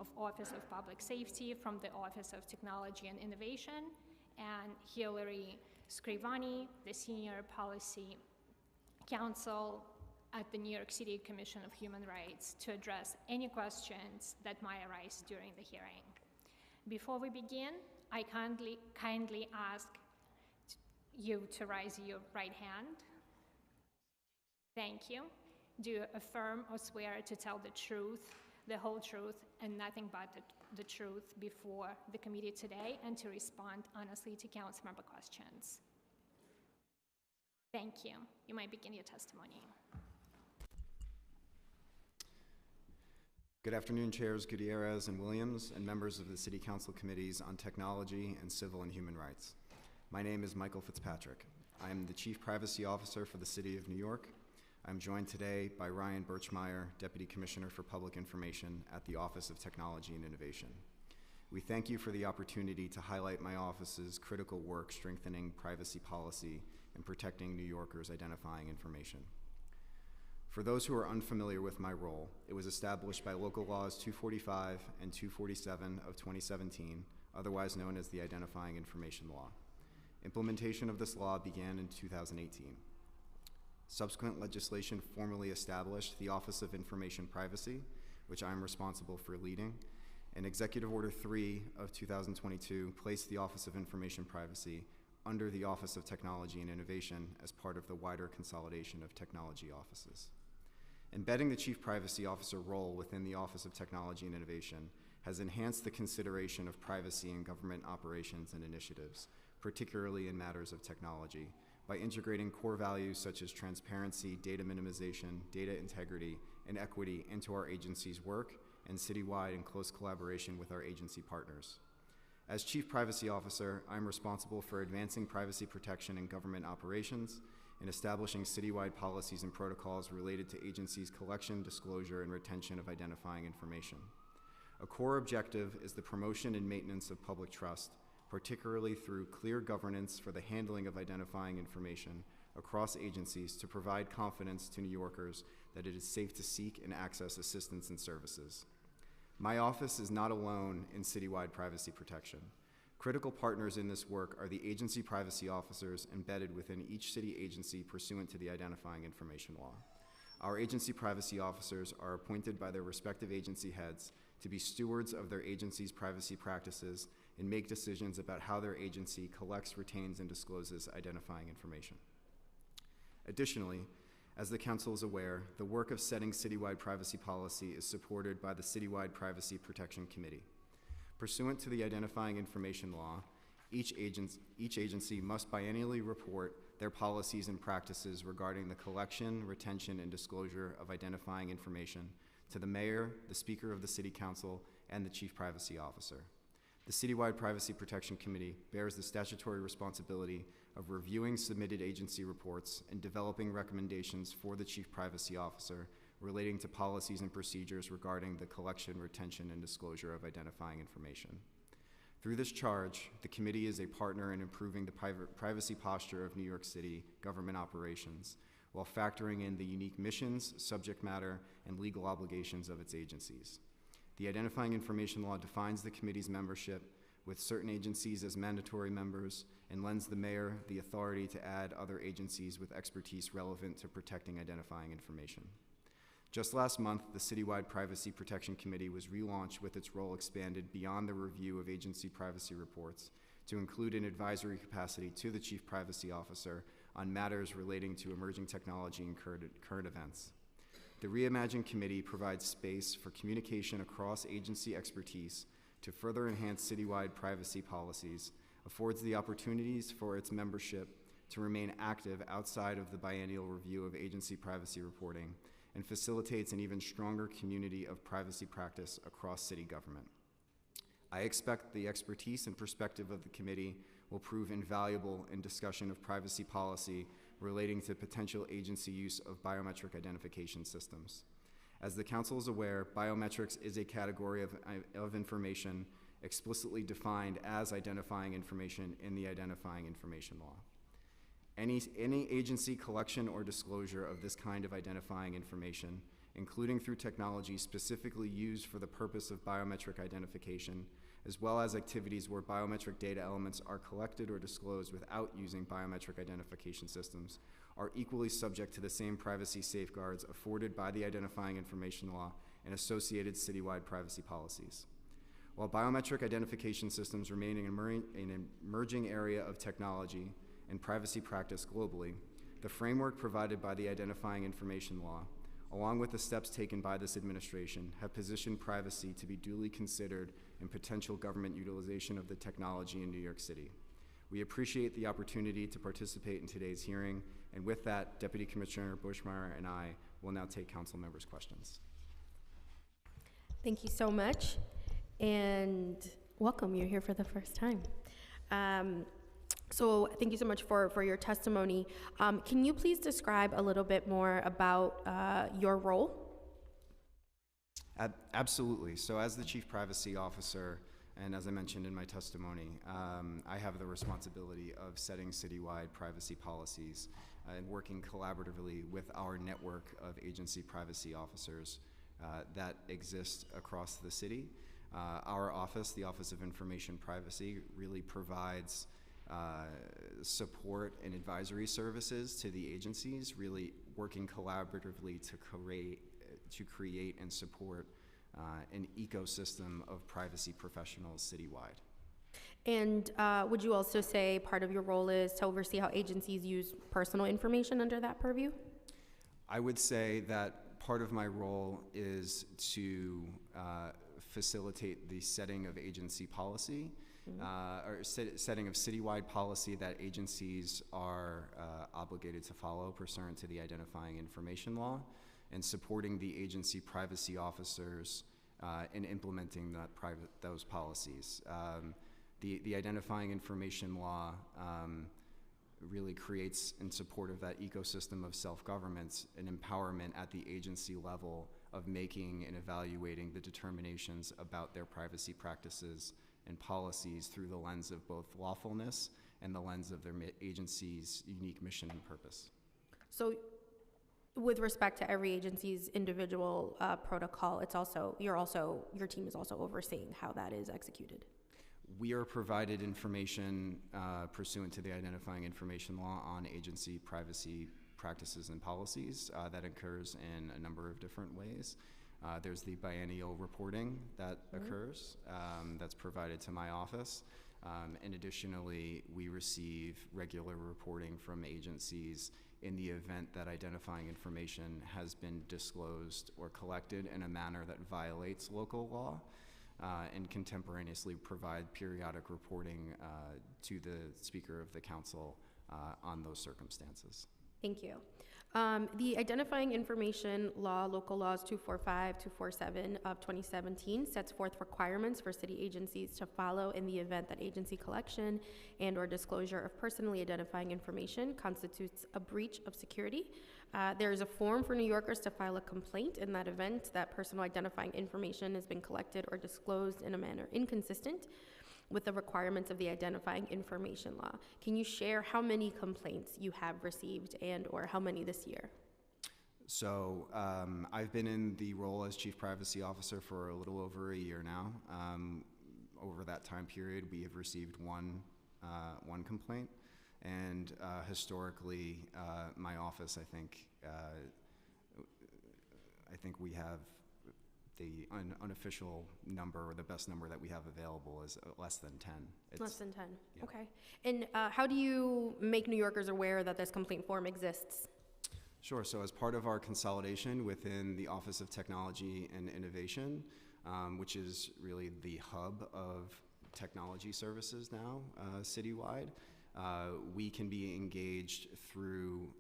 of Office of Public Safety from the Office of Technology and Innovation, and Hilary Scrivani, the Senior Policy Counsel at the New York City Commission of Human Rights, to address any questions that might arise during the hearing. Before we begin, I kindly ask you to raise your right hand. Thank you. Do you affirm or swear to tell the truth, the whole truth, and nothing but the truth before the committee today, and to respond honestly to council member questions? Thank you. You may begin your testimony. Good afternoon, Chairs Gutierrez and Williams, and members of the City Council Committees on Technology and Civil and Human Rights. My name is Michael Fitzpatrick. I am the Chief Privacy Officer for the City of New York. I'm joined today by Ryan Birchmeyer, Deputy Commissioner for Public Information at the Office of Technology and Innovation. We thank you for the opportunity to highlight my office's critical work strengthening privacy policy and protecting New Yorkers' identifying information. For those who are unfamiliar with my role, it was established by Local Laws 245 and 247 of 2017, otherwise known as the Identifying Information Law. Implementation of this law began in 2018. Subsequent legislation formally established the Office of Information Privacy, which I am responsible for leading, and Executive Order 3 of 2022 placed the Office of Information Privacy under the Office of Technology and Innovation as part of the wider consolidation of technology offices. Embedding the Chief Privacy Officer role within the Office of Technology and Innovation has enhanced the consideration of privacy in government operations and initiatives, particularly in matters of technology, by integrating core values such as transparency, data minimization, data integrity, and equity into our agency's work and citywide in close collaboration with our agency partners. As Chief Privacy Officer, I'm responsible for advancing privacy protection in government operations and establishing citywide policies and protocols related to agencies' collection, disclosure, and retention of identifying information. A core objective is the promotion and maintenance of public trust, particularly through clear governance for the handling of identifying information across agencies to provide confidence to New Yorkers that it is safe to seek and access assistance and services. My office is not alone in citywide privacy protection. Critical partners in this work are the agency privacy officers embedded within each city agency pursuant to the Identifying Information Law. Our agency privacy officers are appointed by their respective agency heads to be stewards of their agency's privacy practices and make decisions about how their agency collects, retains, and discloses identifying information. Additionally, as the Council is aware, the work of setting citywide privacy policy is supported by the Citywide Privacy Protection Committee. Pursuant to the Identifying Information Law, each agency must biennially report their policies and practices regarding the collection, retention, and disclosure of identifying information to the Mayor, the Speaker of the City Council, and the Chief Privacy Officer. The Citywide Privacy Protection Committee bears the statutory responsibility of reviewing submitted agency reports and developing recommendations for the Chief Privacy Officer relating to policies and procedures regarding the collection, retention, and disclosure of identifying information. Through this charge, the committee is a partner in improving the privacy posture of New York City government operations while factoring in the unique missions, subject matter, and legal obligations of its agencies. The Identifying Information Law defines the committee's membership with certain agencies as mandatory members and lends the mayor the authority to add other agencies with expertise relevant to protecting identifying information. Just last month, the Citywide Privacy Protection Committee was relaunched with its role expanded beyond the review of agency privacy reports to include an advisory capacity to the Chief Privacy Officer on matters relating to emerging technology and current events. The Reimagined Committee provides space for communication across agency expertise to further enhance citywide privacy policies, affords the opportunities for its membership to remain active outside of the biennial review of agency privacy reporting, and facilitates an even stronger community of privacy practice across city government. I expect the expertise and perspective of the committee will prove invaluable in discussion of privacy policy relating to potential agency use of biometric identification systems. As the Council is aware, biometrics is a category of information explicitly defined as identifying information in the Identifying Information Law. Any agency collection or disclosure of this kind of identifying information including through technology specifically used for the purpose of biometric identification, as well as activities where biometric data elements are collected or disclosed without using biometric identification systems, are equally subject to the same privacy safeguards afforded by the Identifying Information Law and associated citywide privacy policies. While biometric identification systems remain an emerging area of technology and privacy practice globally, the framework provided by the Identifying Information Law, along with the steps taken by this administration, have positioned privacy to be duly considered in potential government utilization of the technology in New York City. We appreciate the opportunity to participate in today's hearing, and with that, Deputy Commissioner Buschmeyer and I will now take council members' questions. Thank you so much, and welcome. You're here for the first time. So thank you so much for your testimony. Can you please describe a little bit more about your role? Absolutely. So as the Chief Privacy Officer, and as I mentioned in my testimony, I have the responsibility of setting citywide privacy policies and working collaboratively with our network of agency privacy officers that exist across the city. Our office, the Office of Information Privacy, really provides support and advisory services to the agencies, really working collaboratively to create and support an ecosystem of privacy professionals citywide. And would you also say part of your role is to oversee how agencies use personal information under that purview? I would say that part of my role is to facilitate the setting of agency policy, or setting of citywide policy that agencies are obligated to follow pursuant to the Identifying Information Law, and supporting the agency privacy officers in implementing those policies. The Identifying Information Law really creates, in support of that ecosystem of self-government, an empowerment at the agency level of making and evaluating the determinations about their privacy practices and policies through the lens of both lawfulness and the lens of their agency's unique mission and purpose. So with respect to every agency's individual protocol, your team is also overseeing how that is executed. We are provided information pursuant to the Identifying Information Law on agency privacy practices and policies that occurs in a number of different ways. There's the biennial reporting that occurs that's provided to my office. And additionally, we receive regular reporting from agencies in the event that identifying information has been disclosed or collected in a manner that violates local law, and contemporaneously provide periodic reporting to the Speaker of the Council on those circumstances. Thank you. The Identifying Information Law, Local Laws 245, 247 of 2017, sets forth requirements for city agencies to follow in the event that agency collection and or disclosure of personally identifying information constitutes a breach of security. There is a form for New Yorkers to file a complaint in that event that personal identifying information has been collected or disclosed in a manner inconsistent with the requirements of the Identifying Information Law. Can you share how many complaints you have received and or how many this year? So I've been in the role as Chief Privacy Officer for a little over a year now. Over that time period, we have received one complaint, and historically, my office, I think we have the unofficial number, or the best number that we have available, is less than 10. Less than 10, yeah. Okay. And how do you make New Yorkers aware that this complaint form exists? Sure, so as part of our consolidation within the Office of Technology and Innovation, which is really the hub of technology services now citywide, we can be engaged through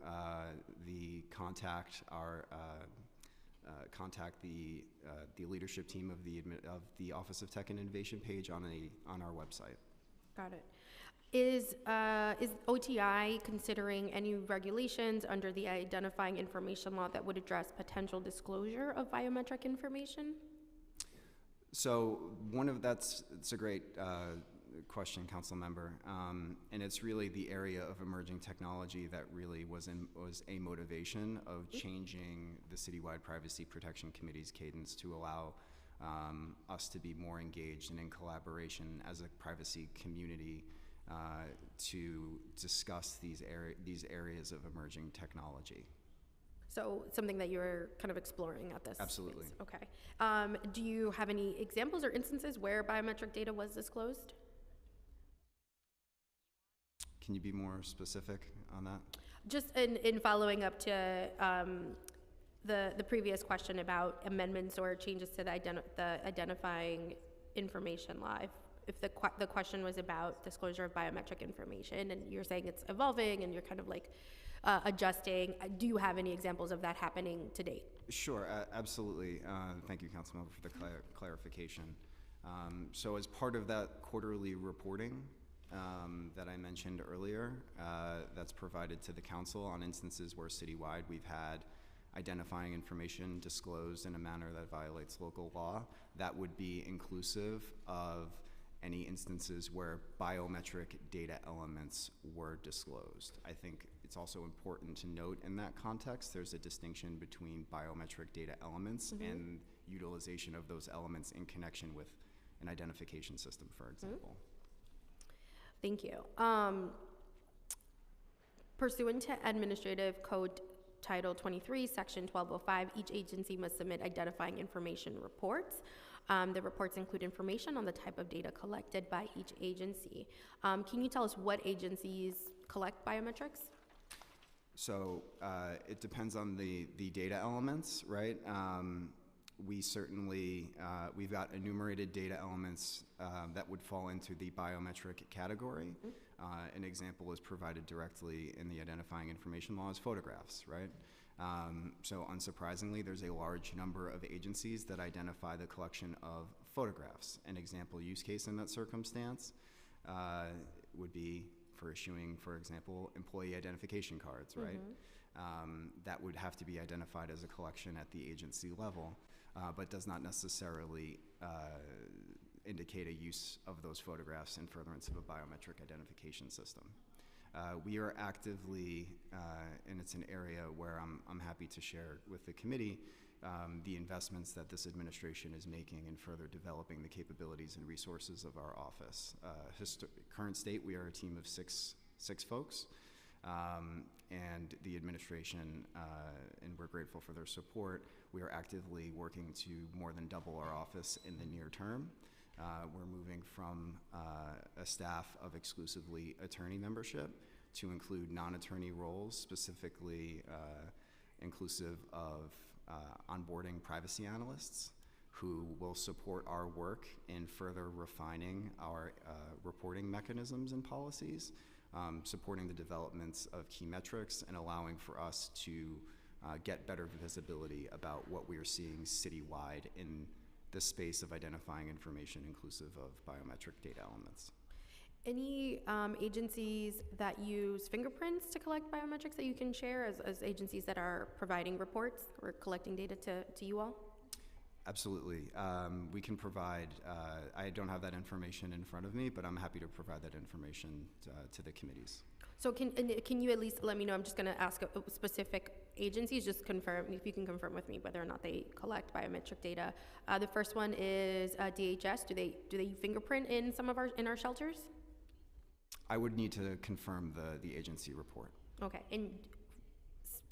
the contact the leadership team of the Office of Tech and Innovation page on our website. Got it. Is OTI considering any regulations under the Identifying Information Law that would address potential disclosure of biometric information? So it's a great question, council member. And it's really the area of emerging technology that really was a motivation of changing the citywide Privacy Protection Committee's cadence to allow us to be more engaged and in collaboration as a privacy community to discuss these areas of emerging technology. So something that you're kind of exploring at this Absolutely. phase. Okay. Do you have any examples or instances where biometric data was disclosed? Can you be more specific on that? Just in following up to the previous question about amendments or changes to the identifying information law. If the question was about disclosure of biometric information, and you're saying it's evolving and you're kind of like adjusting, do you have any examples of that happening to date? Sure, absolutely. Thank you, Councilmember, for the clarification. So as part of that quarterly reporting that I mentioned earlier, that's provided to the council on instances where citywide we've had identifying information disclosed in a manner that violates local law, that would be inclusive of any instances where biometric data elements were disclosed. I think it's also important to note in that context, there's a distinction between biometric data elements and utilization of those elements in connection with an identification system, for example. Thank you. Pursuant to Administrative Code Title 23, Section 1205, each agency must submit identifying information reports. The reports include information on the type of data collected by each agency. Can you tell us what agencies collect biometrics? So it depends on the data elements, right? We certainly, we've got enumerated data elements that would fall into the biometric category. An example is provided directly in the identifying information law as photographs, right? So unsurprisingly, there's a large number of agencies that identify the collection of photographs. An example use case in that circumstance would be for issuing, for example, employee identification cards, right? That would have to be identified as a collection at the agency level, but does not necessarily indicate a use of those photographs in furtherance of a biometric identification system. We are actively, and it's an area where I'm happy to share with the committee the investments that this administration is making in further developing the capabilities and resources of our office. Current state, we are a team of six folks, and the administration, and we're grateful for their support, we are actively working to more than double our office in the near term. We're moving from a staff of exclusively attorney membership to include non-attorney roles, specifically inclusive of onboarding privacy analysts who will support our work in further refining our reporting mechanisms and policies, supporting the developments of key metrics, and allowing for us to get better visibility about what we are seeing citywide in the space of identifying information inclusive of biometric data elements. Any agencies that use fingerprints to collect biometrics that you can share as agencies that are providing reports or collecting data to you all? Absolutely. We can provide, I don't have that information in front of me, but I'm happy to provide that information to the committees. So can you at least let me know, I'm just going to ask specific agencies, just confirm, if you can confirm with me whether or not they collect biometric data. The first one is DHS. Do they fingerprint in some of our shelters? I would need to confirm the agency report. Okay, and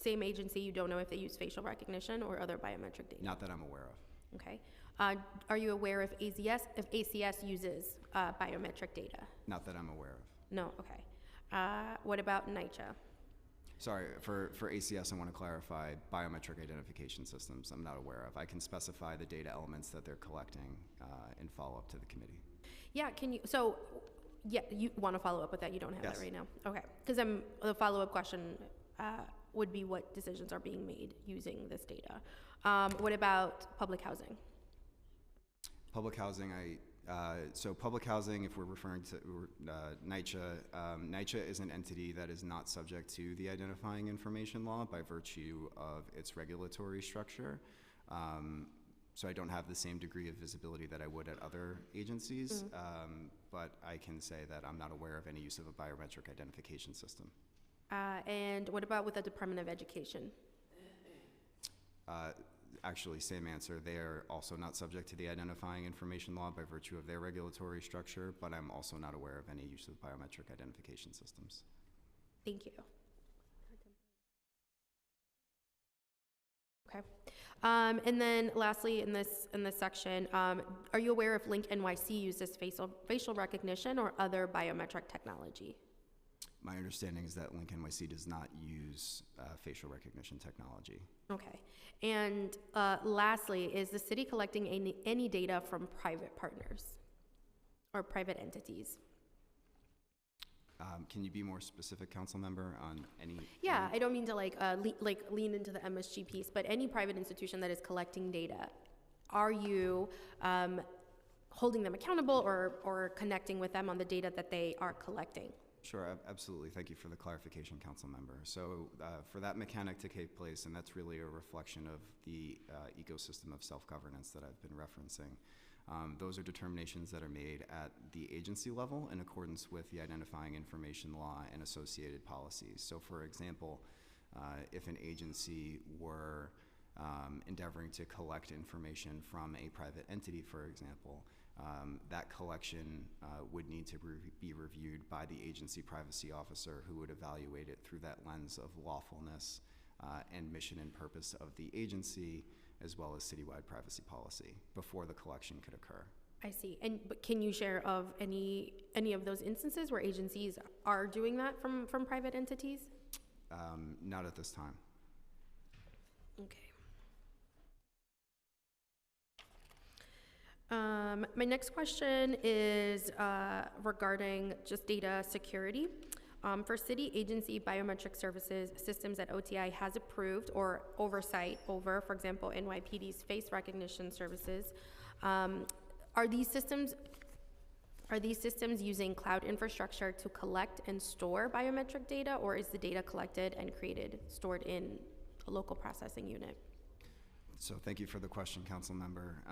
same agency, you don't know if they use facial recognition or other biometric data? Not that I'm aware of. Okay. Are you aware if ACS uses biometric data? Not that I'm aware of. No, okay. What about NYCHA? Sorry, for ACS, I want to clarify biometric identification systems I'm not aware of. I can specify the data elements that they're collecting in follow-up to the committee. Yeah, you want to follow up with that? You don't have Yes. that right now? Okay, because the follow-up question would be what decisions are being made using this data. What about public housing? Public housing, so public housing, if we're referring to NYCHA, NYCHA is an entity that is not subject to the identifying information law by virtue of its regulatory structure. so I don't have the same degree of visibility that I would at other agencies, but I can say that I'm not aware of any use of a biometric identification system. And what about with the Department of Education? Actually, same answer. They are also not subject to the identifying information law by virtue of their regulatory structure, but I'm also not aware of any use of biometric identification systems. Thank you. Okay. And then lastly, in this section, are you aware if Link NYC uses facial recognition or other biometric technology? My understanding is that Link NYC does not use facial recognition technology. Okay. And lastly, is the city collecting any data from private partners or private entities? Can you be more specific, council member, on any? Yeah, I don't mean to lean into the MSG piece, but any private institution that is collecting data, are you holding them accountable or connecting with them on the data that they are collecting? Sure, absolutely. Thank you for the clarification, council member. So for that mechanic to take place, and that's really a reflection of the ecosystem of self-governance that I've been referencing, those are determinations that are made at the agency level in accordance with the identifying information law and associated policies. So for example, if an agency were endeavoring to collect information from a private entity, for example, that collection would need to be reviewed by the agency privacy officer, who would evaluate it through that lens of lawfulness and mission and purpose of the agency, as well as citywide privacy policy, before the collection could occur. I see. But can you share of any of those instances where agencies are doing that from private entities? Not at this time. Okay. My next question is regarding just data security. For city agency biometric services systems that OTI has approved or oversight over, for example, NYPD's face recognition services, are these systems using cloud infrastructure to collect and store biometric data, or is the data collected and stored in a local processing unit? So thank you for the question, council member.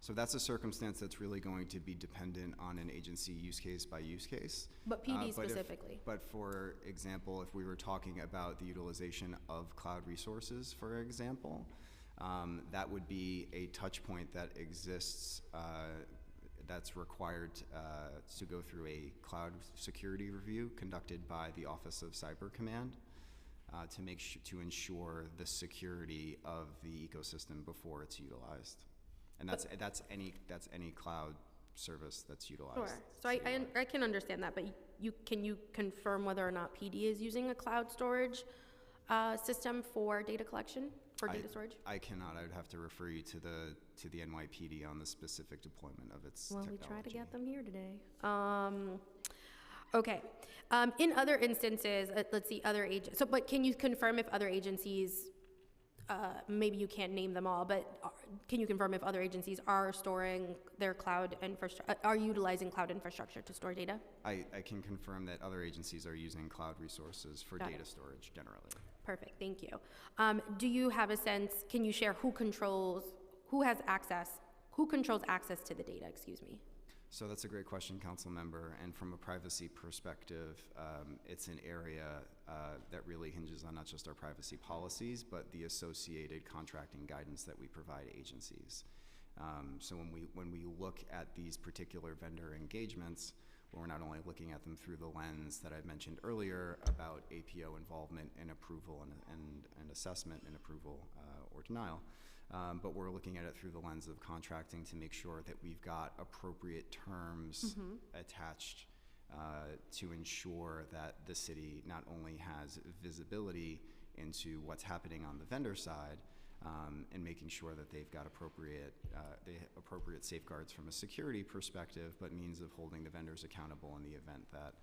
So that's a circumstance that's really going to be dependent on an agency use case by use case. But PD specifically. But for example, if we were talking about the utilization of cloud resources, for example, that would be a touch point that exists that's required to go through a cloud security review conducted by the Office of Cyber Command to ensure the security of the ecosystem before it's utilized. And that's any cloud service that's utilized. Sure. So I can understand that, but can you confirm whether or not PD is using a cloud storage system for data collection, data storage? I cannot. I would have to refer you to the NYPD on the specific deployment of its technology. We try to get them here today. Okay. In other instances, let's see, other agents. So, but can you confirm if other agencies, maybe you can't name them all, but can you confirm if other agencies are storing their cloud infrastructure, are utilizing cloud infrastructure to store data? I can confirm that other agencies are using cloud resources for data storage generally. Perfect, thank you. Do you have a sense, can you share who controls access to the data, excuse me? So that's a great question, council member. And from a privacy perspective, it's an area that really hinges on not just our privacy policies, but the associated contracting guidance that we provide agencies. So when we look at these particular vendor engagements, we're not only looking at them through the lens that I mentioned earlier about APO involvement and approval and assessment and approval or denial, but we're looking at it through the lens of contracting to make sure that we've got appropriate terms attached to ensure that the city not only has visibility into what's happening on the vendor side, and making sure that they've got appropriate safeguards from a security perspective, but means of holding the vendors accountable in the event that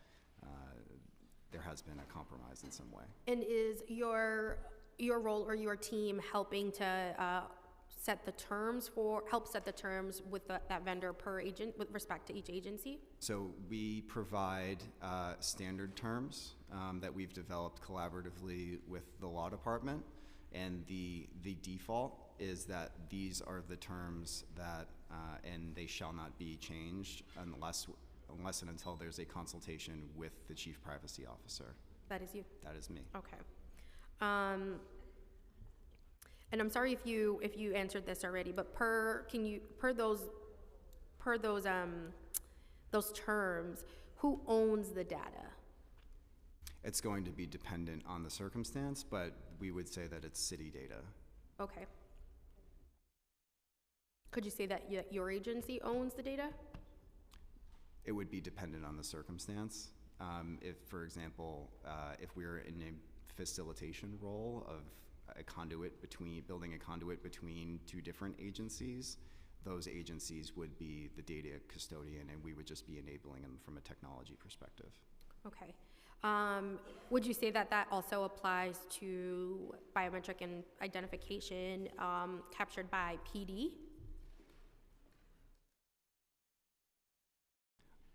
there has been a compromise in some way. And is your role or your team helping to set the terms with that vendor per agent with respect to each agency? So we provide standard terms that we've developed collaboratively with the law department. And the default is that these are the terms that, and they shall not be changed unless and until there's a consultation with the Chief Privacy Officer. That is you? That is me. Okay. And I'm sorry if you answered this already, but per those terms, who owns the data? It's going to be dependent on the circumstance, but we would say that it's city data. Okay. Could you say that your agency owns the data? It would be dependent on the circumstance. If, for example, if we're in a facilitation role of building a conduit between two different agencies, those agencies would be the data custodian, and we would just be enabling them from a technology perspective. Okay. Would you say that also applies to biometric and identification captured by PD?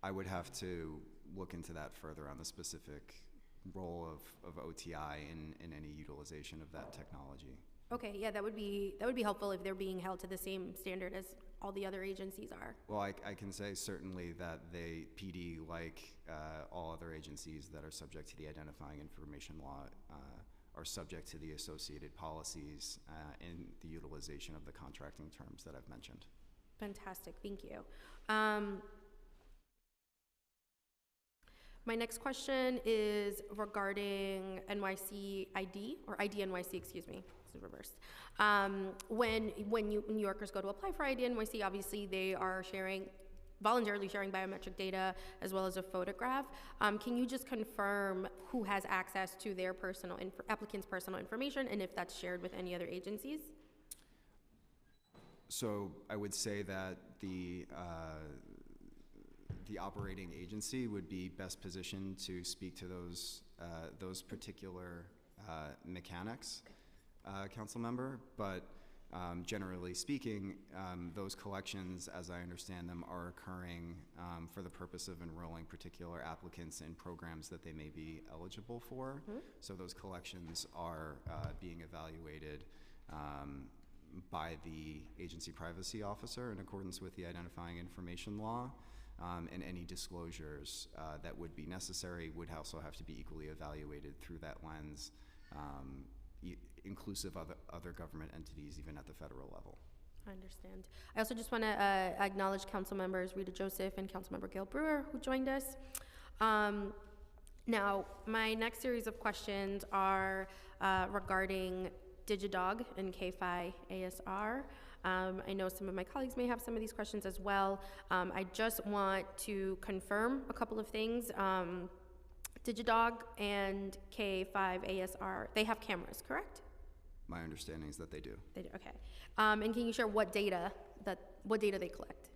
I would have to look into that further on the specific role of OTI in any utilization of that technology. Okay, yeah, that would be helpful if they're being held to the same standard as all the other agencies are. Well, I can say certainly that PD, like all other agencies that are subject to the identifying information law, are subject to the associated policies and the utilization of the contracting terms that I've mentioned. Fantastic, thank you. My next question is regarding NYC ID, or ID NYC, excuse me, this is reversed. When New Yorkers go to apply for ID NYC, obviously they are voluntarily sharing biometric data as well as a photograph. Can you just confirm who has access to their applicant's personal information, and if that's shared with any other agencies? So I would say that the operating agency would be best positioned to speak to those particular mechanics, council member, but generally speaking, those collections, as I understand them, are occurring for the purpose of enrolling particular applicants in programs that they may be eligible for. Mm-hmm. So those collections are being evaluated by the agency privacy officer in accordance with the identifying information law. And any disclosures that would be necessary would also have to be equally evaluated through that lens, inclusive of other government entities, even at the federal level. I understand. I also just want to acknowledge council members Rita Joseph and Councilmember Gail Brewer, who joined us. Now, my next series of questions are regarding DigiDog and K5 ASR. I know some of my colleagues may have some of these questions as well. I just want to confirm a couple of things. DigiDog and K5 ASR, they have cameras, correct? My understanding is that they do. They do, okay. And can you share what data they collect?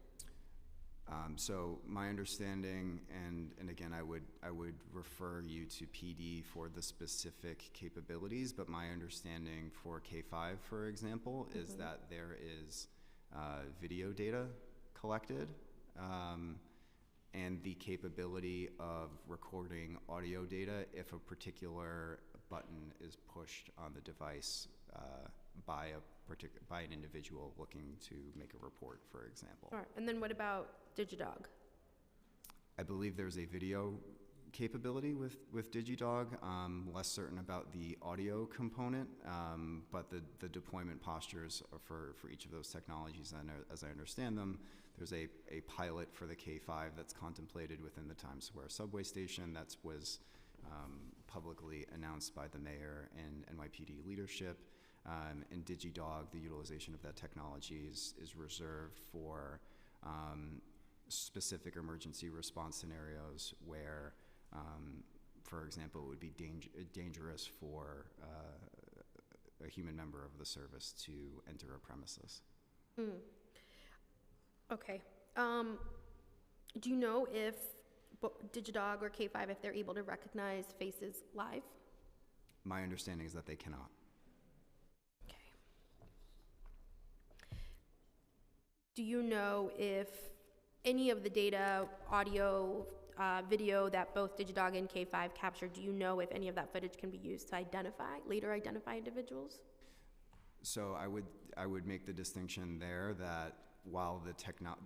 So my understanding, and again, I would refer you to PD for the specific capabilities, but my understanding for K5, for example, mm-hmm. is that there is video data collected, and the capability of recording audio data if a particular button is pushed on the device by an individual looking to make a report, for example. All right. And then what about DigiDog? I believe there's a video capability with DigiDog. Less certain about the audio component, but the deployment postures for each of those technologies, and as I understand them, there's a pilot for the K5 that's contemplated within the Times Square subway station that was publicly announced by the mayor and NYPD leadership. And DigiDog, the utilization of that technology is reserved for specific emergency response scenarios where, for example, it would be dangerous for a human member of the service to enter a premises. Mm. Okay. Do you know if DigiDog or K5, if they're able to recognize faces live? My understanding is that they cannot. Do you know if any of the data, audio, video that both DigiDog and K5 captured, do you know if any of that footage can be used to later identify individuals? So I would make the distinction there that while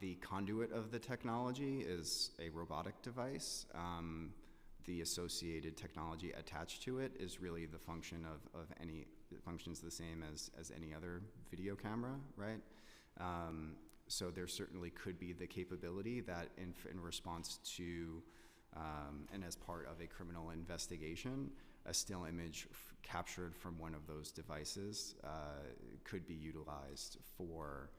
the conduit of the technology is a robotic device, the associated technology attached to it is really the function of any, it functions the same as any other video camera, right? So there certainly could be the capability that in response to and as part of a criminal investigation, a still image captured from one of those devices could be utilized for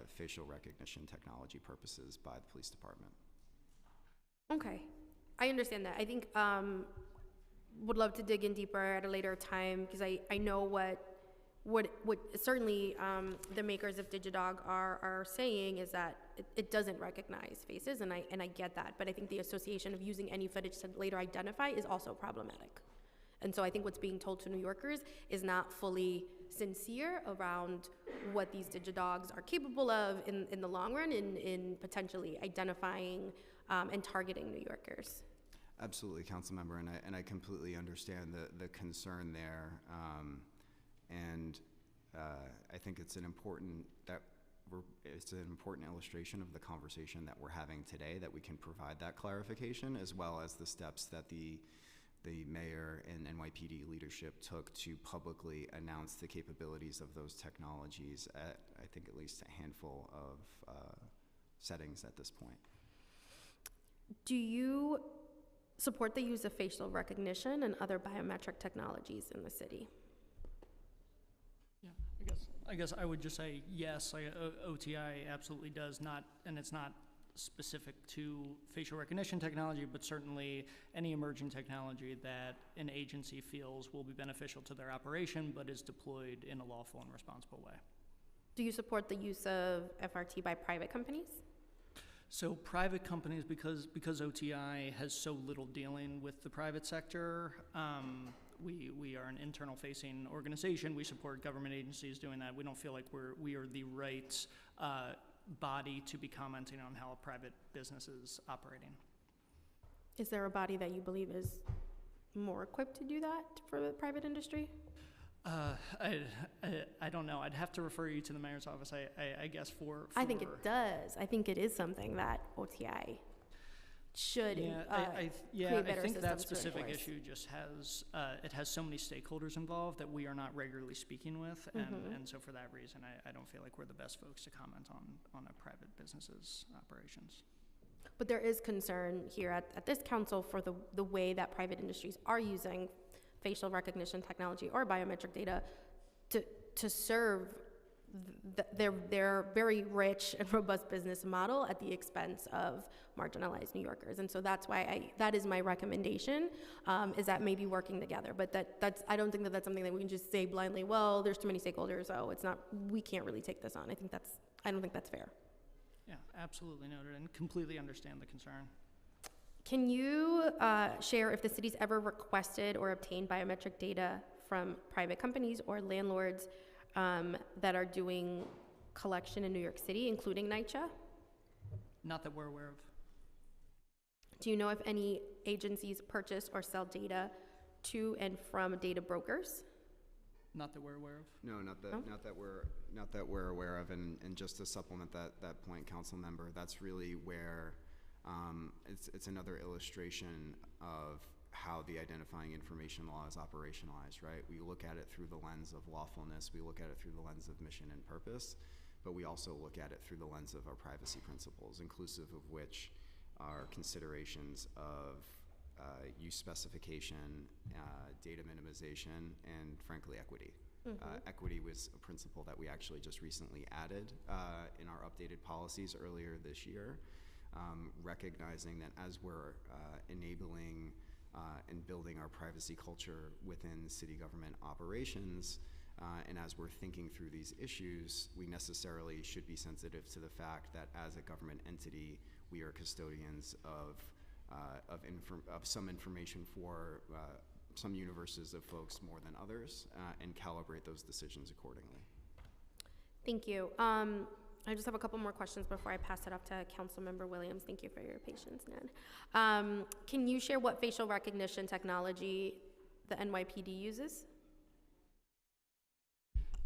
facial recognition technology purposes by the police department. Okay, I understand that. I think would love to dig in deeper at a later time, because I know what certainly the makers of Digidog are saying is that it doesn't recognize faces, and I get that, but I think the association of using any footage to later identify is also problematic. And so I think what's being told to New Yorkers is not fully sincere around what these Digidogs are capable of in the long run in potentially identifying and targeting New Yorkers. Absolutely, Councilmember, and I completely understand the concern there, and I think it's an important illustration of the conversation that we're having today, that we can provide that clarification, as well as the steps that the mayor and NYPD leadership took to publicly announce the capabilities of those technologies at, I think, at least a handful of settings at this point. Do you support the use of facial recognition and other biometric technologies in the city? Yeah, I guess I would just say yes. OTI absolutely does not, and it's not specific to facial recognition technology, but certainly any emerging technology that an agency feels will be beneficial to their operation, but is deployed in a lawful and responsible way. Do you support the use of FRT by private companies? So private companies, because OTI has so little dealing with the private sector, we are an internal facing organization. We support government agencies doing that. We don't feel like we are the right body to be commenting on how a private business is operating. Is there a body that you believe is more equipped to do that for the private industry? I don't know. I'd have to refer you to the mayor's office, I guess, for I think it does. I think it is something that OTI should create better I think that systems to specific enforce. issue just has it has so many stakeholders involved that we are not regularly speaking with, and so for that reason, I don't feel like we're the best folks to comment on a private business's operations. But there is concern here at this council for the way that private industries are using facial recognition technology or biometric data to serve their very rich and robust business model at the expense of marginalized New Yorkers. And so that's why that is my recommendation, is that maybe working together. But I don't think that's something that we can just say blindly, well, there's too many stakeholders, so it's not, we can't really take this on. I don't think that's fair. Yeah, absolutely noted, and completely understand the concern. Can you share if the city's ever requested or obtained biometric data from private companies or landlords that are doing collection in New York City, including NYCHA? Not that we're aware of. Do you know if any agencies purchase or sell data to and from data brokers? Not that we're aware of. No, not that we're aware of. And just to supplement that point, council member, that's really where it's another illustration of how the identifying information law is operationalized, right? We look at it through the lens of lawfulness, we look at it through the lens of mission and purpose, but we also look at it through the lens of our privacy principles, inclusive of which are considerations of use specification, data minimization, and frankly, equity. Equity was a principle that we actually just recently added in our updated policies earlier this year, recognizing that as we're enabling and building our privacy culture within city government operations, and as we're thinking through these issues, we necessarily should be sensitive to the fact that as a government entity, we are custodians of some information for some universes of folks more than others, and calibrate those decisions accordingly. Thank you. I just have a couple more questions before I pass it off to Councilmember Williams. Thank you for your patience, Nan. Can you share what facial recognition technology the NYPD uses?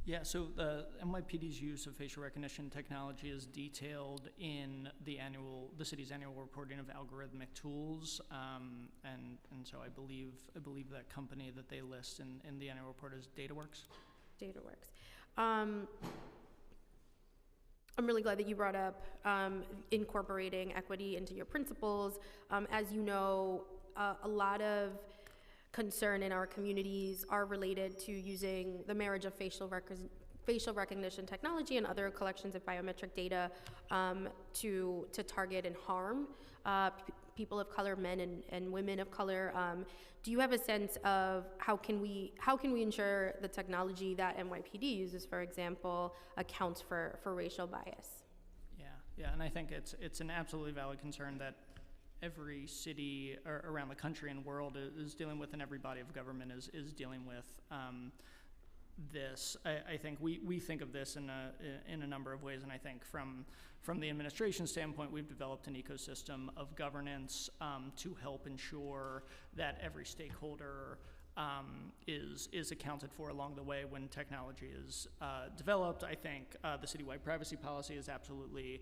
Yeah, so the NYPD's use of facial recognition technology is detailed in the city's annual reporting of algorithmic tools, and so I believe that company that they list in the annual report is DataWorks. DataWorks. I'm really glad that you brought up incorporating equity into your principles. As you know, a lot of concern in our communities are related to using the marriage of facial recognition technology and other collections of biometric data to target and harm people of color, men and women of color. Do you have a sense of how can we ensure the technology that NYPD uses, for example, accounts for racial bias? Yeah, and I think it's an absolutely valid concern that every city around the country and world is dealing with, and every body of government is dealing with this. I think we think of this in a number of ways, and I think from the administration standpoint, we've developed an ecosystem of governance to help ensure that every stakeholder is accounted for along the way when technology is developed. I think the citywide privacy policy is absolutely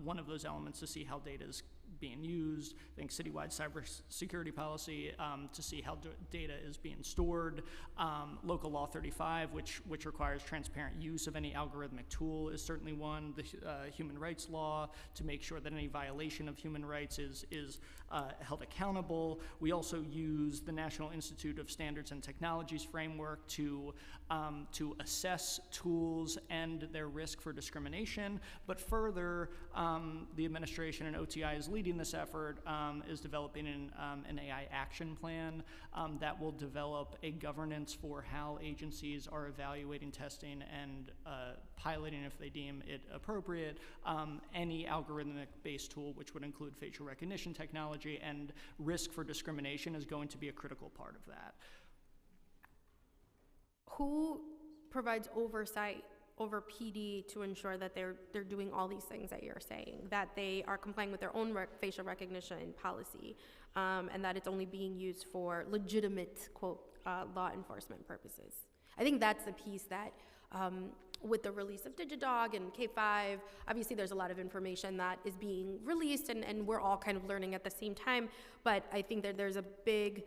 one of those elements to see how data is being used. I think citywide cybersecurity policy to see how data is being stored. Local Law 35, which requires transparent use of any algorithmic tool, is certainly one. The human rights law to make sure that any violation of human rights is held accountable. We also use the National Institute of Standards and Technologies framework to assess tools and their risk for discrimination. But further, the administration and OTI is leading this effort, is developing an AI action plan that will develop a governance for how agencies are evaluating, testing, and piloting, if they deem it appropriate, any algorithmic-based tool, which would include facial recognition technology, and risk for discrimination is going to be a critical part of that. Who provides oversight over PD to ensure that they're doing all these things that you're saying, that they are complying with their own facial recognition policy, and that it's only being used for legitimate, quote, law enforcement purposes? I think that's the piece that, with the release of DigiDog and K5, obviously there's a lot of information that is being released, and we're all kind of learning at the same time, but I think that there's a big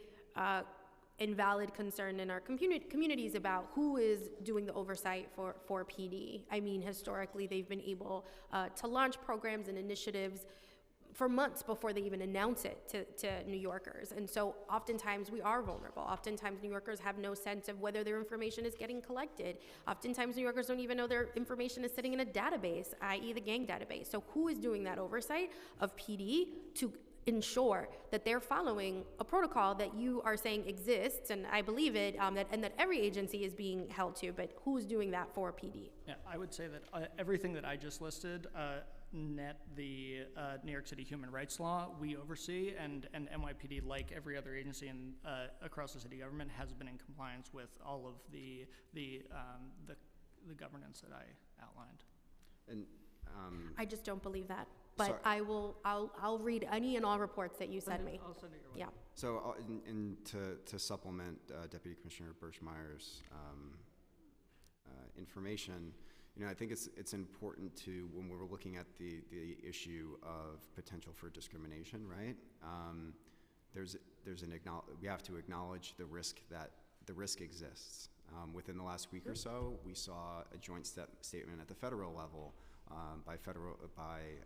invalid concern in our communities about who is doing the oversight for PD. I mean, historically, they've been able to launch programs and initiatives for months before they even announce it to New Yorkers. And so oftentimes we are vulnerable. Oftentimes New Yorkers have no sense of whether their information is getting collected. Oftentimes New Yorkers don't even know their information is sitting in a database, i.e. the gang database. So who is doing that oversight of PD to ensure that they're following a protocol that you are saying exists, and I believe it, and that every agency is being held to, but who's doing that for PD? Yeah, I would say that everything that I just listed, the New York City human rights law, we oversee, and NYPD, like every other agency across the city government, has been in compliance with all of the governance that I outlined. And I just don't believe that. But sorry. I'll read any and all reports that you send me. I'll send it your way. Yeah. So, to supplement Deputy Commissioner Birchmeier's information, I think it's important to, when we're looking at the issue of potential for discrimination, right? We have to acknowledge the risk exists. Within the last week or so, we saw a joint statement at the federal level by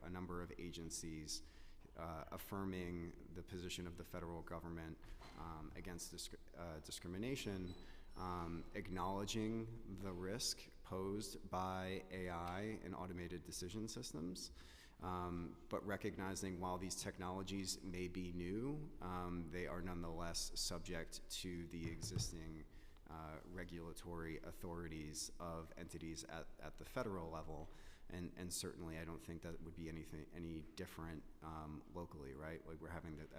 a number of agencies affirming the position of the federal government against discrimination, acknowledging the risk posed by AI and automated decision systems, but recognizing while these technologies may be new, they are nonetheless subject to the existing regulatory authorities of entities at the federal level. And certainly, I don't think that would be any different locally, right? Like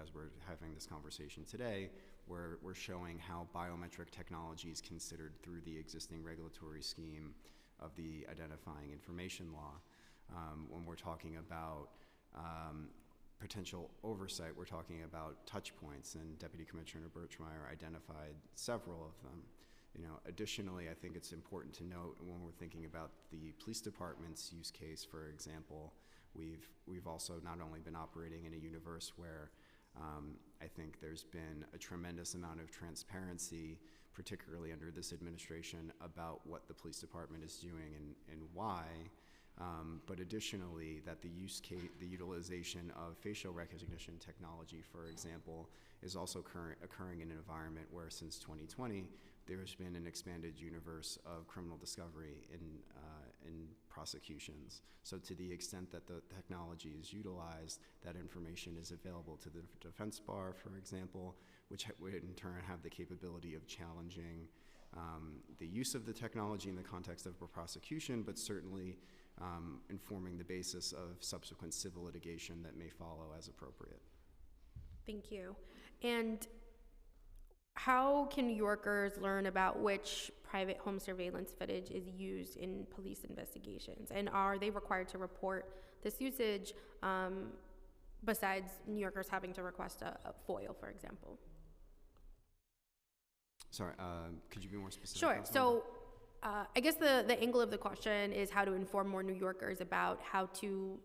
as we're having this conversation today, we're showing how biometric technology is considered through the existing regulatory scheme of the identifying information law. When we're talking about potential oversight, we're talking about touch points, and Deputy Commissioner Birchmeier identified several of them. Additionally, I think it's important to note when we're thinking about the police department's use case, for example, we've also not only been operating in a universe where I think there's been a tremendous amount of transparency, particularly under this administration, about what the police department is doing and why. But additionally, that the utilization of facial recognition technology, for example, is also occurring in an environment where since 2020, there's been an expanded universe of criminal discovery in prosecutions. So to the extent that the technology is utilized, that information is available to the defense bar, for example, which would in turn have the capability of challenging the use of the technology in the context of a prosecution, but certainly informing the basis of subsequent civil litigation that may follow as appropriate. Thank you. And how can New Yorkers learn about which private home surveillance footage is used in police investigations? And are they required to report this usage besides New Yorkers having to request a FOIL, for example? Sorry, could you be more specific? Sure. So I guess the angle of the question is how to inform more New Yorkers about how to,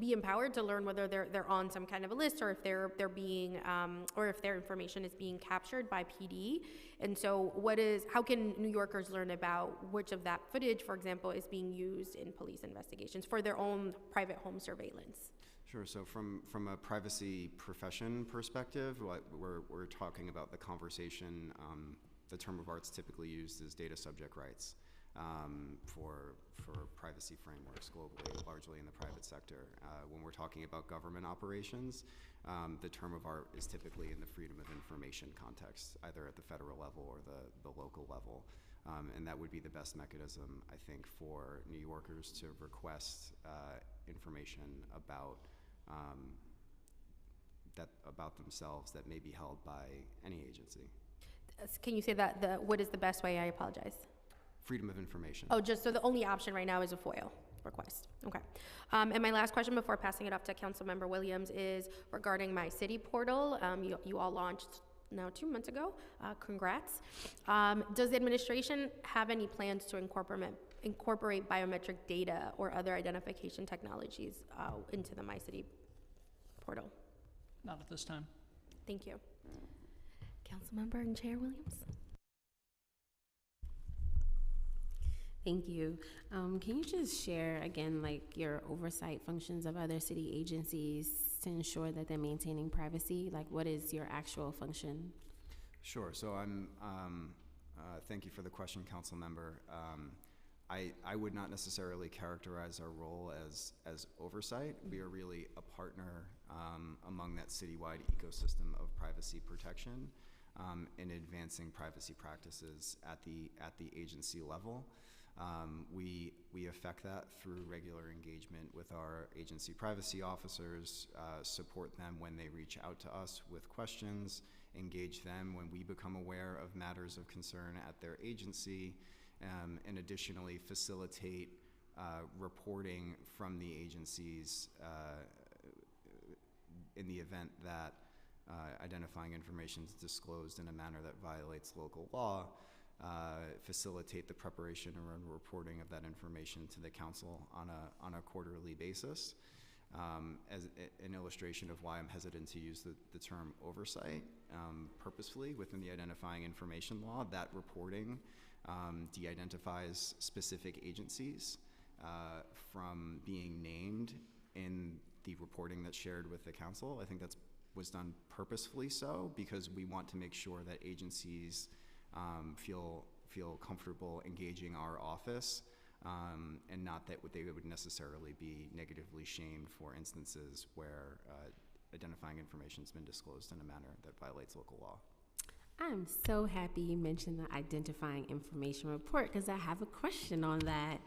be empowered to learn whether they're on some kind of a list, or if they're being, or if their information is being captured by PD. And so how can New Yorkers learn about which of that footage, for example, is being used in police investigations for their own private home surveillance? Sure. So from a privacy profession perspective, we're talking about the conversation. The term of art's typically used is data subject rights for privacy frameworks globally, largely in the private sector. When we're talking about government operations, the term of art is typically in the freedom of information context, either at the federal level or the local level. And that would be the best mechanism, I think, for New Yorkers to request information about about themselves that may be held by any agency. Can you say that what is the best way? I apologize. Freedom of information. Oh, just so the only option right now is a FOIL request. Okay. And my last question before passing it up to Councilmember Williams is regarding My City portal. You all launched now 2 months ago. Congrats. Does the administration have any plans to incorporate biometric data or other identification technologies into the My City portal? Not at this time. Thank you. Councilmember and Chair Williams. Thank you. Can you just share again, your oversight functions of other city agencies to ensure that they're maintaining privacy? What is your actual function? Sure. So thank you for the question, Council Member. I would not necessarily characterize our role as oversight. We are really a partner among that citywide ecosystem of privacy protection in advancing privacy practices at the agency level. We affect that through regular engagement with our agency privacy officers, support them when they reach out to us with questions, engage them when we become aware of matters of concern at their agency, and additionally facilitate reporting from the agencies in the event that identifying information is disclosed in a manner that violates local law, facilitate the preparation and reporting of that information to the council on a quarterly basis. As an illustration of why I'm hesitant to use the term oversight purposefully within the identifying information law, that reporting de-identifies specific agencies from being named in the reporting that's shared with the council. I think that was done purposefully so because we want to make sure that agencies feel comfortable engaging our office and not that they would necessarily be negatively shamed for instances where identifying information has been disclosed in a manner that violates local law. I'm so happy you mentioned the identifying information report because I have a question on that,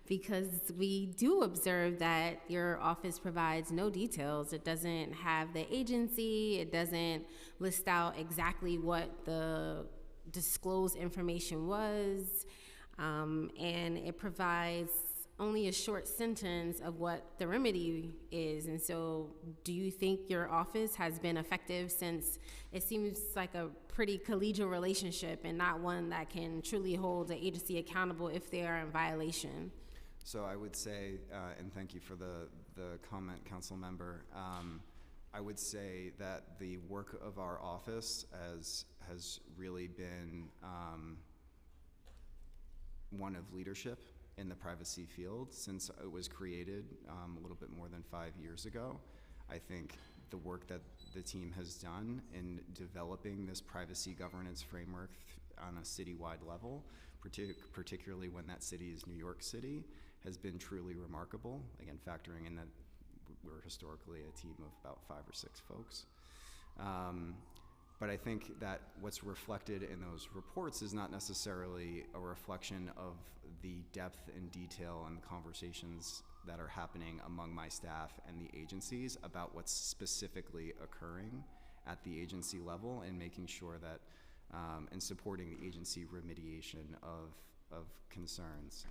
because we do observe that your office provides no details. It doesn't have the agency. It doesn't list out exactly what the disclosed information was, and it provides only a short sentence of what the remedy is. And so do you think your office has been effective, since it seems like a pretty collegial relationship and not one that can truly hold the agency accountable if they are in violation? So I would say, and thank you for the comment, council member. I would say that the work of our office has really been one of leadership in the privacy field since it was created a little bit more than 5 years ago. I think the work that the team has done in developing this privacy governance framework on a citywide level, particularly when that city is New York City, has been truly remarkable. Again, factoring in that we're historically a team of about 5 or 6 folks. But I think that what's reflected in those reports is not necessarily a reflection of the depth and detail and conversations that are happening among my staff and the agencies about what's specifically occurring at the agency level, and making sure that, and supporting the agency remediation of concerns.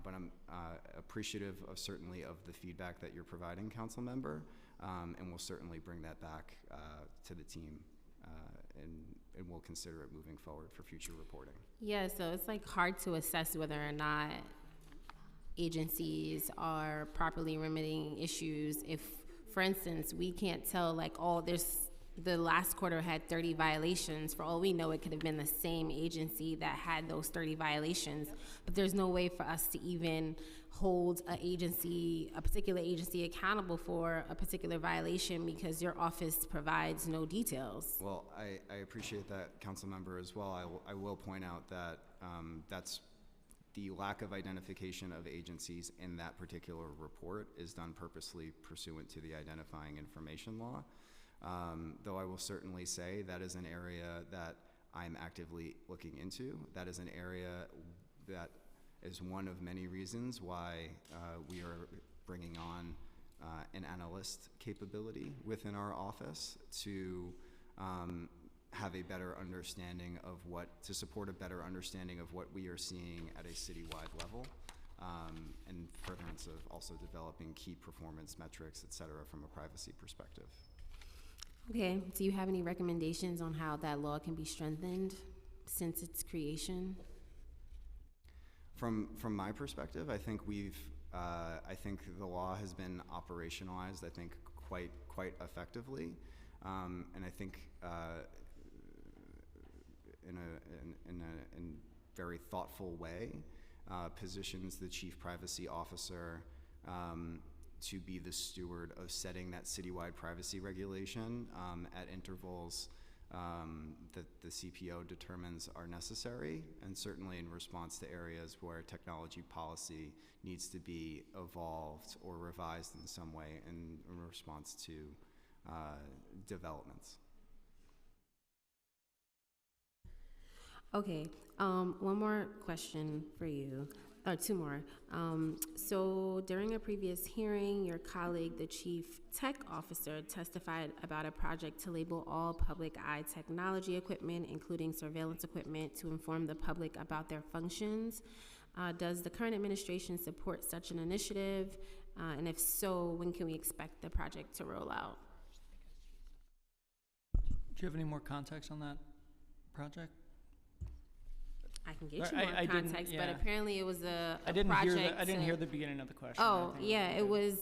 But I'm appreciative of certainly of the feedback that you're providing, council member, and we'll certainly bring that back to the team, and we'll consider it moving forward for future reporting. Yeah, so it's like hard to assess whether or not agencies are properly remedying issues if, for instance, we can't tell like, oh, the last quarter had 30 violations. For all we know, it could have been the same agency that had those 30 violations, but there's no way for us to even hold a particular agency accountable for a particular violation because your office provides no details. Well, I appreciate that, council member, as well. I will point out that that's the lack of identification of agencies in that particular report is done purposely pursuant to the identifying information law. Though I will certainly say that is an area that I'm actively looking into. That is an area that is one of many reasons why we are bringing on an analyst capability within our office to have a better understanding of to support a better understanding of what we are seeing at a citywide level, and furtherance of also developing key performance metrics, et cetera, from a privacy perspective. Okay, do you have any recommendations on how that law can be strengthened since its creation? From my perspective, I think I think the law has been operationalized, I think, quite effectively, and I think in a very thoughtful way, positions the chief privacy officer to be the steward of setting that citywide privacy regulation at intervals that the CPO determines are necessary, and certainly in response to areas where technology policy needs to be evolved or revised in some way in response to developments. Okay, one more question for you, or two more. So during a previous hearing, your colleague, the chief tech officer, testified about a project to label all public eye technology equipment, including surveillance equipment, to inform the public about their functions. Does the current administration support such an initiative? And if so, when can we expect the project to roll out? Do you have any more context on that project? I can get you more context, but apparently it was a I didn't project. hear the beginning of the question. Oh, yeah, it was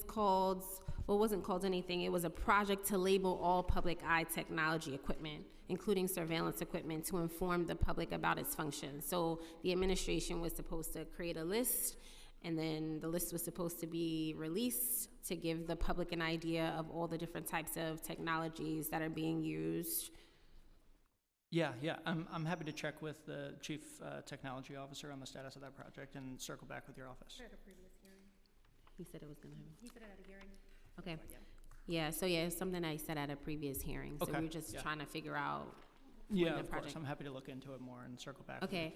called, well, it wasn't called anything. It was a project to label all public eye technology equipment, including surveillance equipment, to inform the public about its functions. So the administration was supposed to create a list, and then the list was supposed to be released to give the public an idea of all the different types of technologies that are being used. Yeah, I'm happy to check with the chief technology officer on the status of that project and circle back with your office. At a previous hearing. He said it was gonna happen. He said it at a hearing. Okay. Yeah, so yeah, it's something I said at a previous hearing. So Okay, we were just trying to figure out. Yeah, the of course. project- I'm happy to look into it more and circle back. with Okay,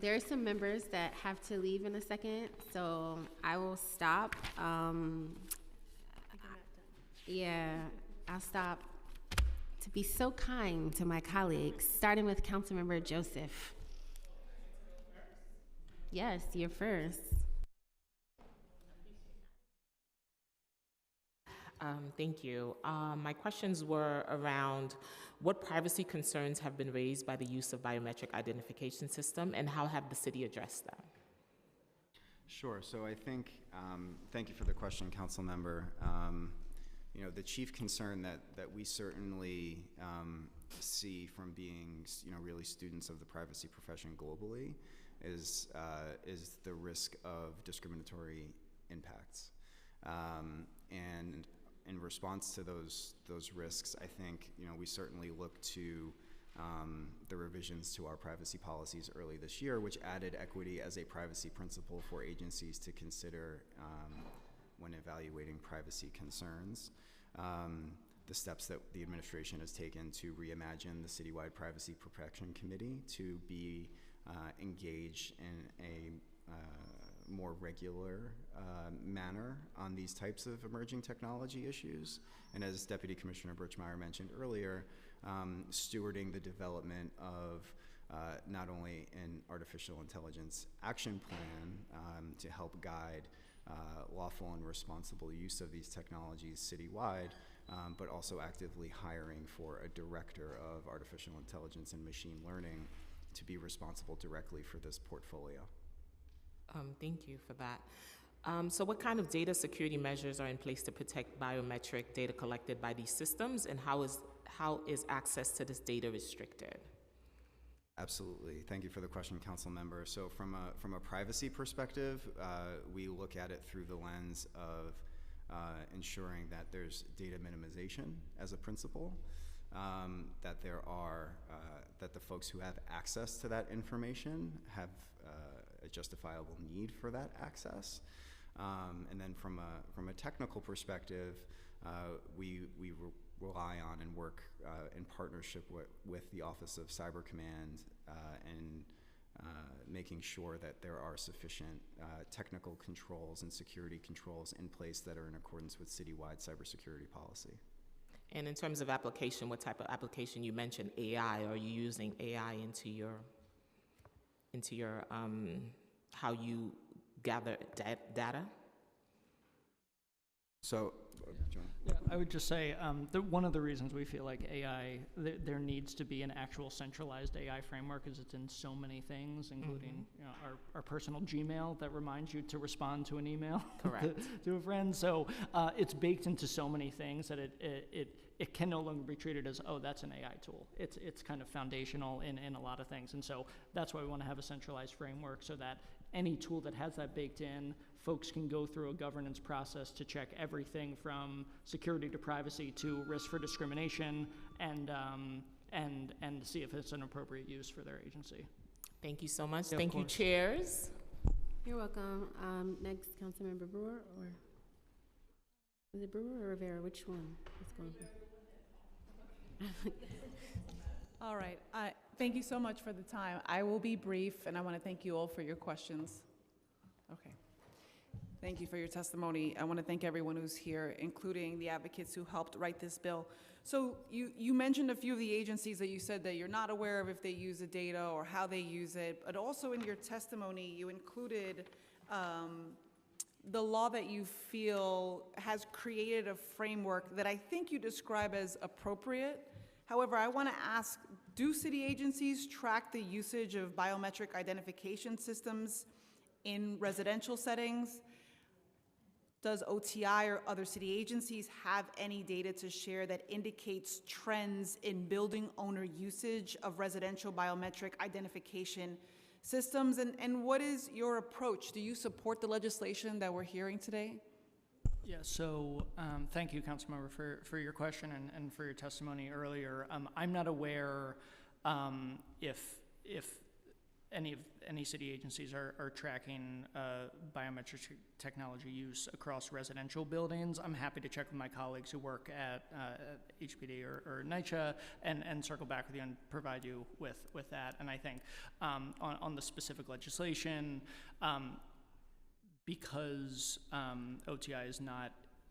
there are some members that have to leave in a second, so I will stop. Yeah, I'll stop to be so kind to my colleagues, starting with Councilmember Joseph. Yes, you're first. Thank you. My questions were around what privacy concerns have been raised by the use of biometric identification system, and how have the city addressed them? Sure. So I think, thank you for the question, Council Member. The chief concern that we certainly see from being, really students of the privacy profession globally is the risk of discriminatory impacts. And in response to those risks, I think, we certainly look to the revisions to our privacy policies early this year, which added equity as a privacy principle for agencies to consider when evaluating privacy concerns. The steps that the administration has taken to reimagine the citywide Privacy Protection Committee to be engaged in a more regular manner on these types of emerging technology issues. And as Deputy Commissioner Birchmeier mentioned earlier, stewarding the development of not only an artificial intelligence action plan to help guide lawful and responsible use of these technologies citywide, but also actively hiring for a director of artificial intelligence and machine learning to be responsible directly for this portfolio. Thank you for that. So what kind of data security measures are in place to protect biometric data collected by these systems, and how is access to this data restricted? Absolutely. Thank you for the question, Council Member. So from a privacy perspective, we look at it through the lens of ensuring that there's data minimization as a principle, that that the folks who have access to that information have a justifiable need for that access. And then from a technical perspective, we rely on and work in partnership with the Office of Cyber Command and making sure that there are sufficient technical controls and security controls in place that are in accordance with citywide cybersecurity policy. And in terms of application, what type of application? You mentioned AI. Are you using AI into your how you gather data? So, John. Yeah, I would just say one of the reasons we feel like AI, there needs to be an actual centralized AI framework is it's in so many things, including our personal Gmail that reminds you to respond to an email to a friend. So it's baked into so many things that it can no longer be treated as, oh, that's an AI tool. It's kind of foundational in a lot of things. And so that's why we want to have a centralized framework so that any tool that has that baked in, folks can go through a governance process to check everything from security to privacy to risk for discrimination and see if it's an appropriate use for their agency. Thank you so much. Yeah, Thank you, chairs. You're welcome. Next, Councilmember Brewer, or is it Brewer or Rivera? Which one? Let's go. All right. Thank you so much for the time. I will be brief, and I want to thank you all for your questions. Okay. Thank you for your testimony. I want to thank everyone who's here, including the advocates who helped write this bill. So you mentioned a few of the agencies that you said that you're not aware of if they use the data or how they use it, but also in your testimony, you included the law that you feel has created a framework that I think you describe as appropriate. However, I want to ask, do city agencies track the usage of biometric identification systems in residential settings? Does OTI or other city agencies have any data to share that indicates trends in building owner usage of residential biometric identification systems? And what is your approach? Do you support the legislation that we're hearing today? Yeah, so thank you, Councilmember, for your question and for your testimony earlier. I'm not aware if any city agencies are tracking biometric technology use across residential buildings. I'm happy to check with my colleagues who work at HPD or NYCHA and circle back with you and provide you with that. And I think on the specific legislation, because OTI is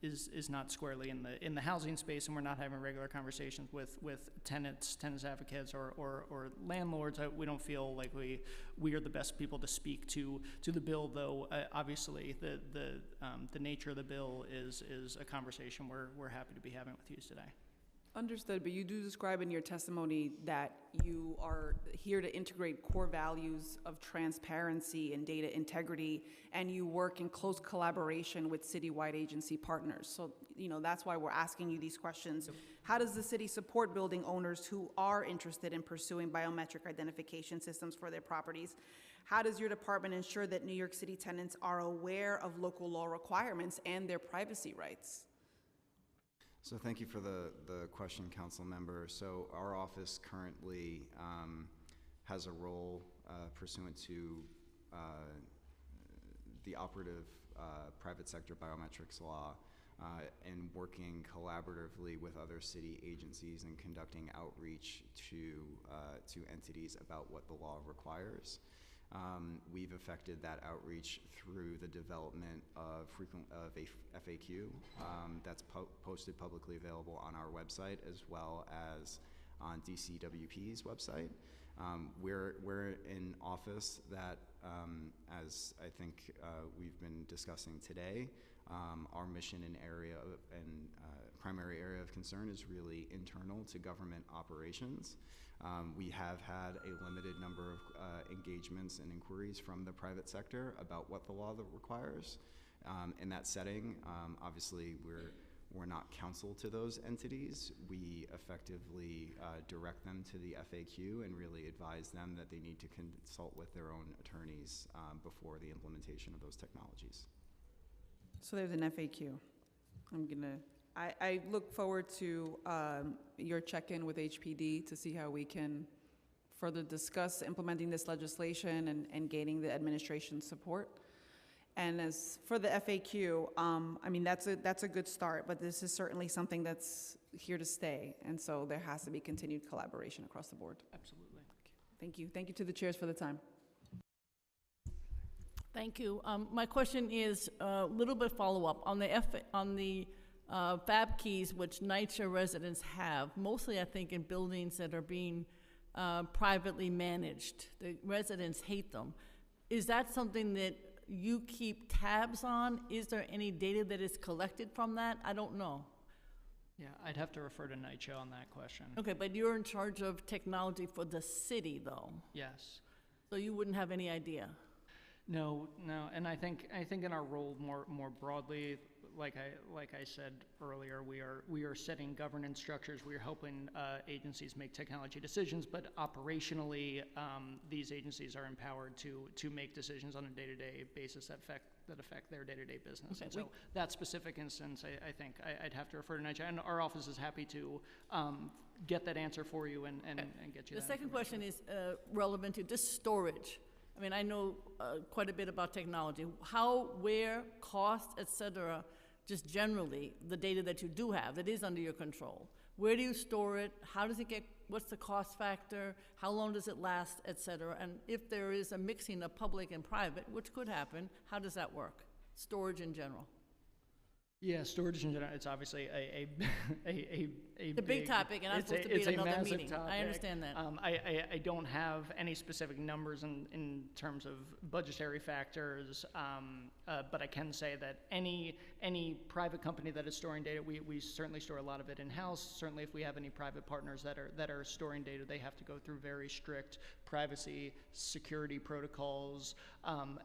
is not squarely in the housing space, and we're not having regular conversations with tenants advocates or landlords. We don't feel like we are the best people to speak to the bill, though. Obviously, the nature of the bill is a conversation we're happy to be having with you today. Understood, but you do describe in your testimony that you are here to integrate core values of transparency and data integrity, and you work in close collaboration with citywide agency partners. So, that's why we're asking you these questions. How does the city support building owners who are interested in pursuing biometric identification systems for their properties? How does your department ensure that New York City tenants are aware of local law requirements and their privacy rights? So thank you for the question, council member. So our office currently has a role pursuant to the operative private sector biometrics law and working collaboratively with other city agencies and conducting outreach to entities about what the law requires. We've effected that outreach through the development of a FAQ that's posted publicly available on our website as well as on DCWP's website. We're in office that, as I think we've been discussing today, our mission and primary area of concern is really internal to government operations. We have had a limited number of engagements and inquiries from the private sector about what the law requires. In that setting, obviously, we're not counsel to those entities. We effectively direct them to the FAQ and really advise them that they need to consult with their own attorneys before the implementation of those technologies. So there's an FAQ. I look forward to your check-in with HPD to see how we can further discuss implementing this legislation and gaining the administration's support. And as for the FAQ, that's a good start, but this is certainly something that's here to stay. And so there has to be continued collaboration across the board. Absolutely. Thank you. Thank you to the chairs for the time. Thank you. My question is a little bit follow-up on the fab keys, which NYCHA residents have, mostly I think in buildings that are being privately managed. The residents hate them. Is that something that you keep tabs on? Is there any data that is collected from that? I don't know. Yeah, I'd have to refer to NYCHA on that question. Okay, but you're in charge of technology for the city, though. Yes. So you wouldn't have any idea? No, and I think in our role more broadly, like I said earlier, we are setting governance structures. We are helping agencies make technology decisions, but operationally, these agencies are empowered to make decisions on a day-to-day basis that affect their day-to-day business. Okay, and so that specific instance, I think I'd have to refer to NYCHA, and our office is happy to get that answer for you and get you. The second question is relevant to just storage. I mean, I know quite a bit about technology. How, where, cost, et cetera, just generally, the data that you do have that is under your control. Where do you store it? How does it get, what's the cost factor? How long does it last, et cetera? And if there is a mixing of public and private, which could happen, how does that work? Storage in general. Yeah, storage in general, it's obviously a big topic, and I'm supposed to be at another meeting. Topic. I understand that. I don't have any specific numbers in terms of budgetary factors, but I can say that any private company that is storing data, we certainly store a lot of it in-house. Certainly if we have any private partners that are storing data, they have to go through very strict privacy, security protocols,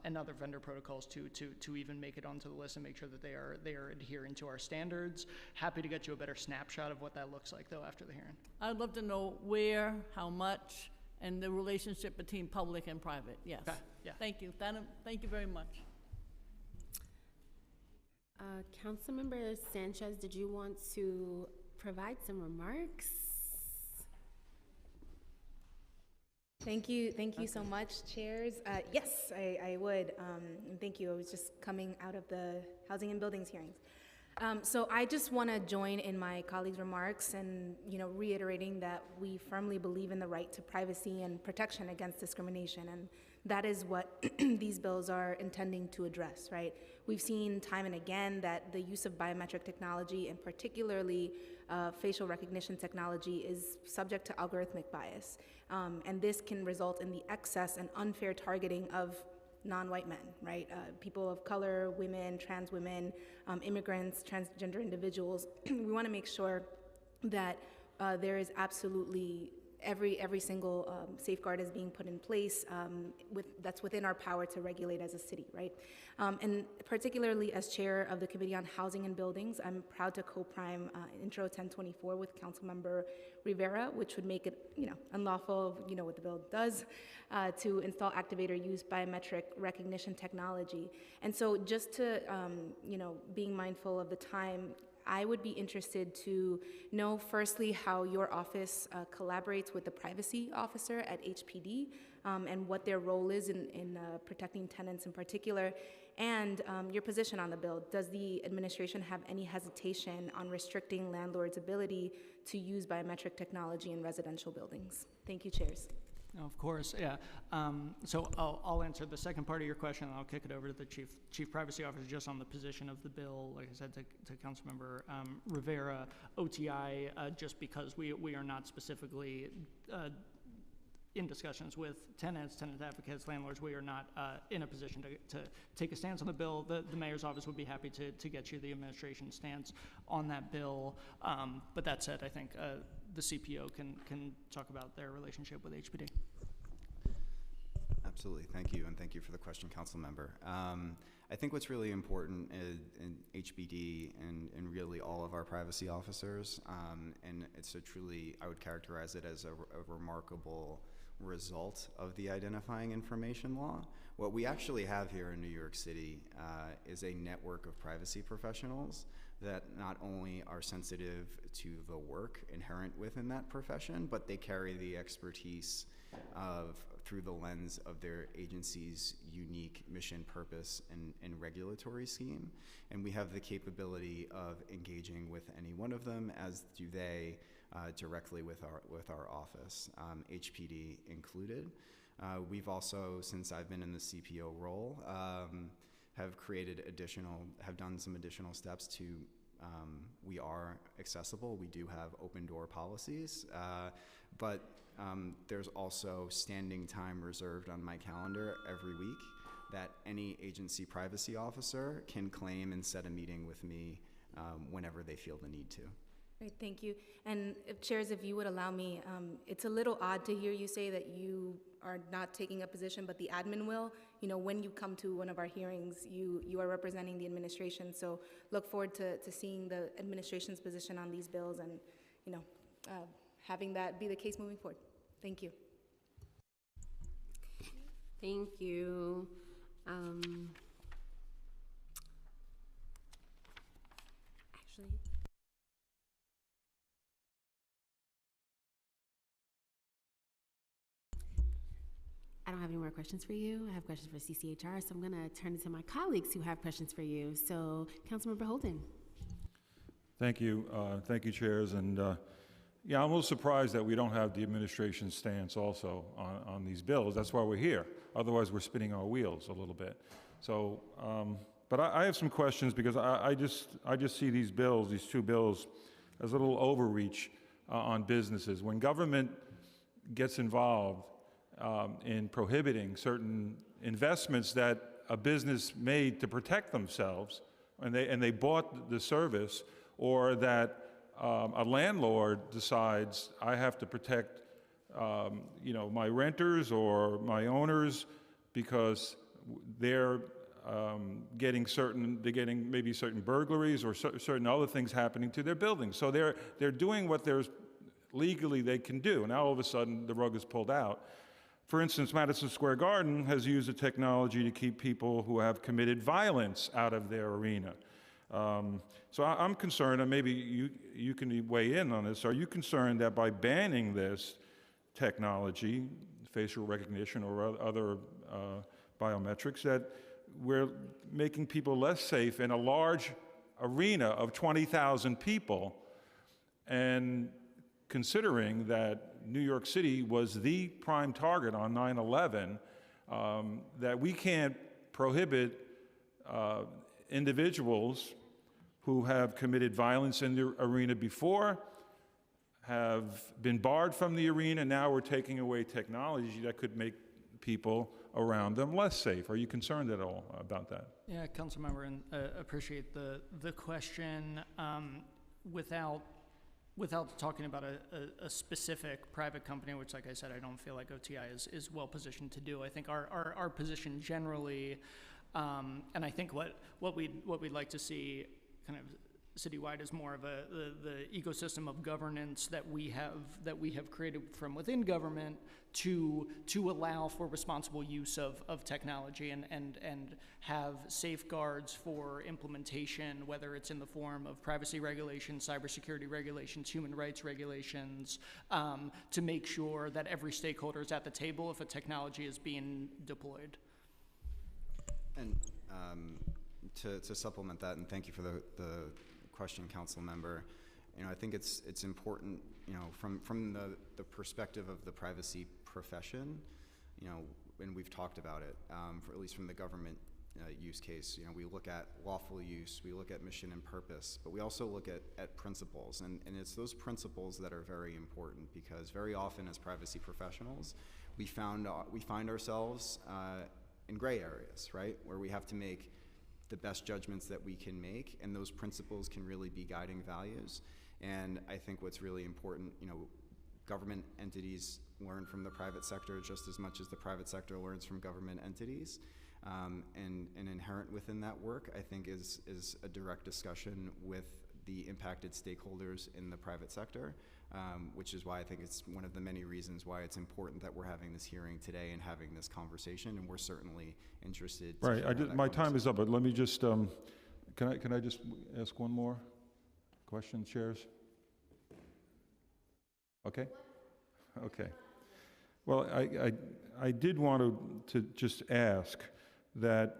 and other vendor protocols to even make it onto the list and make sure that they are adhering to our standards. Happy to get you a better snapshot of what that looks like, though, after the hearing. I'd love to know where, how much, and the relationship between public and private. Yes. Okay. Yeah. Thank you. Thank you very much. Councilmember Sanchez, did you want to provide some remarks? Thank you so much, chairs. Yes, I would, and thank you. I was just coming out of the Housing and Buildings hearings. So I just want to join in my colleagues' remarks and, reiterating that we firmly believe in the right to privacy and protection against discrimination. And That is what these bills are intending to address, right? We've seen time and again that the use of biometric technology, and particularly facial recognition technology, is subject to algorithmic bias. And this can result in the excess and unfair targeting of non-white men, right? People of color, women, trans women, immigrants, transgender individuals. We want to make sure that there is absolutely every single safeguard is being put in place that's within our power to regulate as a city, right? And particularly as chair of the Committee on Housing and Buildings, I'm proud to co-prime Intro 1024 with Councilmember Rivera, which would make it, unlawful, what the bill does, to install, activate, or use biometric recognition technology. And so just to, being mindful of the time, I would be interested to know, firstly, how your office collaborates with the privacy officer at HPD and what their role is in protecting tenants in particular, and your position on the bill. Does the administration have any hesitation on restricting landlords' ability to use biometric technology in residential buildings? Thank you, chairs. Of course, yeah. So I'll answer the second part of your question, and I'll kick it over to the Chief Privacy Officer just on the position of the bill, like I said, to Councilmember Rivera. OTI, just because we are not specifically in discussions with tenants, tenant advocates, landlords, we are not in a position to take a stance on the bill. The mayor's office would be happy to get you the administration's stance on that bill. But that said, I think the CPO can talk about their relationship with HPD. Absolutely, thank you, and thank you for the question, Council Member. I think what's really important in HBD and really all of our privacy officers, and it's a truly, I would characterize it as a remarkable result of the identifying information law. What we actually have here in New York City is a network of privacy professionals that not only are sensitive to the work inherent within that profession, but they carry the expertise through the lens of their agency's unique mission, purpose, and regulatory scheme. And we have the capability of engaging with any one of them, as do they, directly with our office, HPD included. We've also, since I've been in the CPO role, have done some additional steps to, we are accessible. We do have open door policies, but there's also standing time reserved on my calendar every week that any agency privacy officer can claim and set a meeting with me whenever they feel the need to. Great, thank you. And chairs, if you would allow me, it's a little odd to hear you say that you are not taking a position, but the admin will. When you come to one of our hearings, you are representing the administration. So look forward to seeing the administration's position on these bills and, having that be the case moving forward. Thank you. Thank you. Actually, I don't have any more questions for you. I have questions for CCHR, so I'm going to turn it to my colleagues who have questions for you. So, Councilmember Holden. Thank you. Thank you, chairs. And yeah, I'm a little surprised that we don't have the administration's stance also on these bills. That's why we're here. Otherwise, we're spinning our wheels a little bit. So, but I have some questions because I just see these bills, these two bills, as a little overreach on businesses. When government gets involved in prohibiting certain investments that a business made to protect themselves, and they bought the service, or that a landlord decides I have to protect, my renters or my owners because they're getting maybe certain burglaries or certain other things happening to their buildings. So they're doing what legally they can do. Now all of a sudden the rug is pulled out. For instance, Madison Square Garden has used the technology to keep people who have committed violence out of their arena. So I'm concerned, and maybe you can weigh in on this. Are you concerned that by banning this technology, facial recognition or other biometrics, that we're making people less safe in a large arena of 20,000 people, and considering that New York City was the prime target on 9/11 that we can't prohibit individuals who have committed violence in the arena before, have been barred from the arena, now we're taking away technology that could make people around them less safe. Are you concerned at all about that? Yeah, Councilmember, and appreciate the question. Without talking about a specific private company, which, like I said, I don't feel like OTI is well positioned to do. I think our position generally, and I think what we'd like to see kind of citywide is more of the ecosystem of governance that we have created from within government to allow for responsible use of technology and have safeguards for implementation, whether it's in the form of privacy regulations, cybersecurity regulations, human rights regulations, to make sure that every stakeholder is at the table if a technology is being deployed. And to supplement that, and thank you for the question, council member. I think it's important, from the perspective of the privacy profession, and we've talked about it, for at least from the government use case. We look at lawful use, we look at mission and purpose, but we also look at principles, and it's those principles that are very important, because very often as privacy professionals, we find ourselves in gray areas, right, where we have to make the best judgments that we can make, and those principles can really be guiding values. And I think what's really important, government entities learn from the private sector just as much as the private sector learns from government entities. And inherent within that work, I think, is a direct discussion with the impacted stakeholders in the private sector, which is why I think it's one of the many reasons why it's important that we're having this hearing today and having this conversation, and we're certainly interested. Right, my time is up, but let me just, can I just ask one more question, chairs? Okay? Okay. Well, I did want to just ask that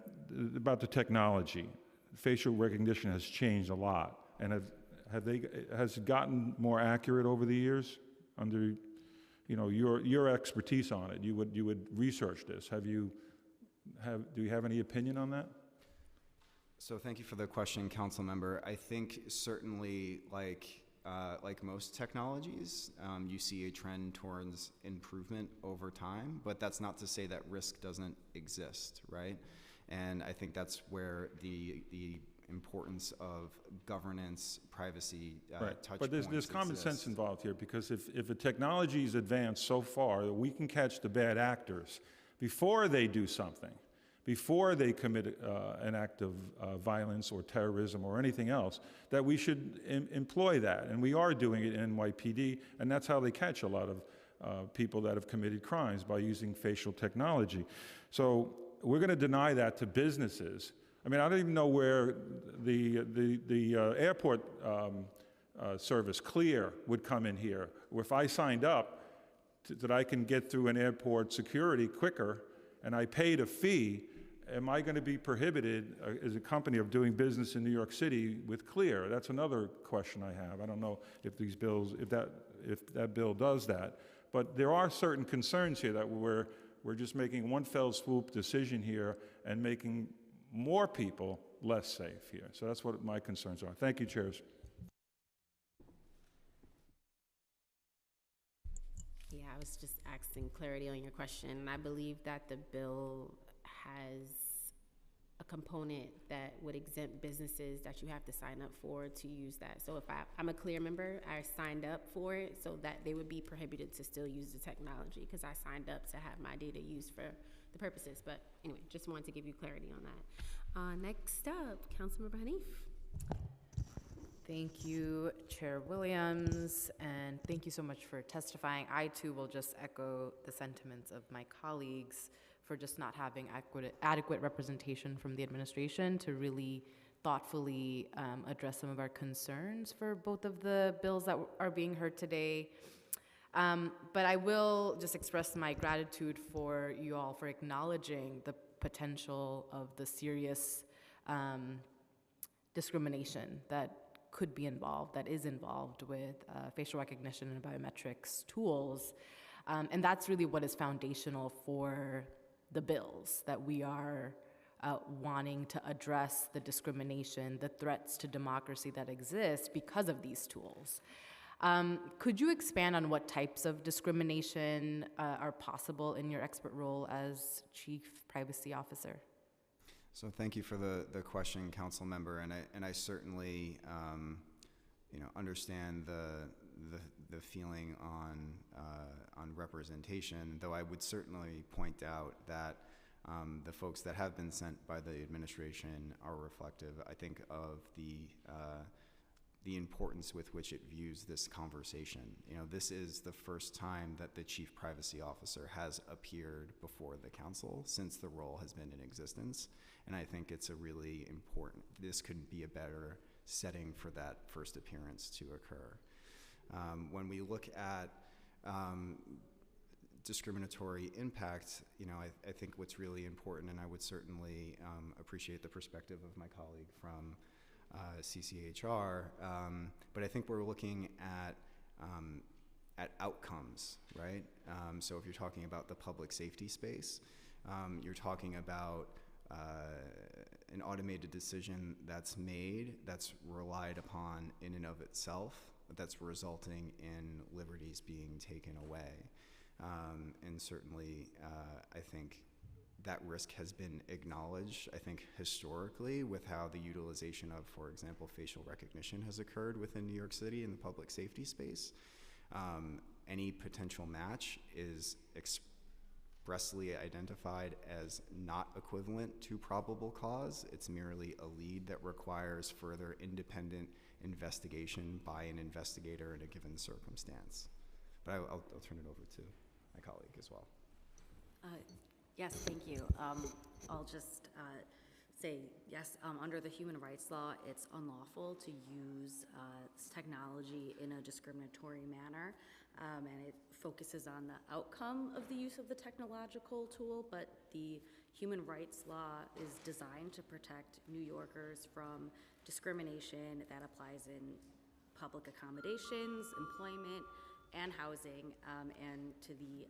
about the technology. Facial recognition has changed a lot, and has it gotten more accurate over the years under, your expertise on it? You would research this. Do you have any opinion on that? So thank you for the question, council member. I think certainly, like most technologies, you see a trend towards improvement over time, but that's not to say that risk doesn't exist, right? And I think that's where the importance of governance, privacy, touch but points there's common exist. sense involved here, because if a technology is advanced so far that we can catch the bad actors before they do something, before they commit an act of violence or terrorism or anything else, that we should employ that. And we are doing it in NYPD, and that's how they catch a lot of people that have committed crimes, by using facial technology. So we're going to deny that to businesses. I mean, I don't even know where the airport service, Clear, would come in here. If I signed up that I can get through an airport security quicker, and I paid a fee, am I going to be prohibited as a company of doing business in New York City with Clear? That's another question I have. I don't know if these bills, if that bill does that. But there are certain concerns here that we're just making one fell swoop decision here and making more people less safe here. So that's what my concerns are. Thank you, chairs. Yeah, I was just asking clarity on your question. I believe that the bill has a component that would exempt businesses that you have to sign up for to use that. So if I'm a Clear member, I signed up for it so that they would be prohibited to still use the technology, because I signed up to have my data used for the purposes. But anyway, just wanted to give you clarity on that. Next up, Councilmember Hanif. Thank you, Chair Williams, and thank you so much for testifying. I too will just echo the sentiments of my colleagues for just not having adequate representation from the administration to really thoughtfully address some of our concerns for both of the bills that are being heard today. But I will just express my gratitude for you all for acknowledging the potential of the serious discrimination that could be involved, that is involved with facial recognition and biometrics tools. And that's really what is foundational for the bills, that we are wanting to address the discrimination, the threats to democracy that exist because of these tools. Could you expand on what types of discrimination are possible in your expert role as Chief Privacy Officer? So thank you for the question, Council Member, and I certainly understand the feeling on representation, though I would certainly point out that the folks that have been sent by the administration are reflective, I think, of the importance with which it views this conversation. This is the first time that the Chief Privacy Officer has appeared before the Council since the role has been in existence, and I think it's a really important, this could be a better setting for that first appearance to occur. When we look at discriminatory impact, I think what's really important, and I would certainly appreciate the perspective of my colleague from CCHR, but I think we're looking at outcomes, right? So if you're talking about the public safety space, you're talking about an automated decision that's made, that's relied upon in and of itself, that's resulting in liberties being taken away. And certainly, I think that risk has been acknowledged, I think, historically, with how the utilization of, for example, facial recognition has occurred within New York City in the public safety space. Any potential match is expressly identified as not equivalent to probable cause. It's merely a lead that requires further independent investigation by an investigator in a given circumstance. But I'll turn it over to my colleague as well. Yes, thank you. I'll just say, yes, under the human rights law, it's unlawful to use technology in a discriminatory manner, and it focuses on the outcome of the use of the technological tool, but the human rights law is designed to protect New Yorkers from discrimination that applies in public accommodations, employment, and housing, and to the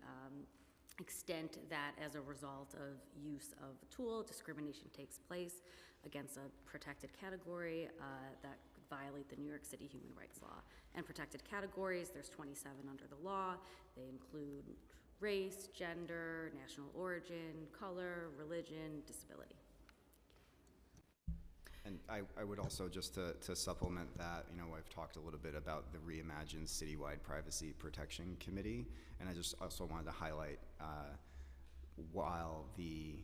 extent that as a result of use of the tool, discrimination takes place against a protected category that could violate the New York City human rights law. And protected categories, there's 27 under the law. They include race, gender, national origin, color, religion, disability. And I would also, just to supplement that, I've talked a little bit about the reimagined citywide privacy protection committee, and I just also wanted to highlight while the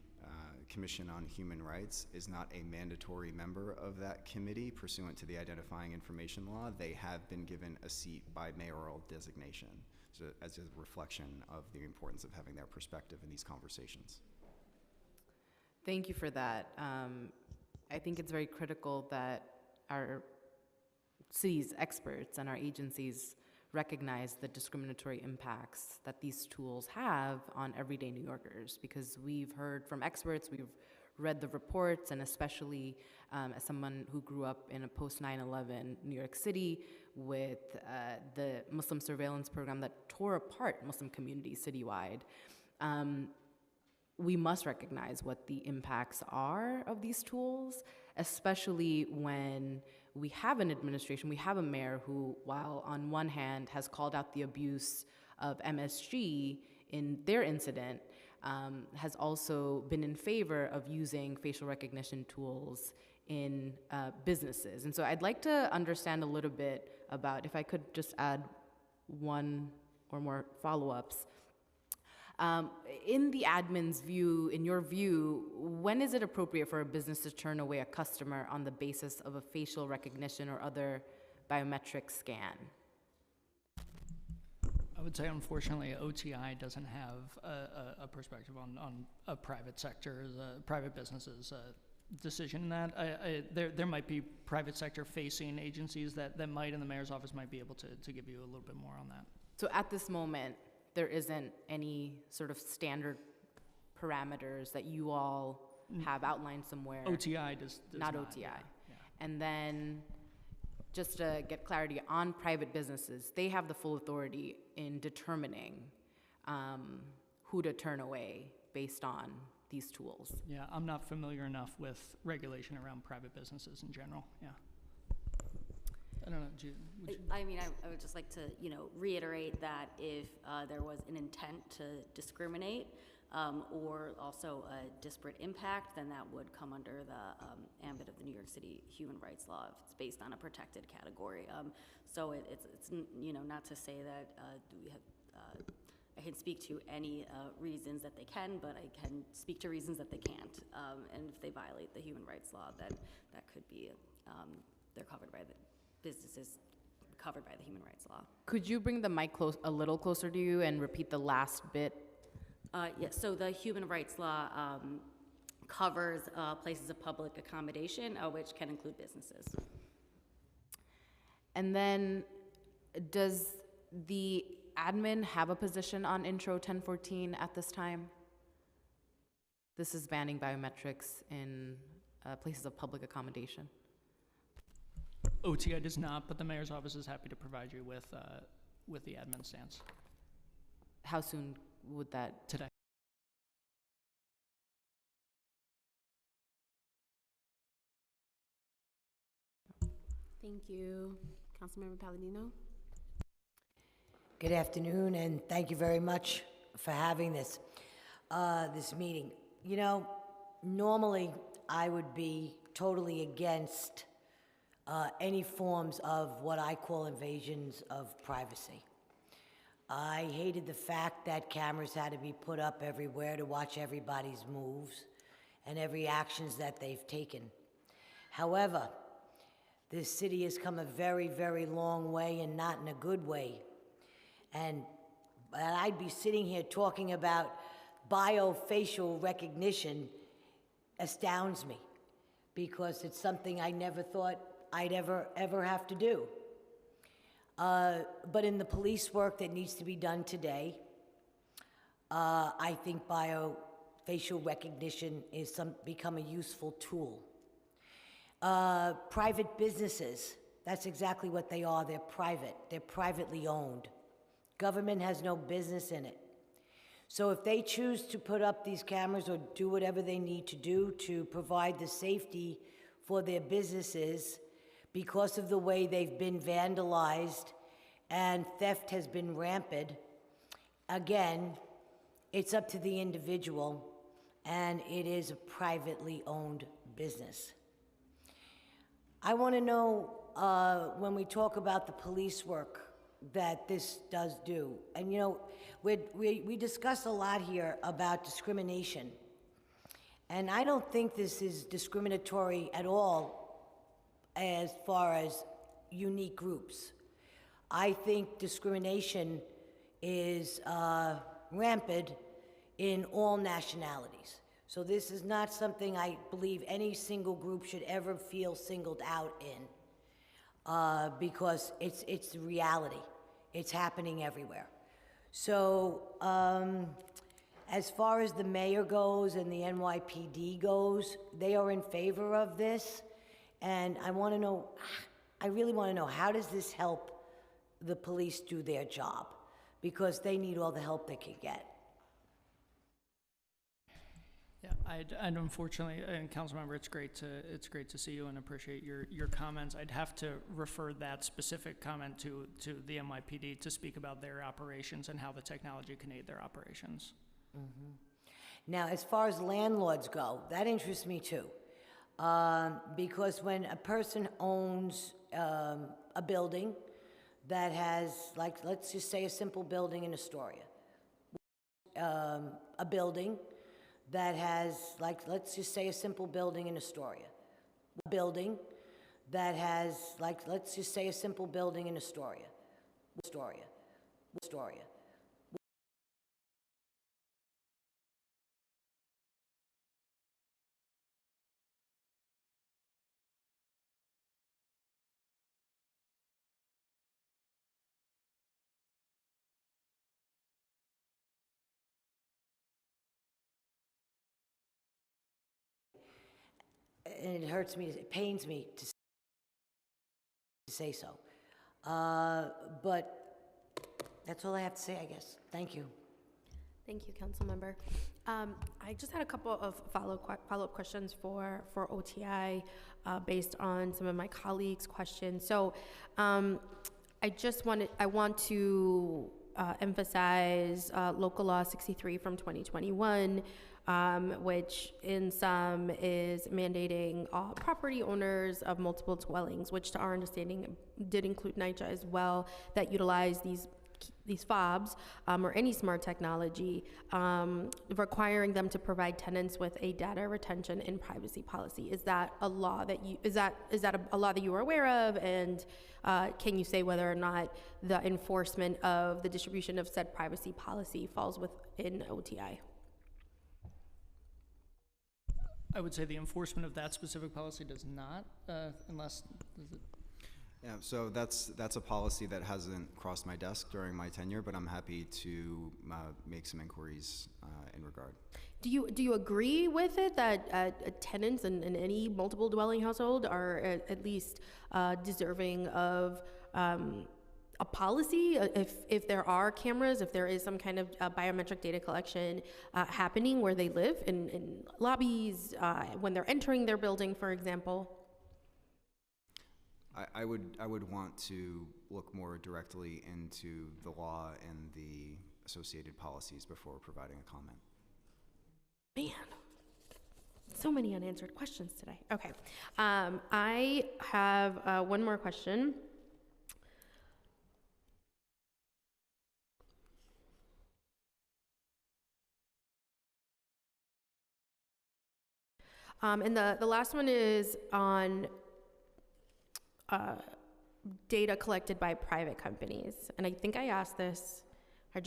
Commission on Human Rights is not a mandatory member of that committee pursuant to the identifying information law, they have been given a seat by mayoral designation, so as a reflection of the importance of having their perspective in these conversations. Thank you for that. I think it's very critical that our city's experts and our agencies recognize the discriminatory impacts that these tools have on everyday New Yorkers, because we've heard from experts, we've read the reports, and especially as someone who grew up in a post 9/11 New York City with the Muslim surveillance program that tore apart Muslim communities citywide, we must recognize what the impacts are of these tools, especially when we have an administration, we have a mayor who, while on one hand has called out the abuse of MSG in their incident, has also been in favor of using facial recognition tools in businesses. And so I'd like to understand a little bit about, if I could just add one or more follow-ups. In the admin's view, in your view, when is it appropriate for a business to turn away a customer on the basis of a facial recognition or other biometric scan? I would say, unfortunately, OTI doesn't have a perspective on a private sector, private businesses' decision in that. There might be private sector facing agencies that might, in the mayor's office, might be able to give you a little bit more on that. So at this moment, there isn't any sort of standard parameters that you all have outlined somewhere? OTI does not. OTI. Yeah. And then, just to get clarity, on private businesses, they have the full authority in determining who to turn away based on these tools? Yeah, I'm not familiar enough with regulation around private businesses in general, yeah. I don't know, would you? I mean, I would just like to, reiterate that if there was an intent to discriminate or also a disparate impact, then that would come under the ambit of the New York City human rights law if it's based on a protected category. So it's not to say that we have, I can speak to any reasons that they can, but I can speak to reasons that they can't. And if they violate the human rights law, then that could be, they're covered by the businesses covered by the human rights law. Could you bring the mic a little closer to you and repeat the last bit? Yes, so the human rights law covers places of public accommodation, which can include businesses. And then does the admin have a position on Intro 1014 at this time? This is banning biometrics in places of public accommodation. OTI does not, but the mayor's office is happy to provide you with the admin stance. How soon would that? Today. Thank you. Councilmember Palladino? Good afternoon, and thank you very much for having this meeting. Normally I would be totally against any forms of what I call invasions of privacy. I hated the fact that cameras had to be put up everywhere to watch everybody's moves and every actions that they've taken. However, this city has come a very, very long way, and not in a good way. And I'd be sitting here talking about biofacial recognition astounds me, because it's something I never thought I'd ever have to do. But in the police work that needs to be done today, I think biofacial recognition is become a useful tool. Private businesses, that's exactly what they are. They're private. They're privately owned. Government has no business in it. So if they choose to put up these cameras or do whatever they need to do to provide the safety for their businesses, because of the way they've been vandalized and theft has been rampant, again, it's up to the individual, and it is a privately owned business. I want to know, when we talk about the police work that this does do, and we discuss a lot here about discrimination, and I don't think this is discriminatory at all as far as unique groups. I think discrimination is rampant in all nationalities. So this is not something I believe any single group should ever feel singled out in, because it's the reality. It's happening everywhere. So as far as the mayor goes and the NYPD goes, they are in favor of this. And I really want to know, how does this help the police do their job? Because they need all the help they can get. Yeah, I'd unfortunately, and Councilmember, it's great to see you and appreciate your comments. I'd have to refer that specific comment to the NYPD to speak about their operations and how the technology can aid their operations. Mm-hmm. Now, as far as landlords go, that interests me too. Because when a person owns a building that has, let's just say a simple building in Astoria, a building that has, let's just say a simple building in Astoria, a building that has, let's just say a simple building in Astoria, Astoria. And it hurts me, it pains me to say so. But that's all I have to say, I guess. Thank you. Thank you, Councilmember. I just had a couple of follow-up questions for OTI based on some of my colleagues' questions. So I want to emphasize Local Law 63 from 2021, which in some is mandating all property owners of multiple dwellings, which to our understanding did include NYCHA as well, that utilize these fobs or any smart technology, requiring them to provide tenants with a data retention and privacy policy. Is that a law that a law that you are aware of? And can you say whether or not the enforcement of the distribution of said privacy policy falls within OTI? I would say the enforcement of that specific policy does not, unless, Yeah, so that's a policy that hasn't crossed my desk during my tenure, but I'm happy to make some inquiries in regard. Do you agree with it that tenants in any multiple dwelling household are at least deserving of a policy if there are cameras, if there is some kind of biometric data collection happening where they live in lobbies, when they're entering their building, for example? I would want to look more directly into the law and the associated policies before providing a comment. Man, so many unanswered questions today. Okay, I have one more question. And the last one is on data collected by private companies. And I think I asked this, I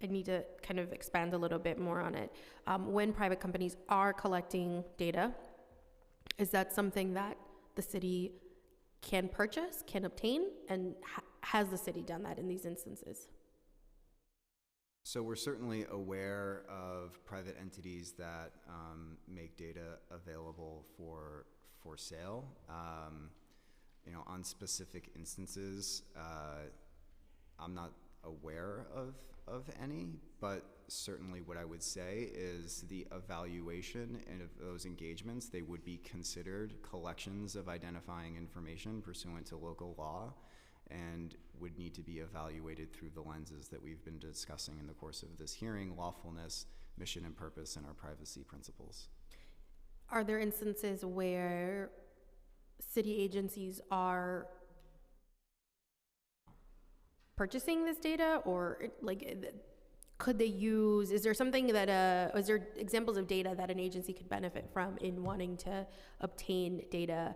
need to kind of expand a little bit more on it. When private companies are collecting data, is that something that the city can purchase, can obtain, and has the city done that in these instances? So we're certainly aware of private entities that make data available for sale. On specific instances, I'm not aware of any, but certainly what I would say is the evaluation of those engagements, they would be considered collections of identifying information pursuant to local law and would need to be evaluated through the lenses that we've been discussing in the course of this hearing: lawfulness, mission and purpose, and our privacy principles. Are there instances where city agencies are purchasing this data, or could they use, is there something that, is there examples of data that an agency could benefit from in wanting to obtain data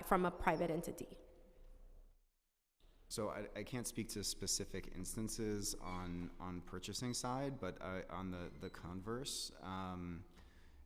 from a private entity? So I can't speak to specific instances on purchasing side, but on the converse,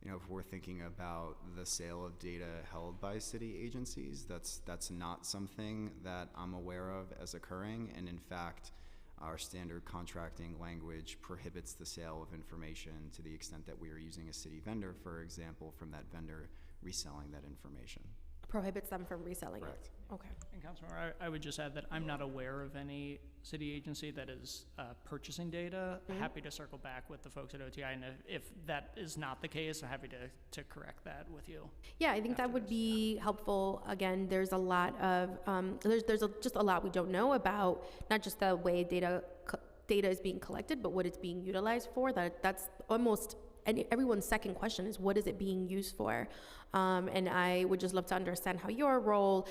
if we're thinking about the sale of data held by city agencies, that's not something that I'm aware of as occurring. And in fact, our standard contracting language prohibits the sale of information to the extent that we are using a city vendor, for example, from that vendor reselling that information. Prohibits them from reselling Correct. it. Okay. and Councilmember, I would just add that I'm not aware of any city agency that is purchasing data. Mhm. Happy to circle back with the folks at OTI, and if that is not the case, I'm happy to correct that with you. Yeah, I think that would be helpful. Again, there's a lot of, just a lot we don't know about, not just the way data is being collected, but what it's being utilized for. That's almost, and everyone's second question is, what is it being used for? And I would just love to understand how your role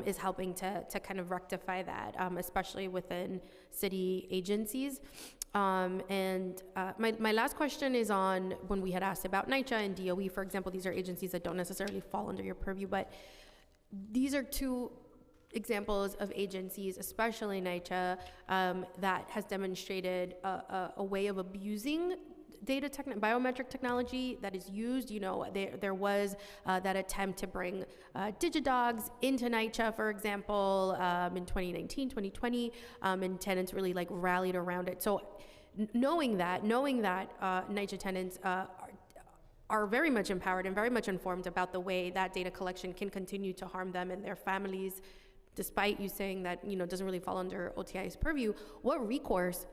is helping to kind of rectify that, especially within city agencies. My last question is on when we had asked about NYCHA and DOE, for example. These are agencies that don't necessarily fall under your purview, but these are two examples of agencies, especially NYCHA, that has demonstrated a way of abusing biometric technology that is used. There was that attempt to bring DigiDogs into NYCHA, for example, in 2019, 2020, and tenants really rallied around it. So knowing that NYCHA tenants are very much empowered and very much informed about the way that data collection can continue to harm them and their families, despite you saying that doesn't really fall under OTI's purview, what recourse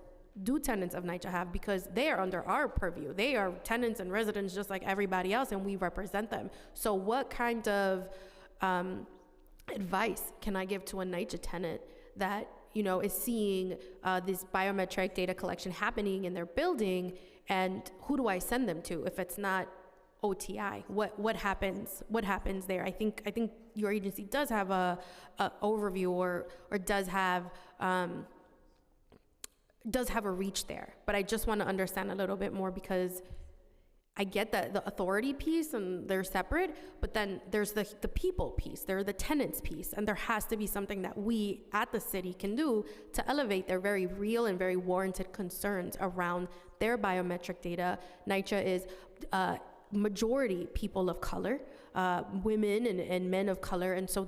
do tenants of NYCHA have? Because they are under our purview. They are tenants and residents just like everybody else, and we represent them. So what kind of advice can I give to a NYCHA tenant that, you know, is seeing this biometric data collection happening in their building, and who do I send them to if it's not OTI? What happens there? I think your agency does have a overview or does have a reach there, but I just want to understand a little bit more, because I get that the authority piece and they're separate, but then there's the people piece, there's the tenants piece, and there has to be something that we at the city can do to elevate their very real and very warranted concerns around their biometric data. NYCHA is majority people of color, women and men of color, and so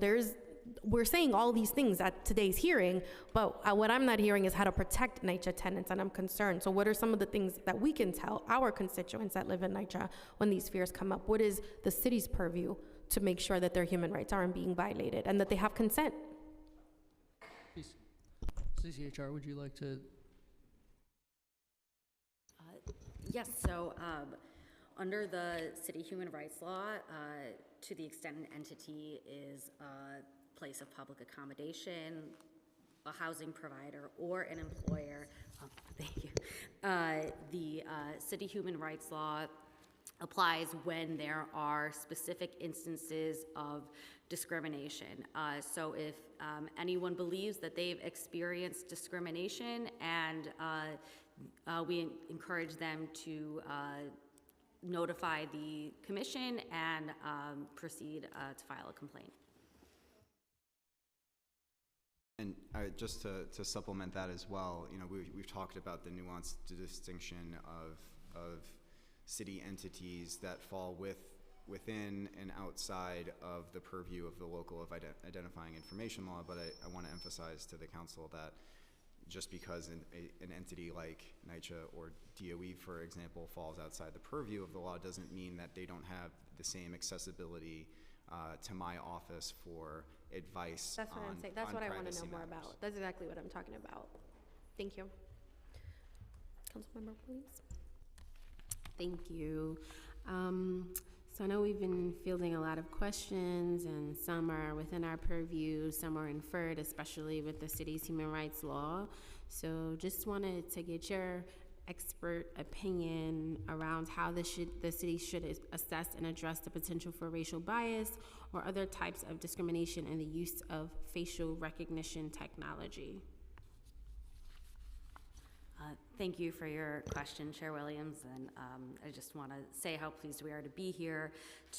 we're saying all these things at today's hearing, but what I'm not hearing is how to protect NYCHA tenants, and I'm concerned. So what are some of the things that we can tell our constituents that live in NYCHA when these fears come up? What is the city's purview to make sure that their human rights aren't being violated and that they have consent? CCHR, would you like to? Yes, so under the city human rights law, to the extent an entity is a place of public accommodation, a housing provider, or an employer, thank you, the city human rights law applies when there are specific instances of discrimination. So if anyone believes that they've experienced discrimination, and we encourage them to notify the commission and proceed to file a complaint. And just to supplement that as well, you know, we've talked about the nuanced distinction of city entities that fall within and outside of the purview of the local of identifying information law, but I want to emphasize to the council that just because an entity like NYCHA or DOE, for example, falls outside the purview of the law doesn't mean that they don't have the same accessibility to my office for advice. That's what I'm saying. That's what I want to know more about. That's exactly what I'm talking about. Thank you. Councilmember Williams. Thank you. So I know we've been fielding a lot of questions, and some are within our purview, some are inferred, especially with the city's human rights law. So just wanted to get your expert opinion around how the city should assess and address the potential for racial bias or other types of discrimination in the use of facial recognition technology. Thank you for your question, Chair Williams, and I just want to say how pleased we are to be here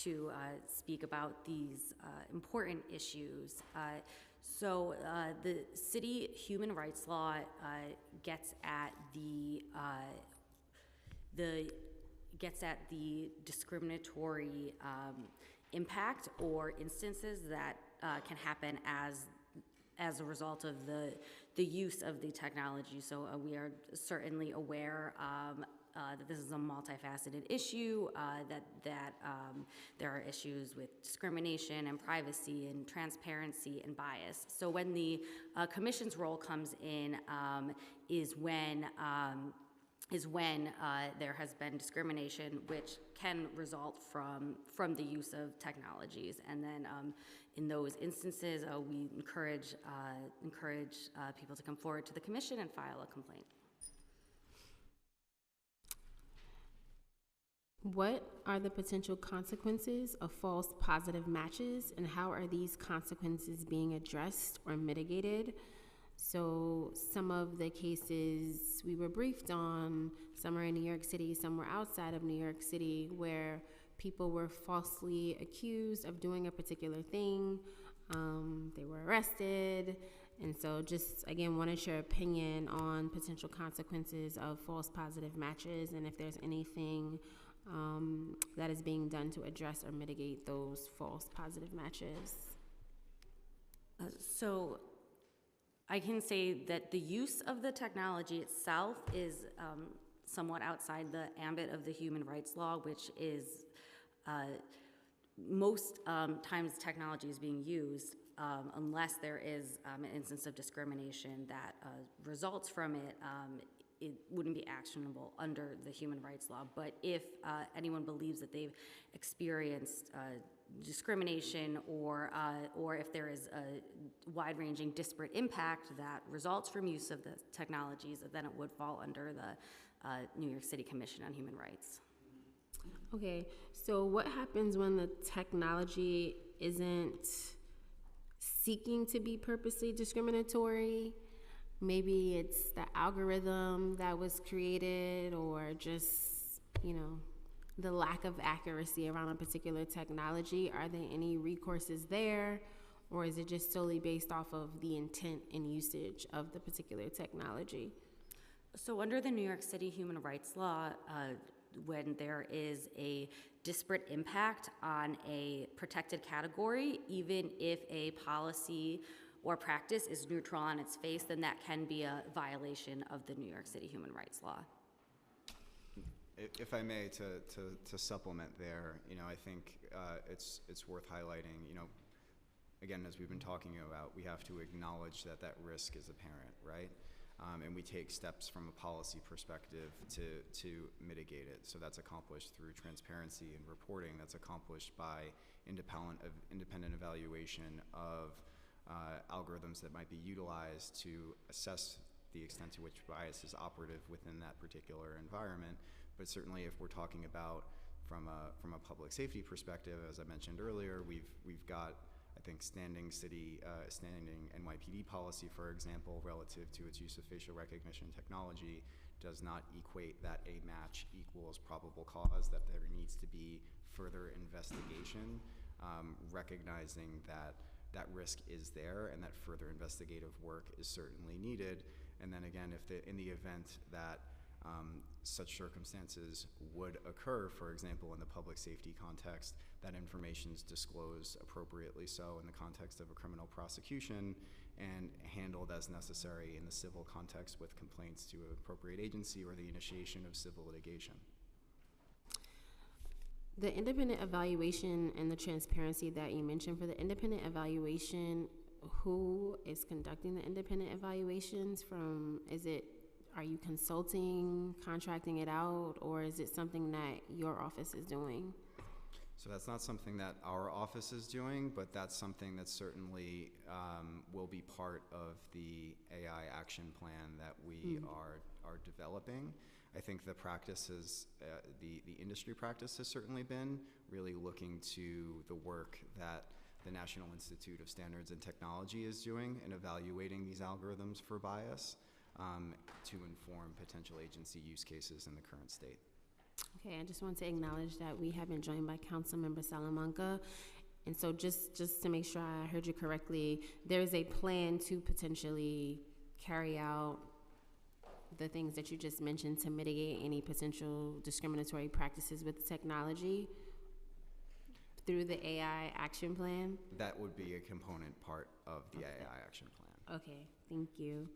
to speak about these important issues. So the city human rights law gets at the discriminatory impact or instances that can happen as a result of the use of the technology. So we are certainly aware that this is a multifaceted issue, that there are issues with discrimination and privacy and transparency and bias. So when the commission's role comes in is when there has been discrimination, which can result from the use of technologies. And then in those instances, we encourage people to come forward to the commission and file a complaint. What are the potential consequences of false positive matches, and how are these consequences being addressed or mitigated? So some of the cases we were briefed on, some are in New York City, some were outside of New York City, where people were falsely accused of doing a particular thing. They were arrested. And so just, again, wanted your opinion on potential consequences of false positive matches, and if there's anything that is being done to address or mitigate those false positive matches. So I can say that the use of the technology itself is somewhat outside the ambit of the human rights law, which is most times technology is being used unless there is an instance of discrimination that results from it it wouldn't be actionable under the human rights law. But if anyone believes that they've experienced discrimination or if there is a wide-ranging disparate impact that results from use of the technologies, then it would fall under the New York City Commission on Human Rights. Okay, so what happens when the technology isn't seeking to be purposely discriminatory? Maybe it's the algorithm that was created, or just, the lack of accuracy around a particular technology. Are there any recourses there, or is it just solely based off of the intent and usage of the particular technology? So under the New York City human rights law, when there is a disparate impact on a protected category, even if a policy or practice is neutral on its face, then that can be a violation of the New York City human rights law. If I may, to supplement there, I think it's worth highlighting, again, as we've been talking about, we have to acknowledge that that risk is apparent, right? And we take steps from a policy perspective to mitigate it. So that's accomplished through transparency and reporting. That's accomplished by independent evaluation of algorithms that might be utilized to assess the extent to which bias is operative within that particular environment. But certainly, if we're talking about from a public safety perspective, as I mentioned earlier, we've got, I think, standing NYPD policy, for example, relative to its use of facial recognition technology, does not equate that a match equals probable cause, that there needs to be further investigation, recognizing that that risk is there and that further investigative work is certainly needed. And then again, in the event that such circumstances would occur, for example, in the public safety context, that information is disclosed appropriately so in the context of a criminal prosecution and handled as necessary in the civil context with complaints to an appropriate agency or the initiation of civil litigation. The independent evaluation and the transparency that you mentioned, for the independent evaluation, who is conducting the independent evaluations? Are you consulting, contracting it out, or is it something that your office is doing? So that's not something that our office is doing, but that's something that certainly will be part of the AI action plan that we are developing. I think the practices, the industry practice has certainly been really looking to the work that the National Institute of Standards and Technology is doing in evaluating these algorithms for bias to inform potential agency use cases in the current state. Okay, I just want to acknowledge that we have been joined by Councilmember Salamanca. And so just to make sure I heard you correctly, there is a plan to potentially carry out the things that you just mentioned to mitigate any potential discriminatory practices with the technology through the AI action plan? That would be a component part of the AI action plan. Okay, thank you.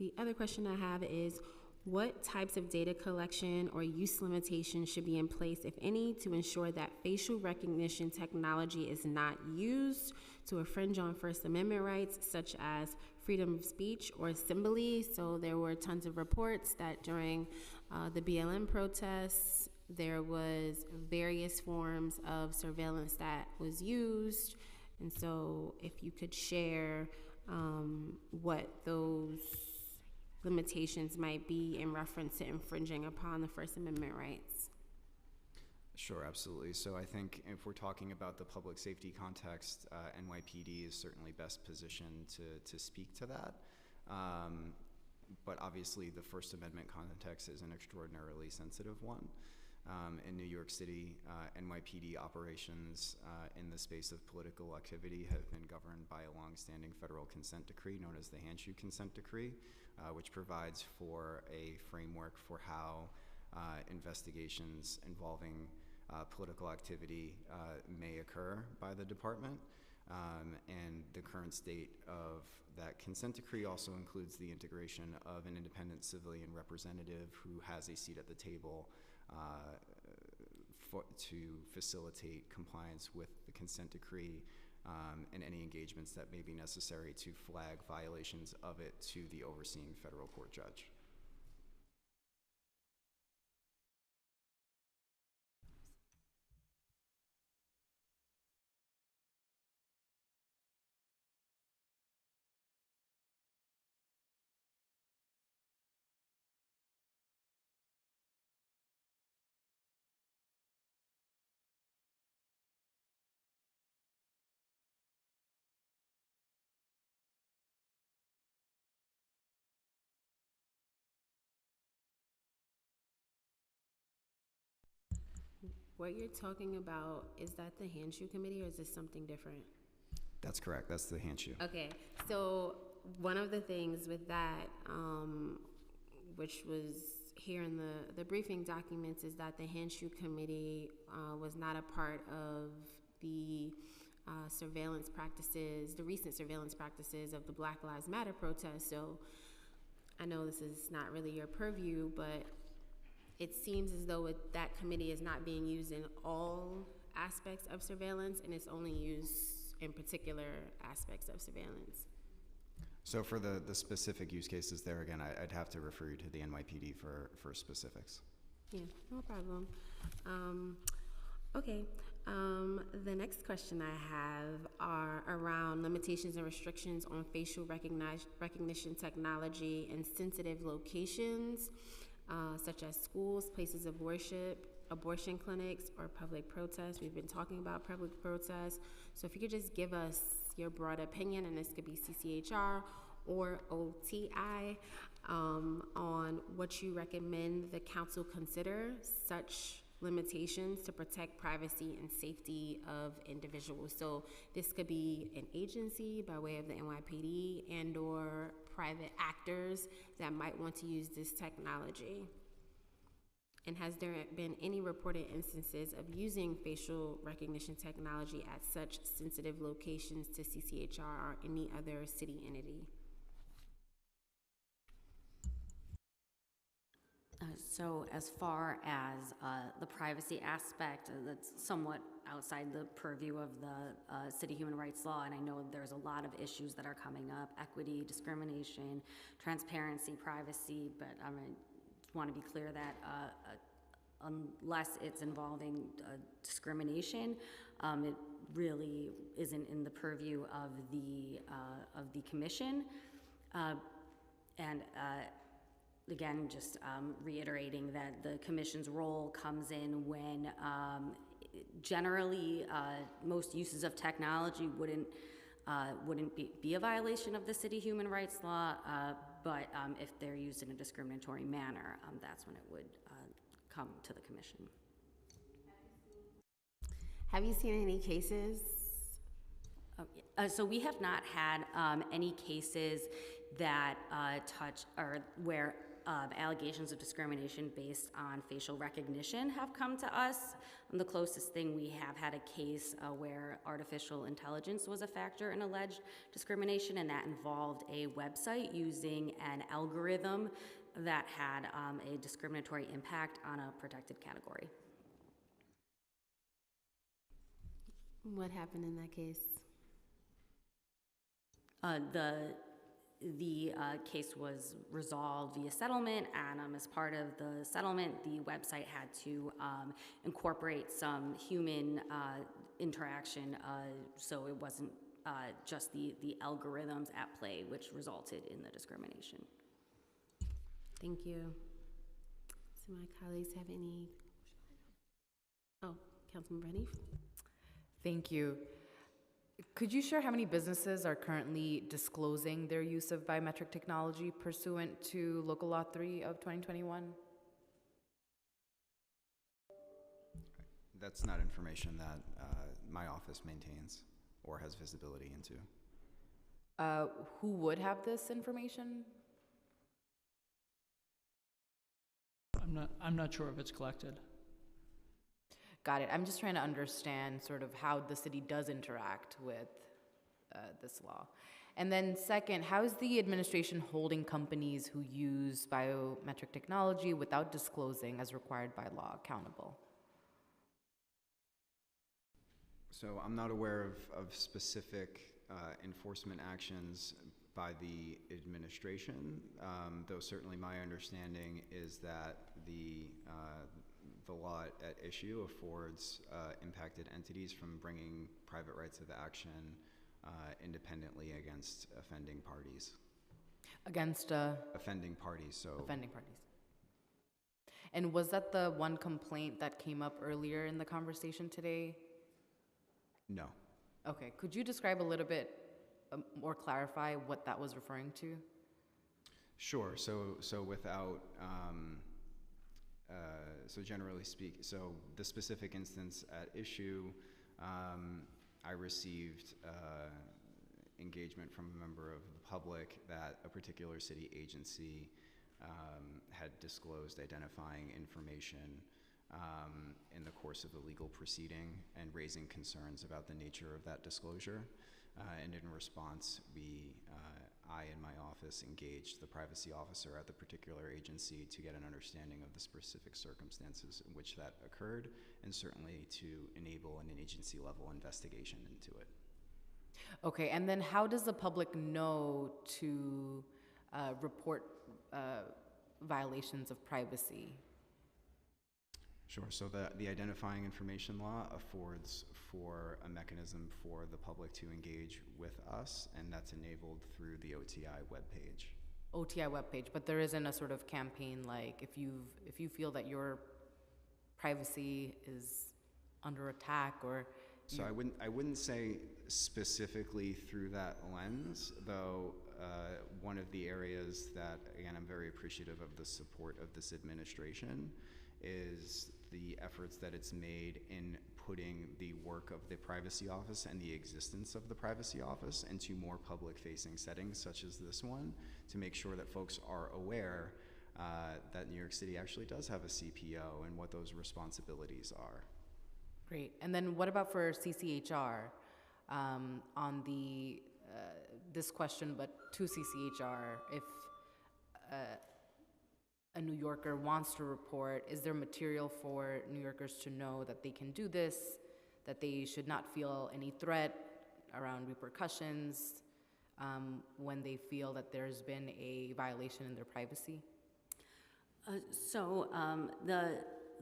The other question I have is, what types of data collection or use limitations should be in place, if any, to ensure that facial recognition technology is not used to infringe on First Amendment rights, such as freedom of speech or assembly? So there were tons of reports that during the BLM protests, there was various forms of surveillance that was used. And so if you could share what those limitations might be in reference to infringing upon the First Amendment rights. Sure, absolutely. So I think if we're talking about the public safety context, NYPD is certainly best positioned to speak to that. But obviously the First Amendment context is an extraordinarily sensitive one. In New York City, NYPD operations in the space of political activity have been governed by a longstanding federal consent decree known as the Handshoe Consent Decree, which provides for a framework for how investigations involving political activity may occur by the department. And the current state of that consent decree also includes the integration of an independent civilian representative who has a seat at the table to facilitate compliance with the consent decree and any engagements that may be necessary to flag violations of it to the overseeing federal court judge. What you're talking about, is that the Handshoe Committee or is this something different? That's correct. That's the Handshoe. Okay, so one of the things with that, which was here in the briefing documents, is that the Handshoe Committee was not a part of the surveillance practices, the recent surveillance practices of the Black Lives Matter protests. So I know this is not really your purview, but it seems as though that committee is not being used in all aspects of surveillance, and it's only used in particular aspects of surveillance. So for the specific use cases there, again, I'd have to refer you to the NYPD for specifics. Yeah, no problem. Okay, the next question I have are around limitations and restrictions on facial recognition technology in sensitive locations, such as schools, places of worship, abortion clinics, or public protests. We've been talking about public protests. So if you could just give us your broad opinion, and this could be CCHR or OTI, on what you recommend the council consider such limitations to protect privacy and safety of individuals. So this could be an agency by way of the NYPD and or private actors that might want to use this technology. And has there been any reported instances of using facial recognition technology at such sensitive locations to CCHR or any other city entity? So as far as the privacy aspect, that's somewhat outside the purview of the city human rights law, and I know there's a lot of issues that are coming up: equity, discrimination, transparency, privacy, but I want to be clear that unless it's involving discrimination, it really isn't in the purview of the commission. Again, just reiterating that the commission's role comes in when generally most uses of technology wouldn't be a violation of the city human rights law, but if they're used in a discriminatory manner, that's when it would come to the commission. Have you seen any cases? So we have not had any cases that touch or where allegations of discrimination based on facial recognition have come to us. The closest thing we have had a case where artificial intelligence was a factor in alleged discrimination, and that involved a website using an algorithm that had a discriminatory impact on a protected category. What happened in that case? The case was resolved via settlement, and as part of the settlement, the website had to incorporate some human interaction, so it wasn't just the algorithms at play, which resulted in the discrimination. Thank you. So my colleagues have any? Oh, Councilman Rennie. Thank you. Could you share how many businesses are currently disclosing their use of biometric technology pursuant to Local Law 3 of 2021? That's not information that my office maintains or has visibility into. Who would have this information? I'm not sure if it's collected. Got it. I'm just trying to understand sort of how the city does interact with this law. And then second, how is the administration holding companies who use biometric technology without disclosing as required by law accountable? So I'm not aware of specific enforcement actions by the administration, though certainly my understanding is that the law at issue affords impacted entities from bringing private rights of action independently against offending parties. Against Offending parties, so. offending parties. And was that the one complaint that came up earlier in the conversation today? No. Okay, could you describe a little bit or clarify what that was referring to? Sure. So without, so generally speak, so the specific instance at issue, I received engagement from a member of the public that a particular city agency had disclosed identifying information in the course of the legal proceeding and raising concerns about the nature of that disclosure. And in response, I and my office engaged the privacy officer at the particular agency to get an understanding of the specific circumstances in which that occurred, and certainly to enable an agency level investigation into it. Okay, and then how does the public know to report violations of privacy? Sure. So the identifying information law affords for a mechanism for the public to engage with us, and that's enabled through the OTI webpage. OTI webpage, but there isn't a sort of campaign like if you feel that your privacy is under attack or. So I wouldn't say specifically through that lens, though. One of the areas that, again, I'm very appreciative of the support of this administration is the efforts that it's made in putting the work of the privacy office and the existence of the privacy office into more public-facing settings such as this one, to make sure that folks are aware that New York City actually does have a CPO and what those responsibilities are. Great. And then what about for CCHR on the this question, but to CCHR, if a New Yorker wants to report, is there material for New Yorkers to know that they can do this, that they should not feel any threat around repercussions when they feel that there's been a violation in their privacy?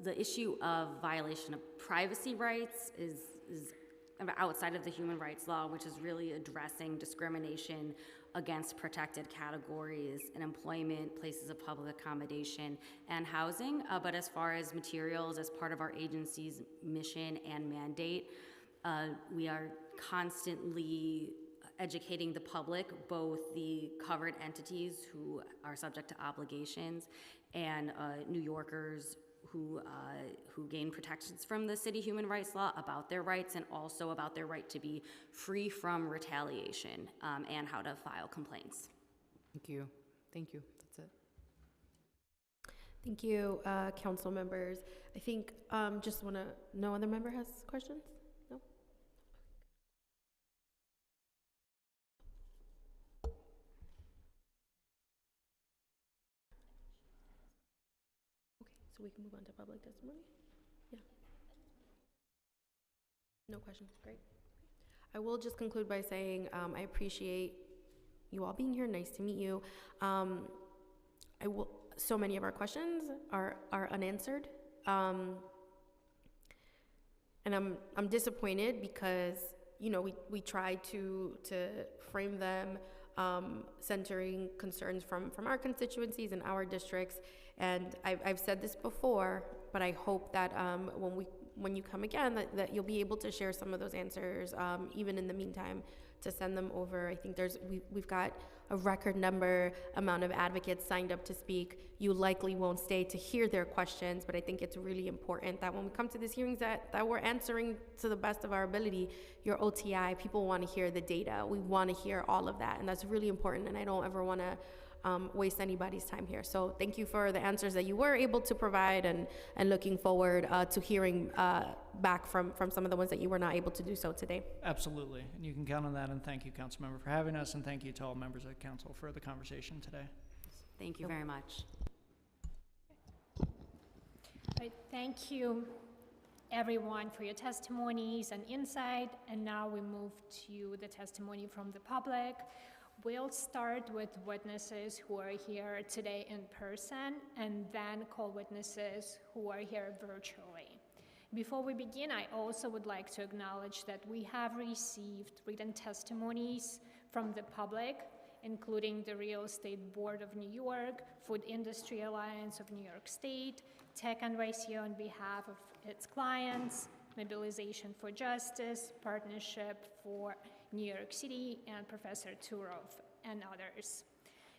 The issue of violation of privacy rights is outside of the human rights law, which is really addressing discrimination against protected categories in employment, places of public accommodation, and housing. But as far as materials, as part of our agency's mission and mandate, we are constantly educating the public, both the covered entities who are subject to obligations and New Yorkers who gain protections from the city human rights law about their rights, and also about their right to be free from retaliation and how to file complaints. Thank you. Thank you. That's it. Thank you, council members. I think just want to, no other member has questions? No? So we can move on to public testimony? Yeah. No questions, great. I will just conclude by saying I appreciate you all being here, nice to meet you. So many of our questions are unanswered. And I'm disappointed because, you know, we try to frame them centering concerns from our constituencies and our districts. And I've said this before, but I hope that when you come again, that you'll be able to share some of those answers, even in the meantime, to send them over. I think we've got a record amount of advocates signed up to speak. You likely won't stay to hear their questions, but I think it's really important that when we come to these hearings that we're answering to the best of our ability. Your OTI, people want to hear the data. We want to hear all of that, and that's really important, and I don't ever want to waste anybody's time here. So thank you for the answers that you were able to provide, and looking forward to hearing back from some of the ones that you were not able to do so today. Absolutely, and you can count on that, and thank you, Councilmember, for having us, and thank you to all members of Council for the conversation today. Thank you very much. Right, thank you. everyone for your testimonies and insight. And now we move to the testimony from the public. We'll start with witnesses who are here today in person, and then call witnesses who are here virtually. Before we begin, I also would like to acknowledge that we have received written testimonies from the public, including the Real Estate Board of New York, Food Industry Alliance of New York State, Tech NYC on behalf of its clients, Mobilization for Justice, Partnership for New York City, and Professor Turov, and others.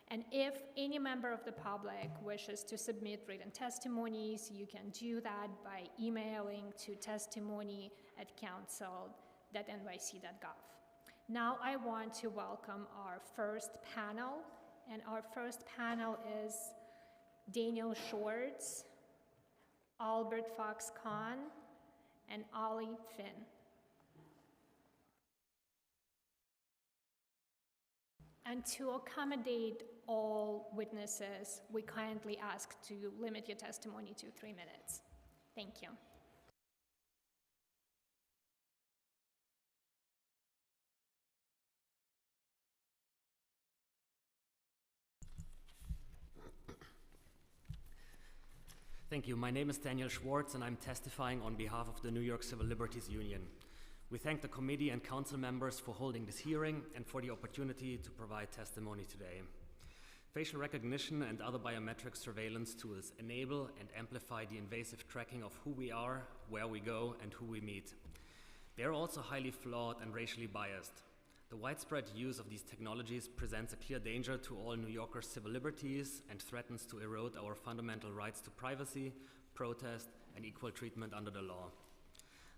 And if any member of the public wishes to submit written testimonies, you can do that by emailing to testimony@council.nyc.gov. Now I want to welcome our first panel, and our first panel is Daniel Schwartz, Albert Fox Kahn, and Ollie Finn. And to accommodate all witnesses, we kindly ask to limit your testimony to 3 minutes. Thank you. Thank you. My name is Daniel Schwartz, and I'm testifying on behalf of the New York Civil Liberties Union. We thank the committee and council members for holding this hearing and for the opportunity to provide testimony today. Facial recognition and other biometric surveillance tools enable and amplify the invasive tracking of who we are, where we go, and who we meet. They are also highly flawed and racially biased. The widespread use of these technologies presents a clear danger to all New Yorkers' civil liberties and threatens to erode our fundamental rights to privacy, protest, and equal treatment under the law.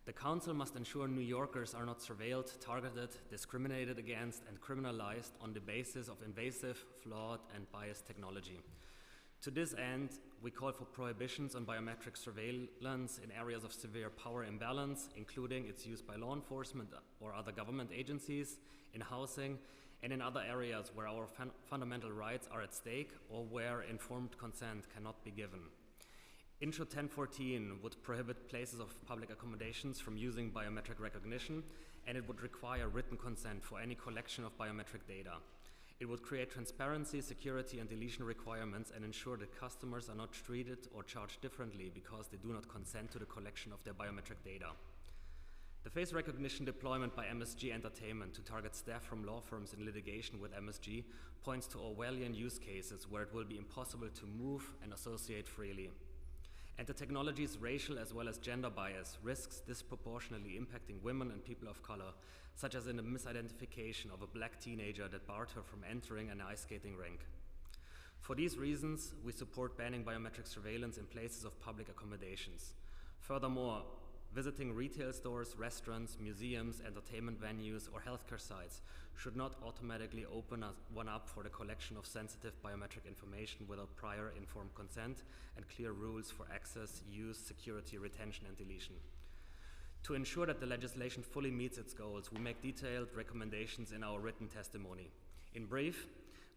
The Council must ensure New Yorkers are not surveilled, targeted, discriminated against, and criminalized on the basis of invasive, flawed, and biased technology. To this end, we call for prohibitions on biometric surveillance in areas of severe power imbalance, including its use by law enforcement or other government agencies, in housing, and in other areas where our fundamental rights are at stake or where informed consent cannot be given. Intro 1014 would prohibit places of public accommodations from using biometric recognition, and it would require written consent for any collection of biometric data. It would create transparency, security, and deletion requirements and ensure that customers are not treated or charged differently because they do not consent to the collection of their biometric data. The face recognition deployment by MSG Entertainment to target staff from law firms in litigation with MSG points to Orwellian use cases where it will be impossible to move and associate freely. And the technology's racial as well as gender bias risks disproportionately impacting women and people of color, such as in the misidentification of a black teenager that barred her from entering an ice skating rink. For these reasons, we support banning biometric surveillance in places of public accommodations. Furthermore, visiting retail stores, restaurants, museums, entertainment venues, or healthcare sites should not automatically open one up for the collection of sensitive biometric information without prior informed consent and clear rules for access, use, security, retention, and deletion. To ensure that the legislation fully meets its goals, we make detailed recommendations in our written testimony. In brief,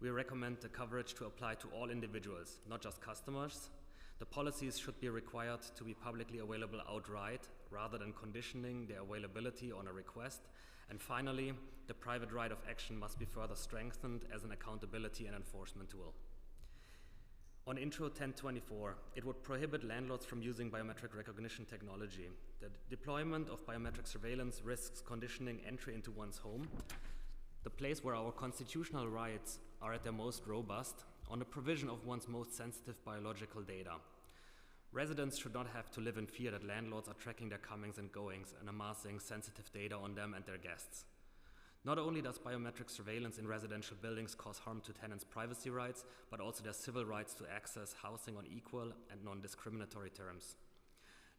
we recommend the coverage to apply to all individuals, not just customers. The policies should be required to be publicly available outright, rather than conditioning their availability on a request. And finally, the private right of action must be further strengthened as an accountability and enforcement tool. On Intro 1024, it would prohibit landlords from using biometric recognition technology. The deployment of biometric surveillance risks conditioning entry into one's home, the place where our constitutional rights are at their most robust, on the provision of one's most sensitive biological data. Residents should not have to live in fear that landlords are tracking their comings and goings and amassing sensitive data on them and their guests. Not only does biometric surveillance in residential buildings cause harm to tenants' privacy rights, but also their civil rights to access housing on equal and non-discriminatory terms.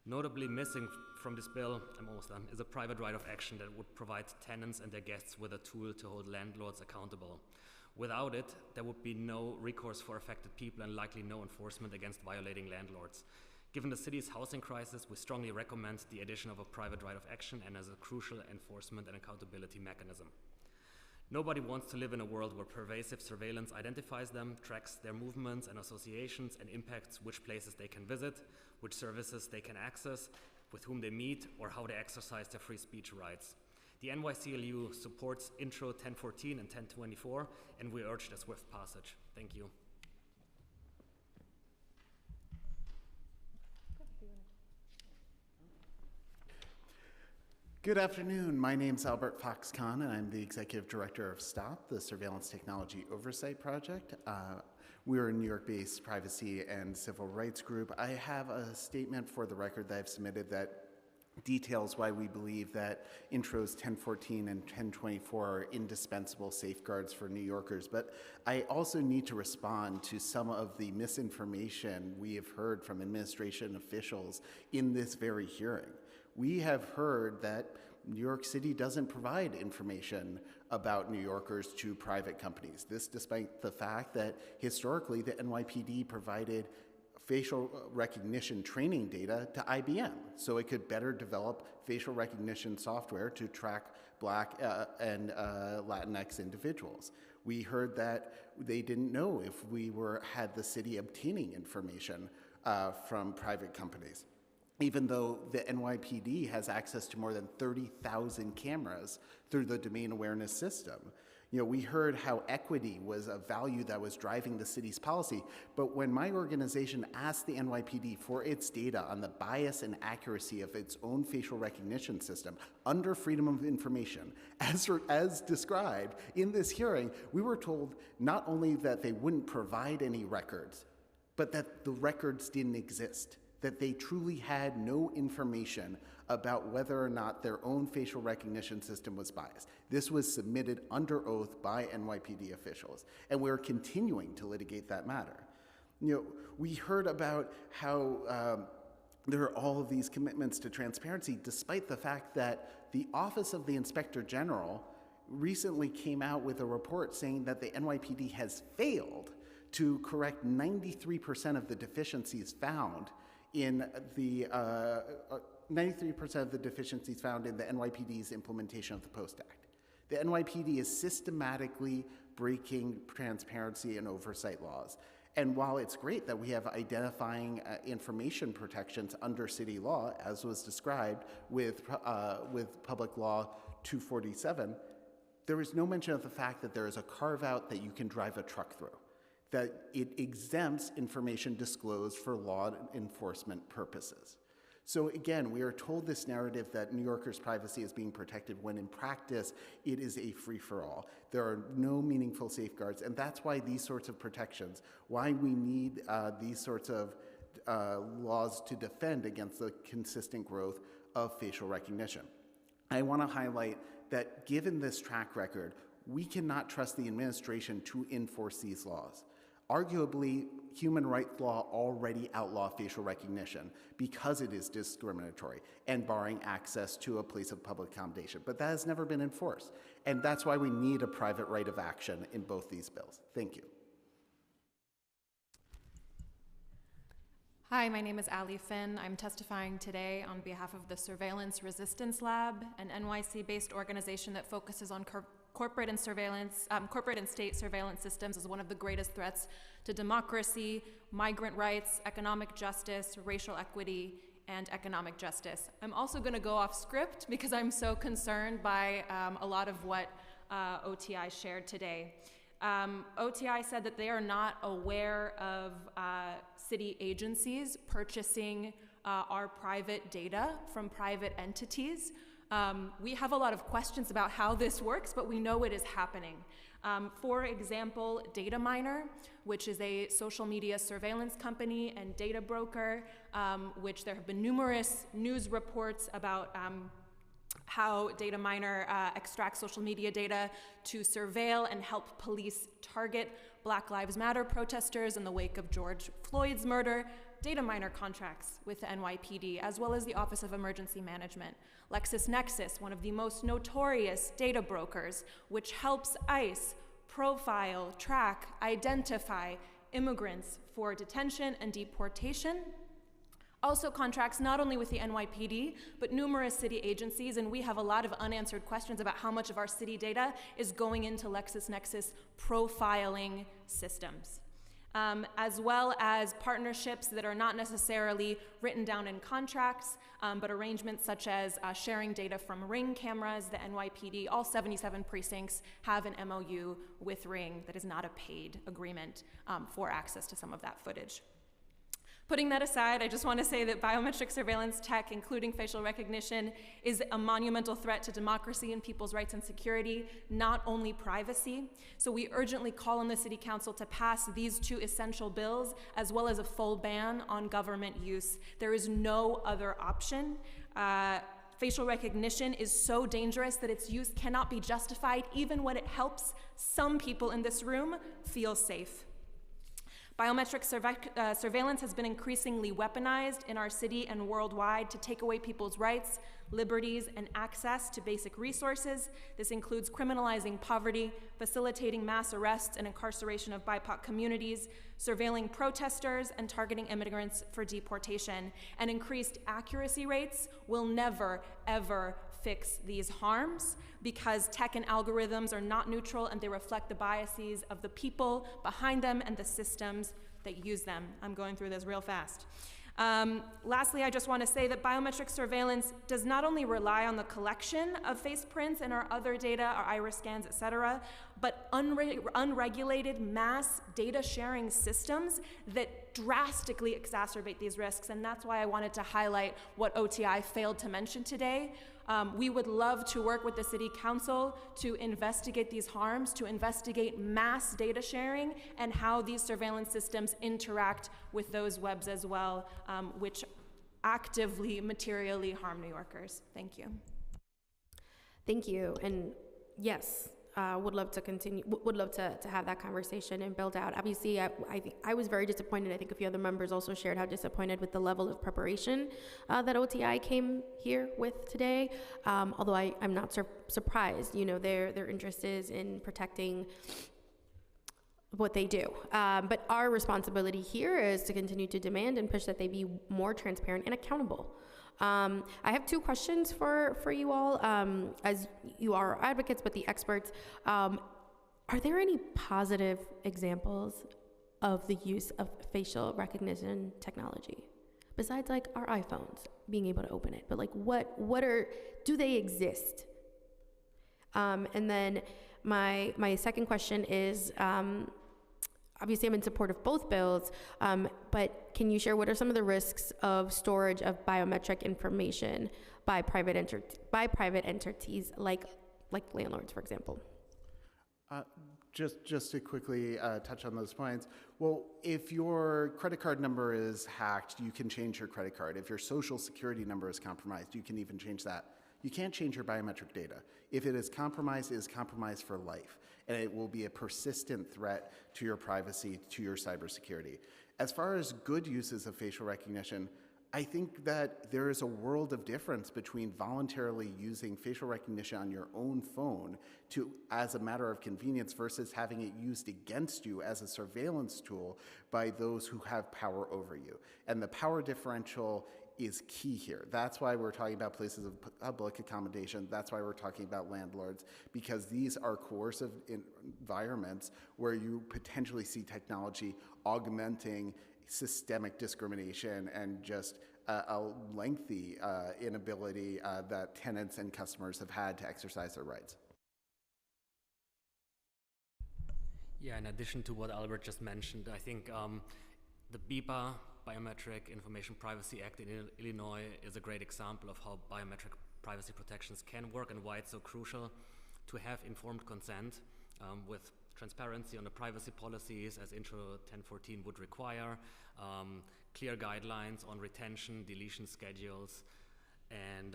Notably missing from this bill, I'm almost done, is a private right of action that would provide tenants and their guests with a tool to hold landlords accountable. Without it, there would be no recourse for affected people and likely no enforcement against violating landlords. Given the city's housing crisis, we strongly recommend the addition of a private right of action and as a crucial enforcement and accountability mechanism. Nobody wants to live in a world where pervasive surveillance identifies them, tracks their movements and associations, and impacts which places they can visit, which services they can access, with whom they meet, or how they exercise their free speech rights. The NYCLU supports Intro 1014 and 1024, and we urge their swift passage. Thank you. Good afternoon. My name's Albert Fox-Kahn, and I'm the Executive Director of STOP, the Surveillance Technology Oversight Project. We're a New York-based privacy and civil rights group. I have a statement for the record that I've submitted that details why we believe that Intros 1014 and 1024 are indispensable safeguards for New Yorkers. But I also need to respond to some of the misinformation we have heard from administration officials in this very hearing. We have heard that New York City doesn't provide information about New Yorkers to private companies. This despite the fact that historically the NYPD provided facial recognition training data to IBM so it could better develop facial recognition software to track Black and Latinx individuals. We heard that they didn't know if we had the city obtaining information from private companies, even though the NYPD has access to more than 30,000 cameras through the domain awareness system. You know, we heard how equity was a value that was driving the city's policy, but when my organization asked the NYPD for its data on the bias and accuracy of its own facial recognition system under Freedom of Information, as described in this hearing, we were told not only that they wouldn't provide any records, but that the records didn't exist, that they truly had no information about whether or not their own facial recognition system was biased. This was submitted under oath by NYPD officials, and we're continuing to litigate that matter. You know, we heard about how there are all of these commitments to transparency, despite the fact that the Office of the Inspector General recently came out with a report saying that the NYPD has failed to correct 93% of the deficiencies found in the 93% of the deficiencies found in the NYPD's implementation of the Post Act. The NYPD is systematically breaking transparency and oversight laws. And while it's great that we have identifying information protections under city law, as was described with Public Law 247, there is no mention of the fact that there is a carve-out that you can drive a truck through, that it exempts information disclosed for law enforcement purposes. So again, we are told this narrative that New Yorkers' privacy is being protected when in practice it is a free-for-all. There are no meaningful safeguards, and that's why these sorts of protections, why we need these sorts of laws to defend against the consistent growth of facial recognition. I want to highlight that given this track record, we cannot trust the administration to enforce these laws. Arguably, human rights law already outlaw facial recognition because it is discriminatory and barring access to a place of public accommodation, but that has never been enforced. And that's why we need a private right of action in both these bills. Thank you. Hi, my name is Ali Finn. I'm testifying today on behalf of the Surveillance Resistance Lab, an NYC-based organization that focuses on corporate and state surveillance systems as one of the greatest threats to democracy, migrant rights, economic justice, racial equity, and economic justice. I'm also going to go off script because I'm so concerned by a lot of what OTI shared today. OTI said that they are not aware of city agencies purchasing our private data from private entities. We have a lot of questions about how this works, but we know it is happening. For example, Data Miner, which is a social media surveillance company and data broker, which there have been numerous news reports about how Data Miner extracts social media data to surveil and help police target Black Lives Matter protesters in the wake of George Floyd's murder. Data Miner contracts with the NYPD, as well as the Office of Emergency Management. LexisNexis, one of the most notorious data brokers, which helps ICE profile, track, identify immigrants for detention and deportation, also contracts not only with the NYPD, but numerous city agencies, and we have a lot of unanswered questions about how much of our city data is going into LexisNexis profiling systems. as well as partnerships that are not necessarily written down in contracts, but arrangements such as sharing data from Ring cameras. The NYPD, all 77 precincts have an MOU with Ring that is not a paid agreement for access to some of that footage. Putting that aside, I just want to say that biometric surveillance tech, including facial recognition, is a monumental threat to democracy and people's rights and security, not only privacy. So we urgently call on the City Council to pass these two essential bills, as well as a full ban on government use. There is no other option. Facial recognition is so dangerous that its use cannot be justified, even when it helps some people in this room feel safe. Biometric surveillance has been increasingly weaponized in our city and worldwide to take away people's rights, liberties, and access to basic resources. This includes criminalizing poverty, facilitating mass arrests and incarceration of BIPOC communities, surveilling protesters, and targeting immigrants for deportation. And increased accuracy rates will never, ever fix these harms, because tech and algorithms are not neutral and they reflect the biases of the people behind them and the systems that use them. I'm going through this real fast. Lastly, I just want to say that biometric surveillance does not only rely on the collection of face prints and our other data, our iris scans, et cetera, but unregulated mass data sharing systems that drastically exacerbate these risks. And that's why I wanted to highlight what OTI failed to mention today. We would love to work with the City Council to investigate these harms, to investigate mass data sharing and how these surveillance systems interact with those webs as well, which actively, materially harm New Yorkers. Thank you. Thank you. And yes, would love to continue, would love to have that conversation and build out. Obviously, I was very disappointed. I think a few other members also shared how disappointed with the level of preparation that OTI came here with today. Although I'm not surprised, you know, their interest is in protecting what they do. But our responsibility here is to continue to demand and push that they be more transparent and accountable. I have two questions for you all, as you are advocates, but the experts. Are there any positive examples of the use of facial recognition technology? Besides like our iPhones being able to open it, but like do they exist? And then my second question is, obviously, I'm in support of both bills, but can you share what are some of the risks of storage of biometric information by private entities like landlords, for example? Just to quickly touch on those points. Well, if your credit card number is hacked, you can change your credit card. If your social security number is compromised, you can even change that. You can't change your biometric data. If it is compromised for life, and it will be a persistent threat to your privacy, to your cybersecurity. As far as good uses of facial recognition, I think that there is a world of difference between voluntarily using facial recognition on your own phone as a matter of convenience versus having it used against you as a surveillance tool by those who have power over you. And the power differential is key here. That's why we're talking about places of public accommodation. That's why we're talking about landlords, because these are coercive environments where you potentially see technology augmenting systemic discrimination and just a lengthy inability that tenants and customers have had to exercise their rights. Yeah, in addition to what Albert just mentioned, I think the BIPA, Biometric Information Privacy Act in Illinois, is a great example of how biometric privacy protections can work and why it's so crucial to have informed consent with transparency on the privacy policies as Intro 1014 would require, clear guidelines on retention, deletion schedules, and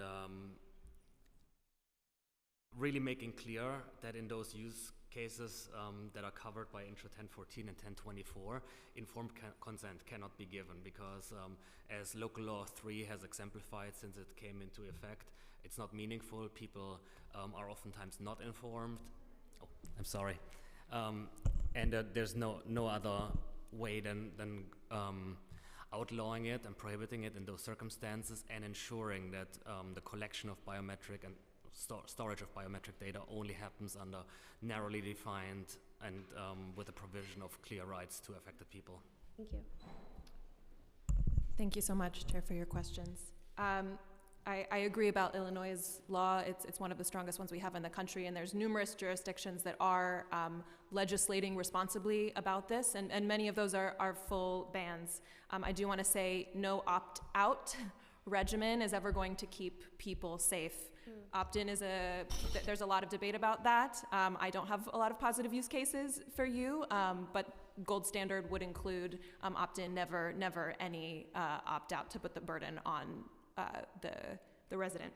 really making clear that in those use cases that are covered by Intro 1014 and 1024, informed consent cannot be given because as Local Law 3 has exemplified since it came into effect, it's not meaningful. People are oftentimes not informed. Oh, I'm sorry. And there's no other way than outlawing it and prohibiting it in those circumstances and ensuring that the collection of biometric and storage of biometric data only happens under narrowly defined and with the provision of clear rights to affected people. Thank you. Thank you so much, Chair, for your questions. I agree about Illinois' law. It's one of the strongest ones we have in the country, and there's numerous jurisdictions that are legislating responsibly about this, and many of those are full bans. I do want to say no opt-out regimen is ever going to keep people safe. Opt-in is there's a lot of debate about that. I don't have a lot of positive use cases for you, but gold standard would include opt-in, never any opt-out to put the burden on the resident.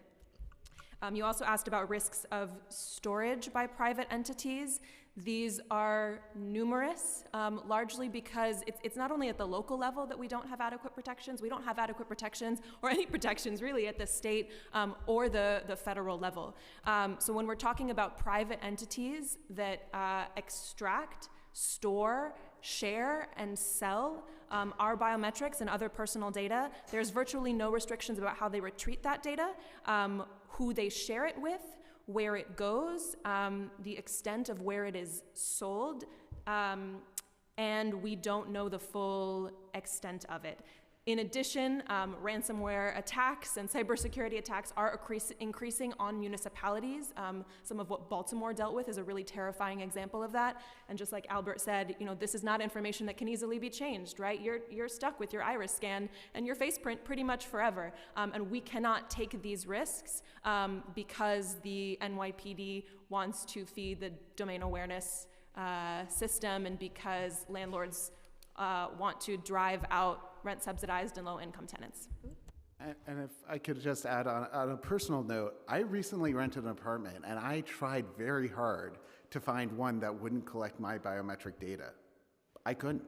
You also asked about risks of storage by private entities. These are numerous, largely because it's not only at the local level that we don't have adequate protections. We don't have adequate protections or any protections really at the state or the federal level. So when we're talking about private entities that extract, store, share, and sell our biometrics and other personal data, there's virtually no restrictions about how they retrieve that data, who they share it with, where it goes, the extent of where it is sold, and we don't know the full extent of it. In addition, ransomware attacks and cybersecurity attacks are increasing on municipalities. Some of what Baltimore dealt with is a really terrifying example of that. And just like Albert said, this is not information that can easily be changed, right? You're stuck with your iris scan and your face print pretty much forever. And we cannot take these risks because the NYPD wants to feed the domain awareness system, and because landlords want to drive out rent-subsidized and low-income tenants. And if I could just add on a personal note, I recently rented an apartment, and I tried very hard to find one that wouldn't collect my biometric data. I couldn't.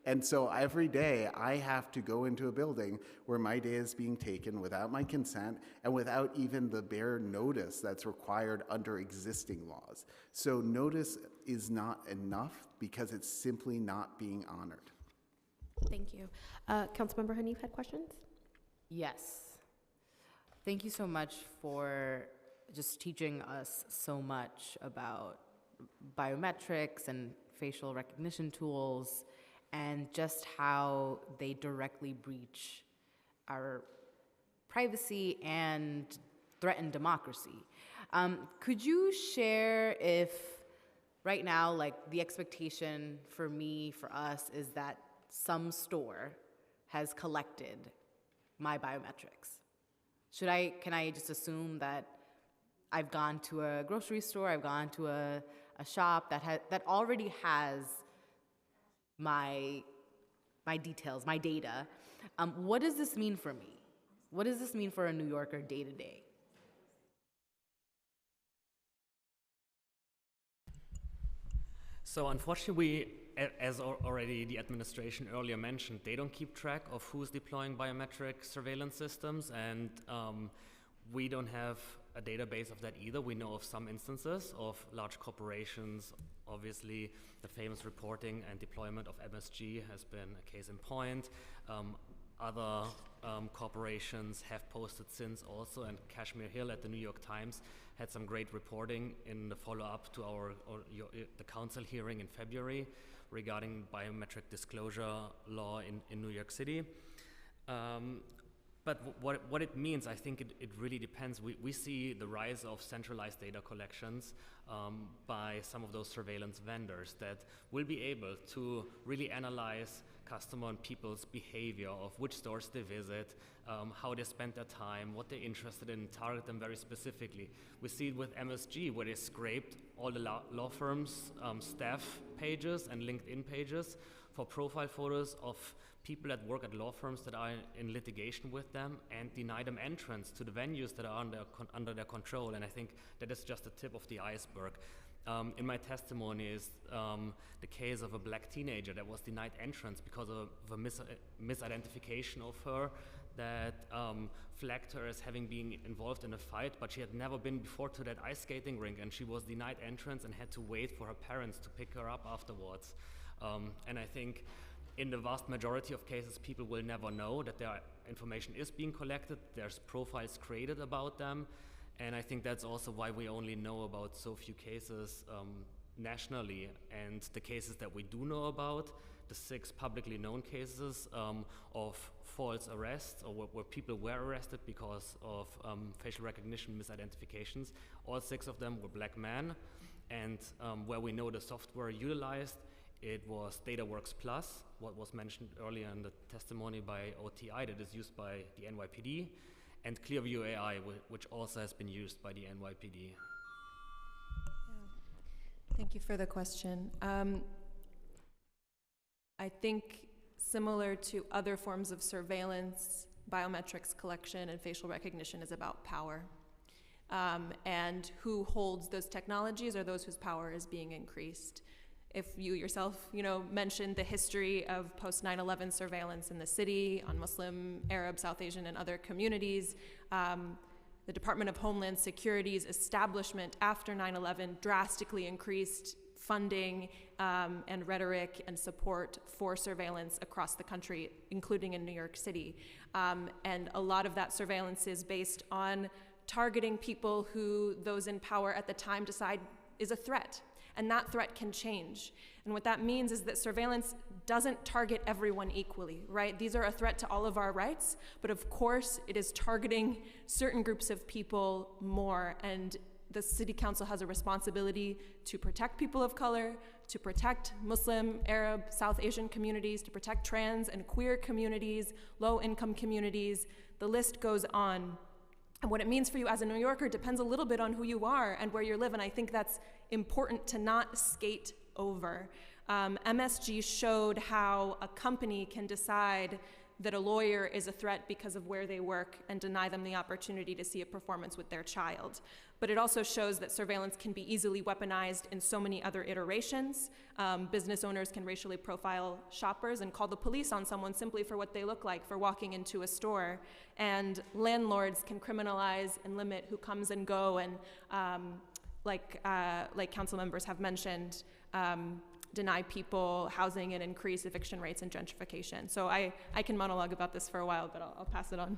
And so every day I have to go into a building where my data is being taken without my consent and without even the bare notice that's required under existing laws. So notice is not enough because it's simply not being honored. Thank you. Councilmember Hanif had questions? Yes. Thank you so much for just teaching us so much about biometrics and facial recognition tools and just how they directly breach our privacy and threaten democracy. Could you share if right now, like the expectation for me, for us, is that some store has collected my biometrics? Can I just assume that I've gone to a grocery store, I've gone to a shop that already has my details, my data? What does this mean for me? What does this mean for a New Yorker day to day? So unfortunately, as already the administration earlier mentioned, they don't keep track of who's deploying biometric surveillance systems, and we don't have a database of that either. We know of some instances of large corporations. Obviously, the famous reporting and deployment of MSG has been a case in point. Other corporations have posted since also, and Kashmir Hill at the New York Times had some great reporting in the follow-up to the council hearing in February regarding biometric disclosure law in New York City. But what it means, I think it really depends. We see the rise of centralized data collections by some of those surveillance vendors that will be able to really analyze customer and people's behavior of which stores they visit, how they spend their time, what they're interested in, target them very specifically. We see it with MSG, where they scraped all the law firms' staff pages and LinkedIn pages for profile photos of people that work at law firms that are in litigation with them and deny them entrance to the venues that are under their control. And I think that is just the tip of the iceberg. In my testimony is the case of a black teenager that was denied entrance because of a misidentification of her that flagged her as having been involved in a fight, but she had never been before to that ice skating rink, and she was denied entrance and had to wait for her parents to pick her up afterwards. And I think in the vast majority of cases, people will never know that their information is being collected. There's profiles created about them. And I think that's also why we only know about so few cases nationally, and the cases that we do know about, the 6 publicly known cases of false arrests, or where people were arrested because of facial recognition misidentifications, all 6 of them were black men, and where we know the software utilized, it was DataWorks Plus, what was mentioned earlier in the testimony by OTI, that is used by the NYPD, and Clearview AI, which also has been used by the NYPD. Thank you for the question. I think similar to other forms of surveillance, biometrics collection and facial recognition is about power. And who holds those technologies are those whose power is being increased. If you yourself, mentioned the history of post 9/11 surveillance in the city on Muslim, Arab, South Asian, and other communities, the Department of Homeland Security's establishment after 9/11 drastically increased funding and rhetoric and support for surveillance across the country, including in New York City. And a lot of that surveillance is based on targeting people who those in power at the time decide is a threat. And that threat can change. And what that means is that surveillance doesn't target everyone equally, right? These are a threat to all of our rights, but of course it is targeting certain groups of people more, and the City Council has a responsibility to protect people of color, to protect Muslim, Arab, South Asian communities, to protect trans and queer communities, low-income communities. The list goes on. And what it means for you as a New Yorker depends a little bit on who you are and where you live, and I think that's important to not skate over. MSG showed how a company can decide that a lawyer is a threat because of where they work and deny them the opportunity to see a performance with their child. But it also shows that surveillance can be easily weaponized in so many other iterations. Business owners can racially profile shoppers and call the police on someone simply for what they look like, for walking into a store. And landlords can criminalize and limit who comes and go, and like council members have mentioned, deny people housing and increase eviction rates and gentrification. So I can monologue about this for a while, but I'll pass it on.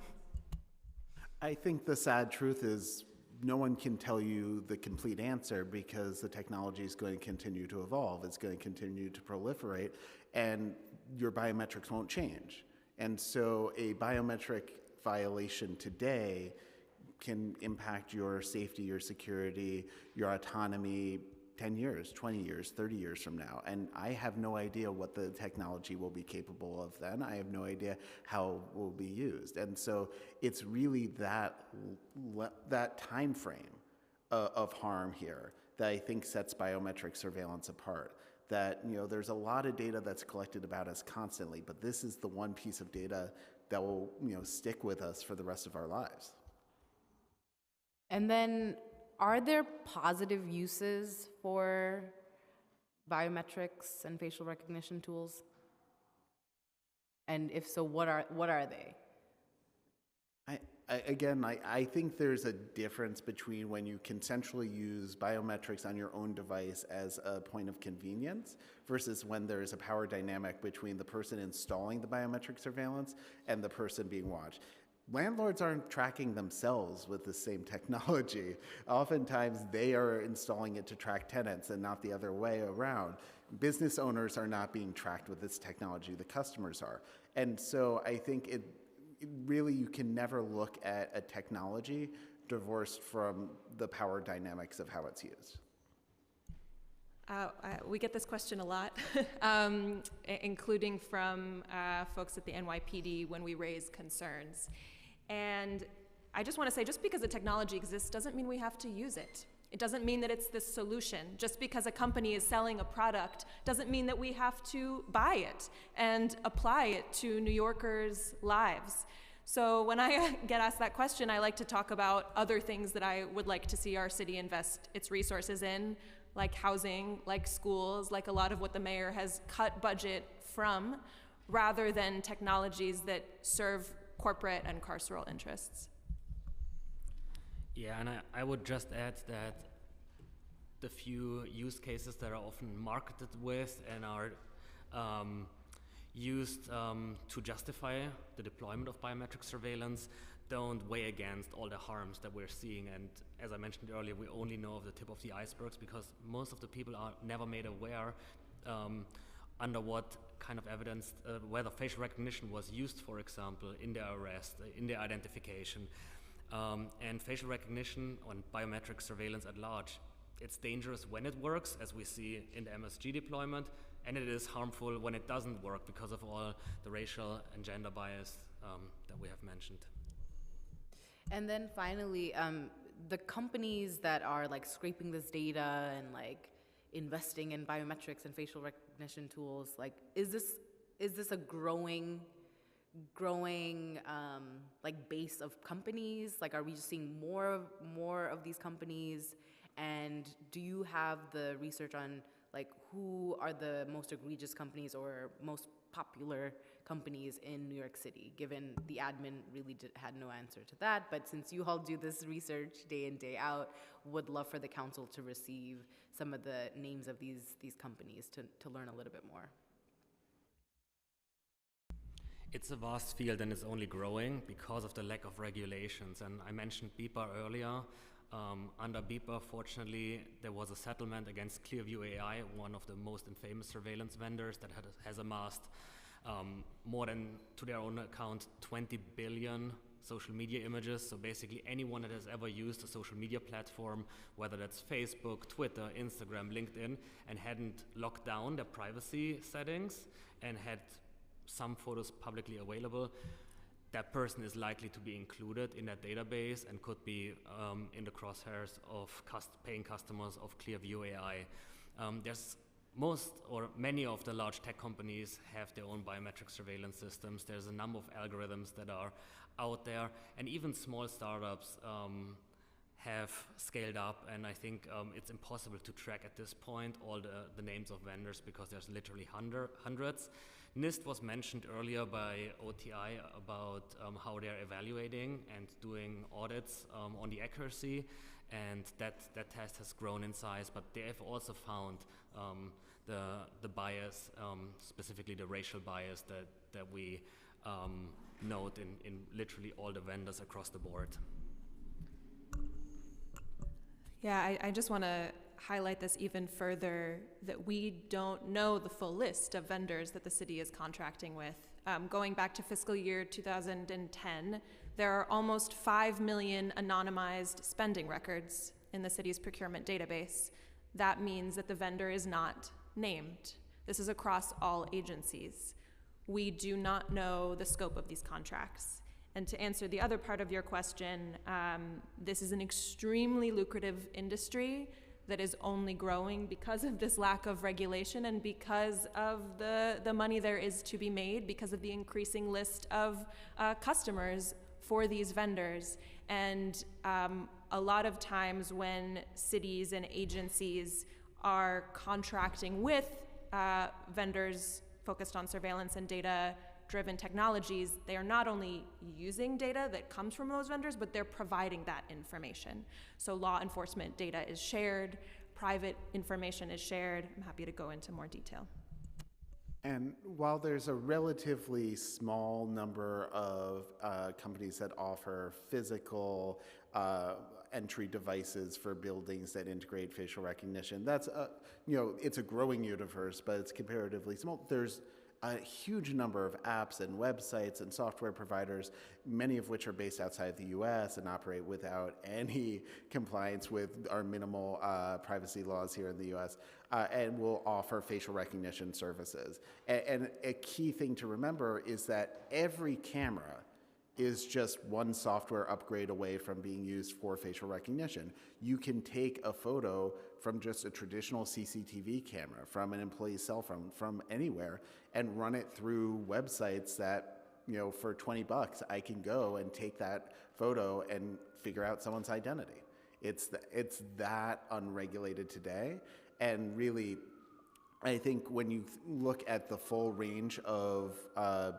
I think the sad truth is no one can tell you the complete answer, because the technology is going to continue to evolve. It's going to continue to proliferate, and your biometrics won't change. And so a biometric violation today can impact your safety, your security, your autonomy 10 years, 20 years, 30 years from now. And I have no idea what the technology will be capable of then. I have no idea how it will be used. And so it's really that time frame of harm here that I think sets biometric surveillance apart. That, there's a lot of data that's collected about us constantly, but this is the one piece of data that will, stick with us for the rest of our lives. And then, are there positive uses for biometrics and facial recognition tools? And if so, what are they? I think there's a difference between when you consensually use biometrics on your own device as a point of convenience versus when there is a power dynamic between the person installing the biometric surveillance and the person being watched. Landlords aren't tracking themselves with the same technology. Oftentimes, they are installing it to track tenants and not the other way around. Business owners are not being tracked with this technology, the customers are. And so I think it really, you can never look at a technology divorced from the power dynamics of how it's used. We get this question a lot, including from folks at the NYPD when we raise concerns. And I just want to say, just because a technology exists doesn't mean we have to use it. It doesn't mean that it's the solution. Just because a company is selling a product doesn't mean that we have to buy it and apply it to New Yorkers' lives. So when I get asked that question, I like to talk about other things that I would like to see our city invest its resources in, like housing, like schools, like a lot of what the mayor has cut budget from, rather than technologies that serve corporate and carceral interests. Yeah, and I would just add that the few use cases that are often marketed with and are used to justify the deployment of biometric surveillance don't weigh against all the harms that we're seeing. And as I mentioned earlier, we only know of the tip of the icebergs because most of the people are never made aware under what kind of evidence, whether facial recognition was used, for example, in their arrest, in their identification. And facial recognition on biometric surveillance at large, it's dangerous when it works, as we see in the MSG deployment, and it is harmful when it doesn't work because of all the racial and gender bias that we have mentioned. And then finally, the companies that are like scraping this data and like investing in biometrics and facial recognition tools, like is this a growing like base of companies? Like, are we just seeing more of these companies? And do you have the research on like who are the most egregious companies or most popular companies in New York City? Given the admin really had no answer to that, but since you all do this research day in, day out, would love for the council to receive some of the names of these companies to learn a little bit more. It's a vast field and it's only growing because of the lack of regulations. And I mentioned BIPA earlier. Under BIPA, fortunately, there was a settlement against Clearview AI, one of the most infamous surveillance vendors that has amassed more than, to their own account, 20 billion social media images. So basically anyone that has ever used a social media platform, whether that's Facebook, Twitter, Instagram, LinkedIn, and hadn't locked down their privacy settings and had some photos publicly available, that person is likely to be included in that database and could be in the crosshairs of paying customers of Clearview AI. There's most or many of the large tech companies have their own biometric surveillance systems. There's a number of algorithms that are out there, and even small startups have scaled up, and I think it's impossible to track at this point all the names of vendors because there's literally hundreds. NIST was mentioned earlier by OTI about how they're evaluating and doing audits on the accuracy, and that test has grown in size, but they have also found the bias, specifically the racial bias that we note in literally all the vendors across the board. Yeah, I just want to highlight this even further, that we don't know the full list of vendors that the city is contracting with. Going back to fiscal year 2010, there are almost 5 million anonymized spending records in the city's procurement database. That means that the vendor is not named. This is across all agencies. We do not know the scope of these contracts. And to answer the other part of your question, this is an extremely lucrative industry that is only growing because of this lack of regulation and because of the money there is to be made, because of the increasing list of customers for these vendors. And a lot of times when cities and agencies are contracting with vendors focused on surveillance and data-driven technologies, they are not only using data that comes from those vendors, but they're providing that information. So law enforcement data is shared, private information is shared. I'm happy to go into more detail. And while there's a relatively small number of companies that offer physical entry devices for buildings that integrate facial recognition, that's it's a growing universe, but it's comparatively small. There's a huge number of apps and websites and software providers, many of which are based outside the US and operate without any compliance with our minimal privacy laws here in the US, and will offer facial recognition services. And a key thing to remember is that every camera is just one software upgrade away from being used for facial recognition. You can take a photo from just a traditional CCTV camera, from an employee's cell phone, from anywhere, and run it through websites that, for $20, I can go and take that photo and figure out someone's identity. It's that unregulated today, and really, I think when you look at the full range of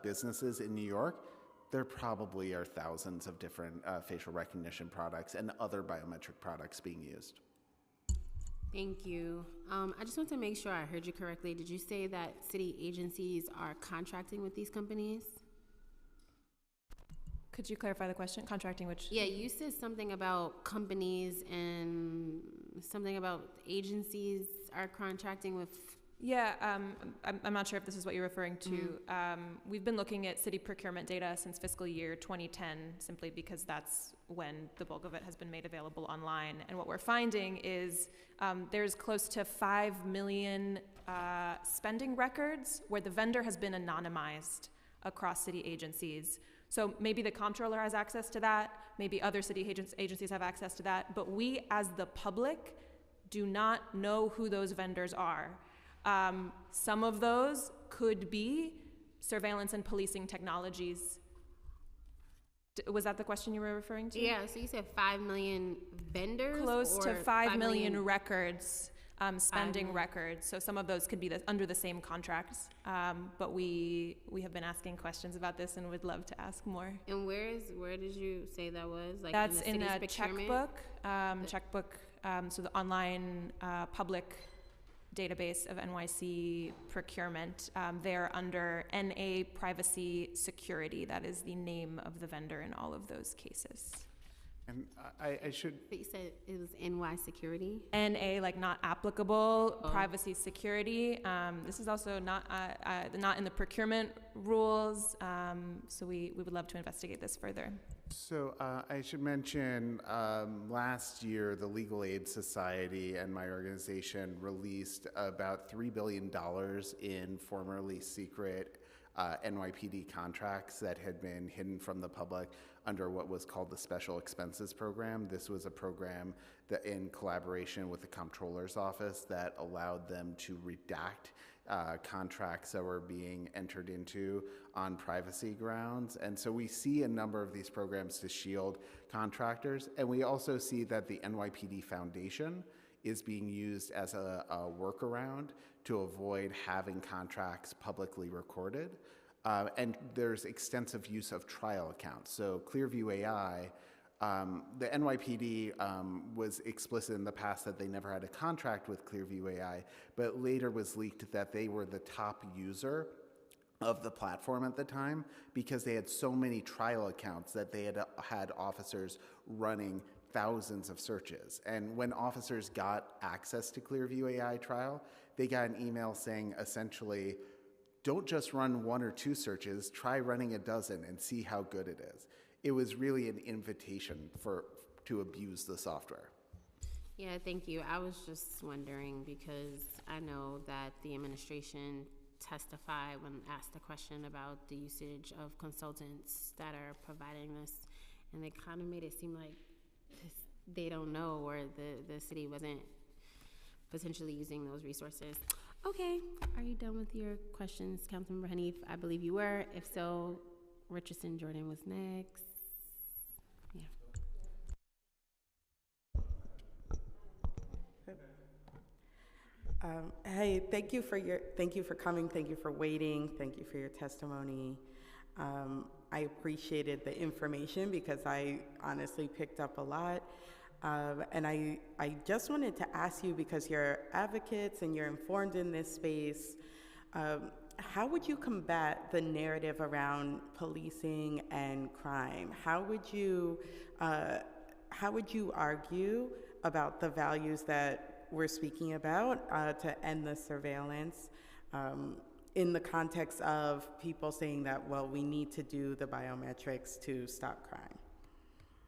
businesses in New York, there probably are thousands of different facial recognition products and other biometric products being used. Thank you. I just want to make sure I heard you correctly. Did you say that city agencies are contracting with these companies? Could you clarify the question? Contracting which? Yeah, you said something about companies and something about agencies are contracting with. Yeah, I'm not sure if this is what you're referring to. We've been looking at city procurement data since fiscal year 2010, simply because that's when the bulk of it has been made available online. And what we're finding is there's close to 5 million spending records where the vendor has been anonymized across city agencies. So maybe the comptroller has access to that, maybe other city agencies have access to that, but we as the public do not know who those vendors are. Some of those could be surveillance and policing technologies. Was that the question you were referring to? Yeah, so you said 5 million vendors? Close to 5 million million records, spending records. So some of those could be under the same contracts. But we have been asking questions about this and would love to ask more. And where did you say that was? Like that's in a procurement? checkbook. So the online public database of NYC procurement. They're under NA Privacy Security. That is the name of the vendor in all of those cases. And I should... But you said it was NY Security? NA, like not applicable, Privacy Security. This is also not in the procurement rules, so we would love to investigate this further. So I should mention last year, the Legal Aid Society and my organization released about $3 billion in formerly secret NYPD contracts that had been hidden from the public under what was called the Special Expenses Program. This was a program that, in collaboration with the Comptroller's Office, that allowed them to redact contracts that were being entered into on privacy grounds. And so we see a number of these programs to shield contractors. And we also see that the NYPD Foundation is being used as a workaround to avoid having contracts publicly recorded. And there's extensive use of trial accounts. So Clearview AI, the NYPD was explicit in the past that they never had a contract with Clearview AI, but later was leaked that they were the top user of the platform at the time because they had so many trial accounts that they had officers running thousands of searches. And when officers got access to Clearview AI trial, they got an email saying essentially, don't just run 1 or 2 searches, try running a dozen and see how good it is. It was really an invitation to abuse the software. Yeah, thank you. I was just wondering because I know that the administration testified when asked a question about the usage of consultants that are providing this, and they kind of made it seem like they don't know, or the city wasn't potentially using those resources. Okay, are you done with your questions, Councilmember Hanif? I believe you were. If so, Richardson Jordan was next. Yeah. Hey, thank you for coming. Thank you for waiting. Thank you for your testimony. I appreciated the information because I honestly picked up a lot. And I just wanted to ask you, because you're advocates and you're informed in this space, how would you combat the narrative around policing and crime? How would you argue about the values that we're speaking about to end the surveillance in the context of people saying that, well, we need to do the biometrics to stop crime?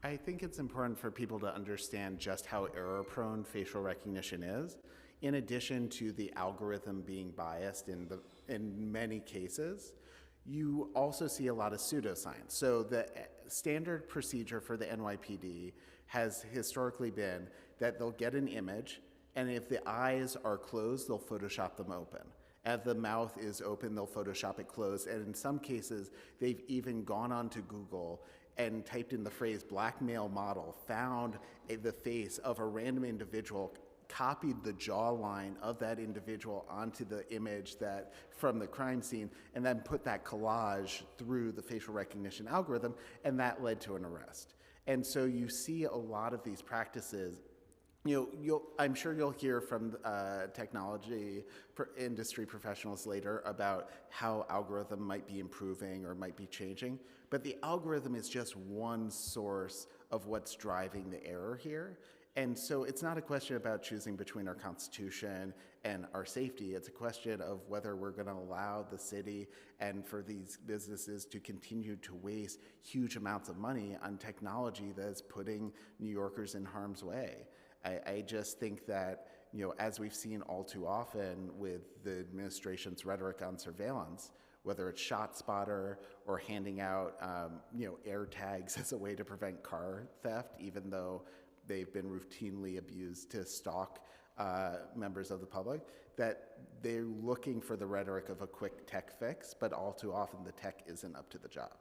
I think it's important for people to understand just how error-prone facial recognition is. In addition to the algorithm being biased in many cases, you also see a lot of pseudoscience. So the standard procedure for the NYPD has historically been that they'll get an image, and if the eyes are closed, they'll Photoshop them open. If the mouth is open, they'll Photoshop it closed. And in some cases, they've even gone onto Google and typed in the phrase black male model, found the face of a random individual, copied the jawline of that individual onto the image from the crime scene, and then put that collage through the facial recognition algorithm, and that led to an arrest. And so you see a lot of these practices I'm sure you'll hear from technology industry professionals later about how algorithm might be improving or might be changing, but the algorithm is just one source of what's driving the error here. And so it's not a question about choosing between our Constitution and our safety. It's a question of whether we're going to allow the city and for these businesses to continue to waste huge amounts of money on technology that is putting New Yorkers in harm's way. I just think that, as we've seen all too often with the administration's rhetoric on surveillance, whether it's ShotSpotter or handing out, air tags as a way to prevent car theft, even though they've been routinely abused to stalk members of the public, that they're looking for the rhetoric of a quick tech fix, but all too often the tech isn't up to the job.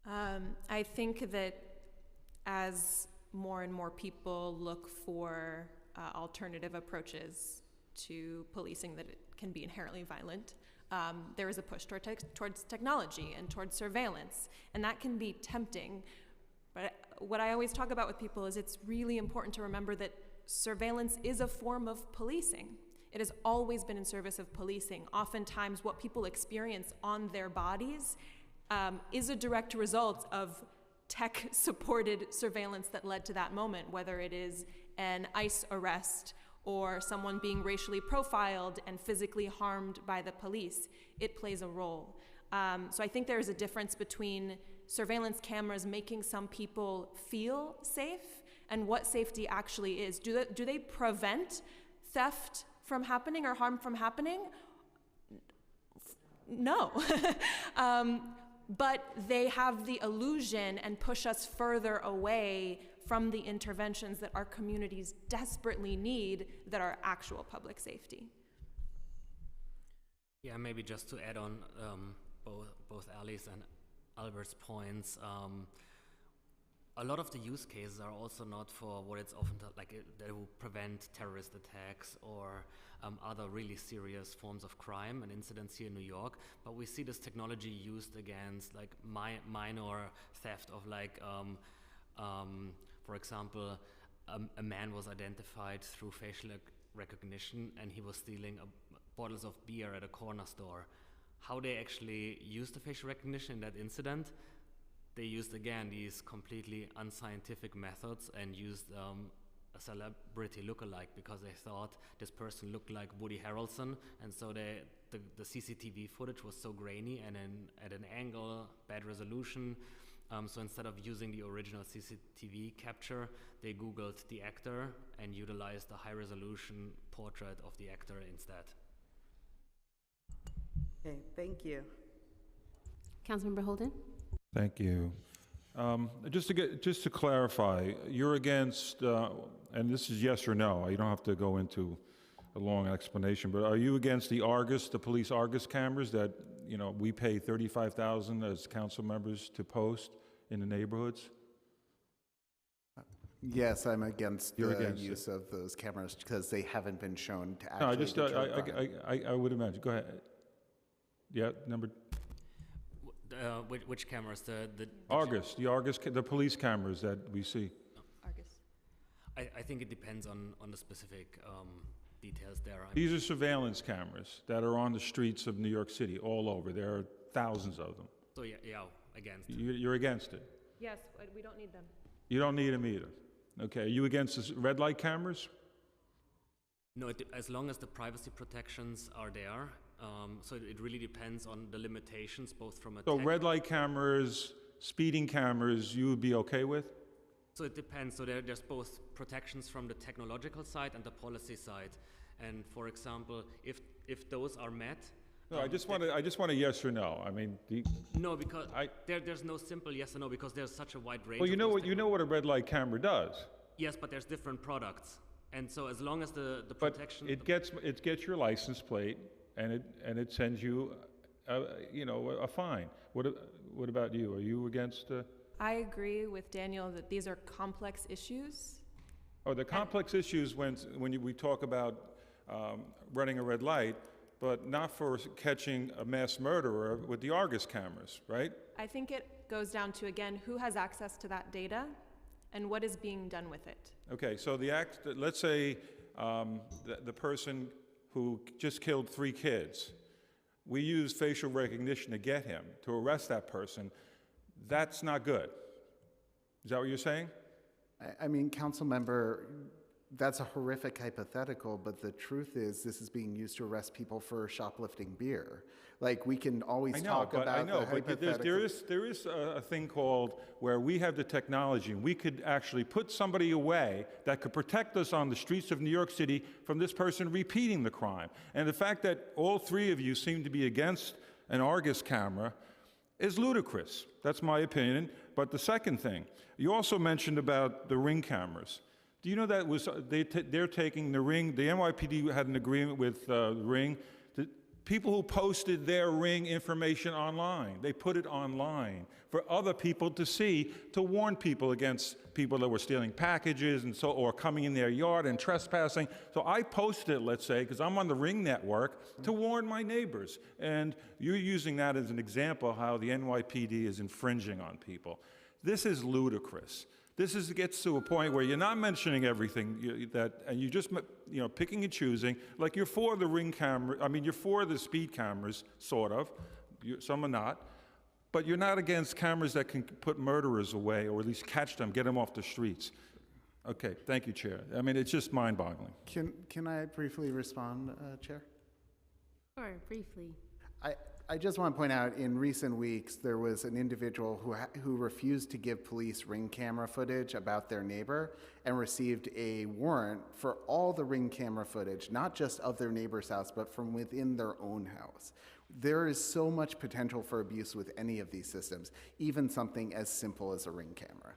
I think that as more and more people look for alternative approaches to policing that can be inherently violent, there is a push towards technology and towards surveillance, and that can be tempting. But what I always talk about with people is it's really important to remember that surveillance is a form of policing. It has always been in service of policing. Oftentimes what people experience on their bodies is a direct result of tech-supported surveillance that led to that moment, whether it is an ICE arrest or someone being racially profiled and physically harmed by the police. It plays a role. So I think there is a difference between surveillance cameras making some people feel safe and what safety actually is. Do they prevent theft from happening or harm from happening? No. But they have the illusion and push us further away from the interventions that our communities desperately need that are actual public safety. Yeah, maybe just to add on both Ali's and Albert's points, a lot of the use cases are also not for what it's often that will prevent terrorist attacks or other really serious forms of crime and incidents here in New York, but we see this technology used against minor theft of for example, a man was identified through facial recognition and he was stealing bottles of beer at a corner store. How they actually used the facial recognition in that incident, they used again these completely unscientific methods and used a celebrity lookalike because they thought this person looked like Woody Harrelson, and so the CCTV footage was so grainy and at an angle, bad resolution. So instead of using the original CCTV capture, they Googled the actor and utilized a high-resolution portrait of the actor instead. Okay, thank you. Councilmember Holden? Thank you. Just to clarify, you're against, and this is yes or no, you don't have to go into a long explanation, but are you against the Argus, the police Argus cameras that, we pay $35,000 as council members to post in the neighborhoods? Yes, I'm against the use of those cameras because they haven't been shown to actually. No, I would imagine. Go ahead. Yeah, number. Which cameras? The Argus, the police cameras that we see. Argus. I think it depends on the specific details there. These are surveillance cameras that are on the streets of New York City, all over. There are thousands of them. So yeah, against. You're against it? Yes, we don't need them. You don't need them either. Okay, are you against the red light cameras? No, as long as the privacy protections are there. So it really depends on the limitations, both from a. So red light cameras, speeding cameras, you would be okay with? So it depends. So there's both protections from the technological side and the policy side. And for example, if those are met. No, I just want a yes or no. I mean, no, because there's no simple yes or no because there's such a wide range. Well, you know what a red light camera does. Yes, but there's different products, and so as long as the protection. But it gets your license plate, and it sends you, a fine. What about you? Are you against? I agree with Daniel that these are complex issues. Oh, the complex issues when we talk about running a red light. But not for catching a mass murderer with the Argus cameras, right? I think it goes down to, again, who has access to that data and what is being done with it? Okay, so let's say the person who just killed 3 kids, we use facial recognition to get him, to arrest that person. That's not good. Is that what you're saying? I mean, council member, that's a horrific hypothetical, but the truth is this is being used to arrest people for shoplifting beer. Like, we can always talk about I know, the but hypothetical. there is a thing called where we have the technology and we could actually put somebody away that could protect us on the streets of New York City from this person repeating the crime. And the fact that all 3 of you seem to be against an Argus camera is ludicrous. That's my opinion. But the second thing, you also mentioned about the Ring cameras. Do you know that they're taking the Ring, the NYPD had an agreement with Ring, people who posted their Ring information online, they put it online for other people to see, to warn people against people that were stealing packages and or coming in their yard and trespassing. So I posted it, let's say, because I'm on the Ring network, to warn my neighbors. And you're using that as an example of how the NYPD is infringing on people. This is ludicrous. This gets to a point where you're not mentioning everything and you're just picking and choosing. Like, you're for the Ring camera. I mean, you're for the speed cameras, sort of. Some are not, but you're not against cameras that can put murderers away, or at least catch them, get them off the streets. Okay, thank you, Chair. I mean, it's just mind-boggling. Can I briefly respond, Chair? Sure, briefly. I just want to point out, in recent weeks, there was an individual who refused to give police Ring camera footage about their neighbor and received a warrant for all the Ring camera footage, not just of their neighbor's house, but from within their own house. There is so much potential for abuse with any of these systems, even something as simple as a Ring camera.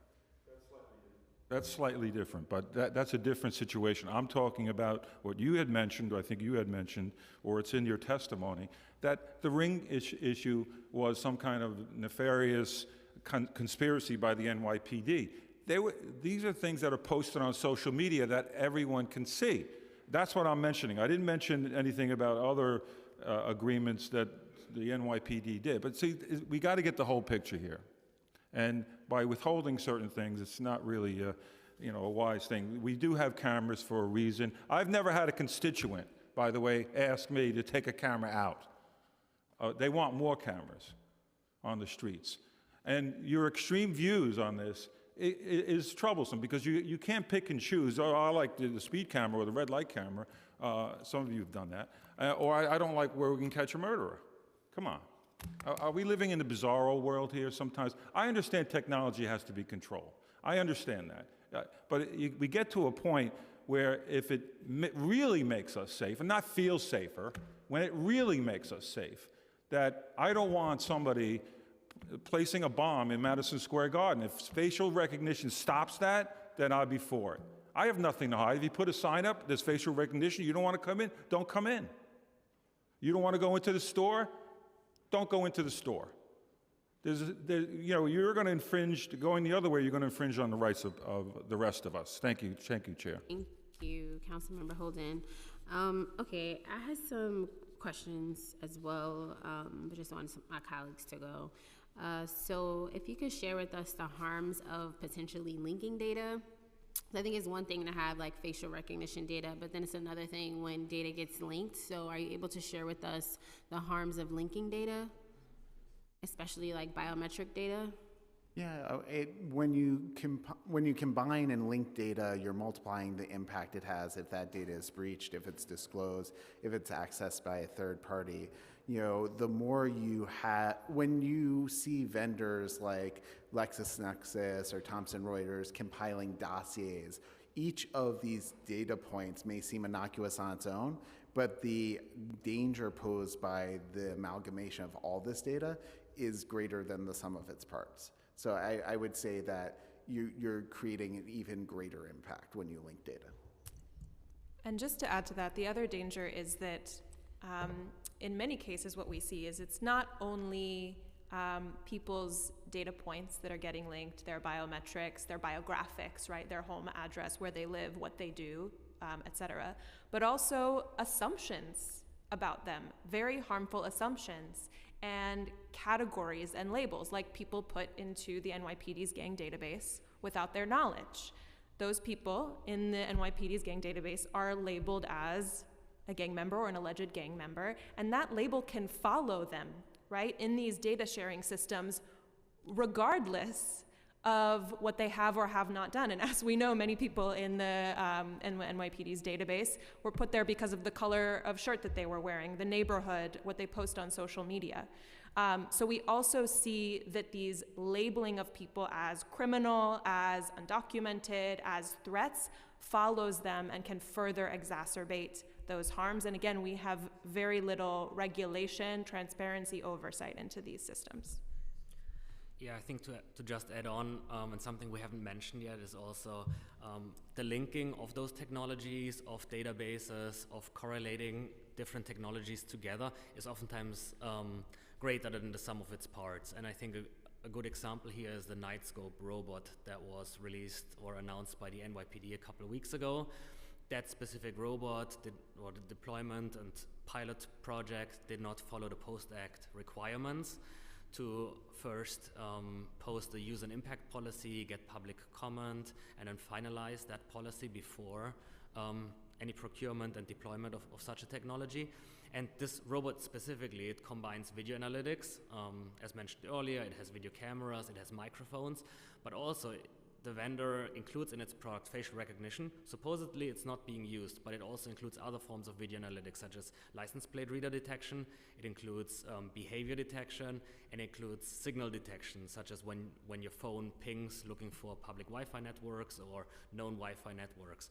That's slightly different, but that's a different situation. I'm talking about what you had mentioned, or I think you had mentioned, or it's in your testimony, that the Ring issue was some kind of nefarious conspiracy by the NYPD. These are things that are posted on social media that everyone can see. That's what I'm mentioning. I didn't mention anything about other agreements that the NYPD did. But see, we got to get the whole picture here. And by withholding certain things, it's not really a wise thing. We do have cameras for a reason. I've never had a constituent, by the way, ask me to take a camera out. They want more cameras on the streets. And your extreme views on this is troublesome, because you can't pick and choose. Oh, I like the speed camera or the red light camera. Some of you have done that. Or I don't like where we can catch a murderer. Come on. Are we living in the bizarro world here sometimes? I understand technology has to be controlled. I understand that. But we get to a point where if it really makes us safe, and not feel safer, when it really makes us safe, that I don't want somebody placing a bomb in Madison Square Garden. If facial recognition stops that, then I'll be for it. I have nothing to hide. If you put a sign up, there's facial recognition, you don't want to come in, don't come in. You don't want to go into the store, don't go into the store. You're going to infringe, going the other way, you're going to infringe on the rights of the rest of us. Thank you, Chair. Thank you, Councilmember Holden. Okay, I had some questions as well, but just wanted my colleagues to go. So if you could share with us the harms of potentially linking data. I think it's one thing to have like facial recognition data, but then it's another thing when data gets linked. So are you able to share with us the harms of linking data, especially like biometric data? Yeah, when you combine and link data, you're multiplying the impact it has if that data is breached, if it's disclosed, if it's accessed by a third party. The more you have, when you see vendors like LexisNexis or Thomson Reuters compiling dossiers, each of these data points may seem innocuous on its own, but the danger posed by the amalgamation of all this data is greater than the sum of its parts. So I would say that you're creating an even greater impact when you link data. And just to add to that, the other danger is that in many cases what we see is it's not only people's data points that are getting linked, their biometrics, their biographics, right, their home address, where they live, what they do, etc., but also assumptions about them, very harmful assumptions, and categories and labels like people put into the NYPD's gang database without their knowledge. Those people in the NYPD's gang database are labeled as a gang member or an alleged gang member, and that label can follow them, right, in these data sharing systems, regardless of what they have or have not done. And as we know, many people in the NYPD's database were put there because of the color of shirt that they were wearing, the neighborhood, what they post on social media. So we also see that these labeling of people as criminal, as undocumented, as threats follows them and can further exacerbate those harms. And again, we have very little regulation, transparency, oversight into these systems. Yeah, I think to just add on, and something we haven't mentioned yet is also the linking of those technologies, of databases, of correlating different technologies together is oftentimes greater than the sum of its parts. And I think a good example here is the Nightscope robot that was released or announced by the NYPD a couple of weeks ago. That specific robot or the deployment and pilot project did not follow the Post-Act requirements to first post a use and impact policy, get public comment, and then finalize that policy before any procurement and deployment of such a technology. And this robot specifically, it combines video analytics. As mentioned earlier, it has video cameras, it has microphones, but also the vendor includes in its product facial recognition. Supposedly it's not being used, but it also includes other forms of video analytics, such as license plate reader detection. It includes behavior detection, and it includes signal detection, such as when your phone pings looking for public Wi-Fi networks or known Wi-Fi networks.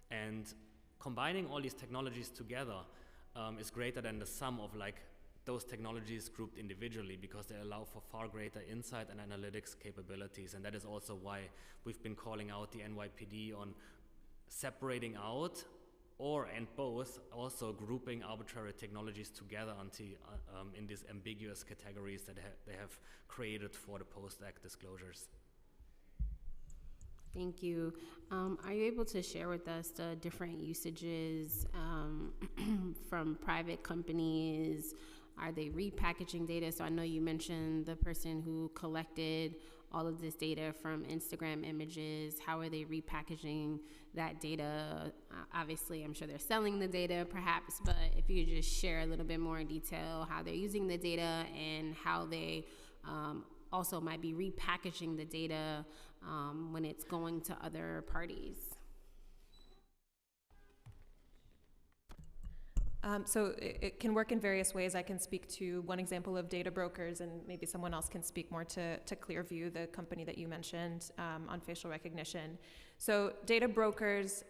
And combining all these technologies together is greater than the sum of those technologies grouped individually, because they allow for far greater insight and analytics capabilities. And that is also why we've been calling out the NYPD on separating out and both also grouping arbitrary technologies together in these ambiguous categories that they have created for the Post-Act disclosures. Thank you. Are you able to share with us the different usages from private companies? Are they repackaging data? So I know you mentioned the person who collected all of this data from Instagram images. How are they repackaging that data? Obviously, I'm sure they're selling the data perhaps, but if you could just share a little bit more in detail how they're using the data and how they also might be repackaging the data when it's going to other parties. So it can work in various ways. I can speak to one example of data brokers, and maybe someone else can speak more to Clearview, the company that you mentioned on facial recognition. So data brokers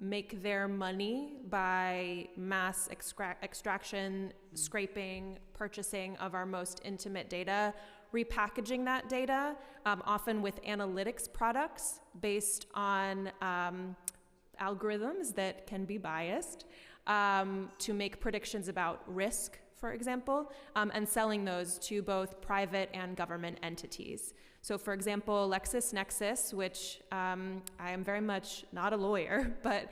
make their money by mass extraction, scraping, purchasing of our most intimate data, repackaging that data, often with analytics products based on algorithms that can be biased, to make predictions about risk, for example, and selling those to both private and government entities. So for example, LexisNexis, which I am very much not a lawyer, but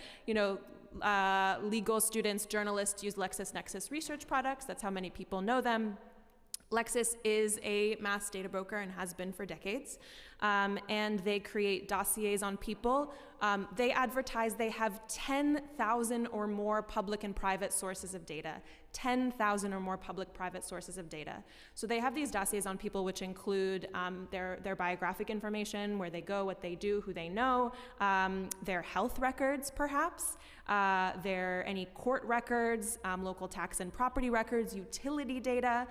legal students, journalists use LexisNexis research products. That's how many people know them. Lexis is a mass data broker and has been for decades, and they create dossiers on people. They advertise they have 10,000 or more public and private sources of data. 10,000 or more public-private sources of data. So they have these dossiers on people, which include their biographic information, where they go, what they do, who they know, their health records, perhaps, any court records, local tax and property records, utility data,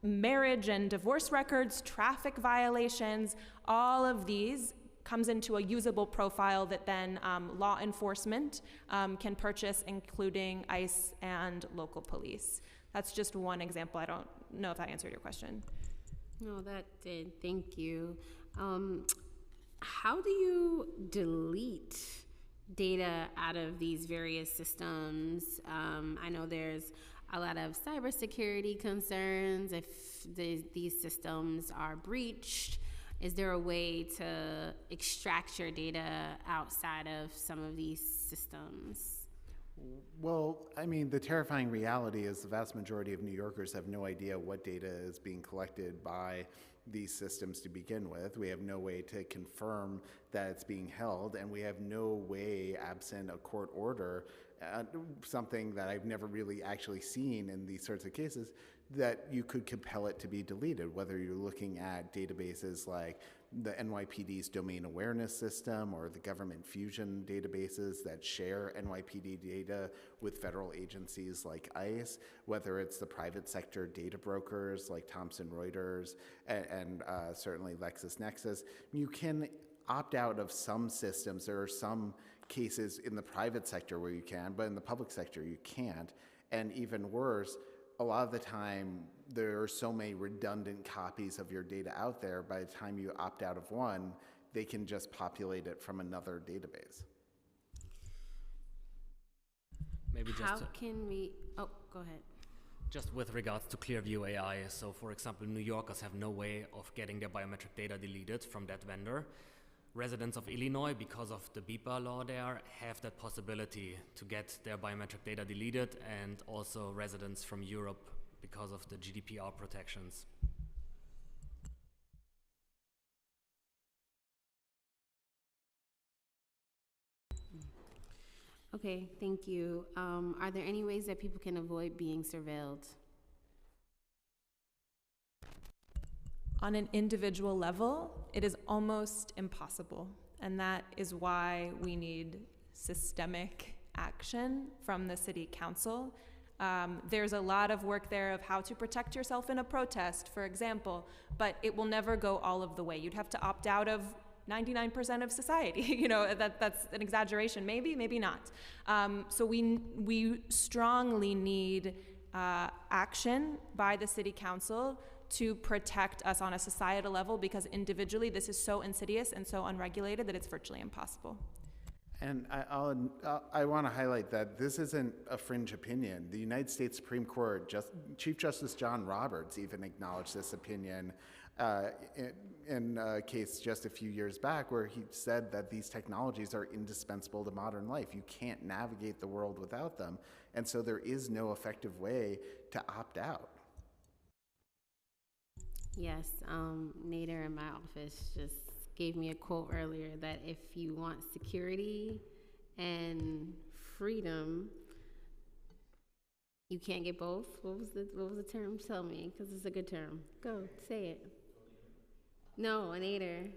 marriage and divorce records, traffic violations. All of these comes into a usable profile that then law enforcement can purchase, including ICE and local police. That's just one example. I don't know if that answered your question. No, that did. Thank you. How do you delete data out of these various systems? I know there's a lot of cybersecurity concerns if these systems are breached. Is there a way to extract your data outside of some of these systems? Well, I mean, the terrifying reality is the vast majority of New Yorkers have no idea what data is being collected by these systems to begin with. We have no way to confirm that it's being held, and we have no way, absent a court order, something that I've never really actually seen in these sorts of cases, that you could compel it to be deleted, whether you're looking at databases like the NYPD's domain awareness system or the government fusion databases that share NYPD data with federal agencies like ICE, whether it's the private sector data brokers like Thomson Reuters and certainly LexisNexis. You can opt out of some systems. There are some cases in the private sector where you can, but in the public sector you can't. And even worse, a lot of the time, there are so many redundant copies of your data out there, by the time you opt out of one, they can just populate it from another database. Maybe just How can we, oh, go ahead. Just with regards to Clearview AI, so for example, New Yorkers have no way of getting their biometric data deleted from that vendor. Residents of Illinois, because of the BIPA law there, have that possibility to get their biometric data deleted, and also residents from Europe because of the GDPR protections. Okay, thank you. Are there any ways that people can avoid being surveilled? On an individual level, it is almost impossible. And that is why we need systemic action from the city council. There's a lot of work there of how to protect yourself in a protest, for example, but it will never go all of the way. You'd have to opt out of 99% of society. You know, that's an exaggeration, maybe not. So we strongly need action by the city council to protect us on a societal level, because individually this is so insidious and so unregulated that it's virtually impossible. And I want to highlight that this isn't a fringe opinion. The United States Supreme Court, Chief Justice John Roberts even acknowledged this opinion in a case just a few years back, where he said that these technologies are indispensable to modern life. You can't navigate the world without them. And so there is no effective way to opt out. Yes, Nader in my office just gave me a quote earlier that if you want security and freedom, you can't get both. What was the term? Tell me, because it's a good term. Go, say it. No, Nader.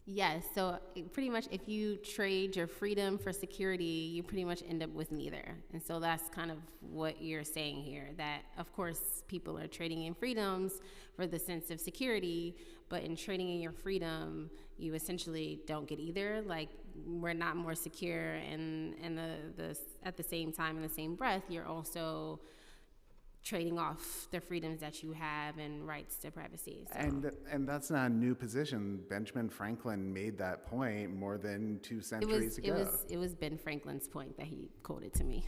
Yes, so pretty much if you trade your freedom for security, you pretty much end up with neither. And so that's kind of what you're saying here, that of course people are trading in freedoms for the sense of security, but in trading in your freedom, you essentially don't get either. Like, we're not more secure, and at the same time, in the same breath, you're also trading off the freedoms that you have and rights to privacy. So. And that's not a new position. Benjamin Franklin made that point more than 2 centuries ago. It was Ben Franklin's point that he quoted to me.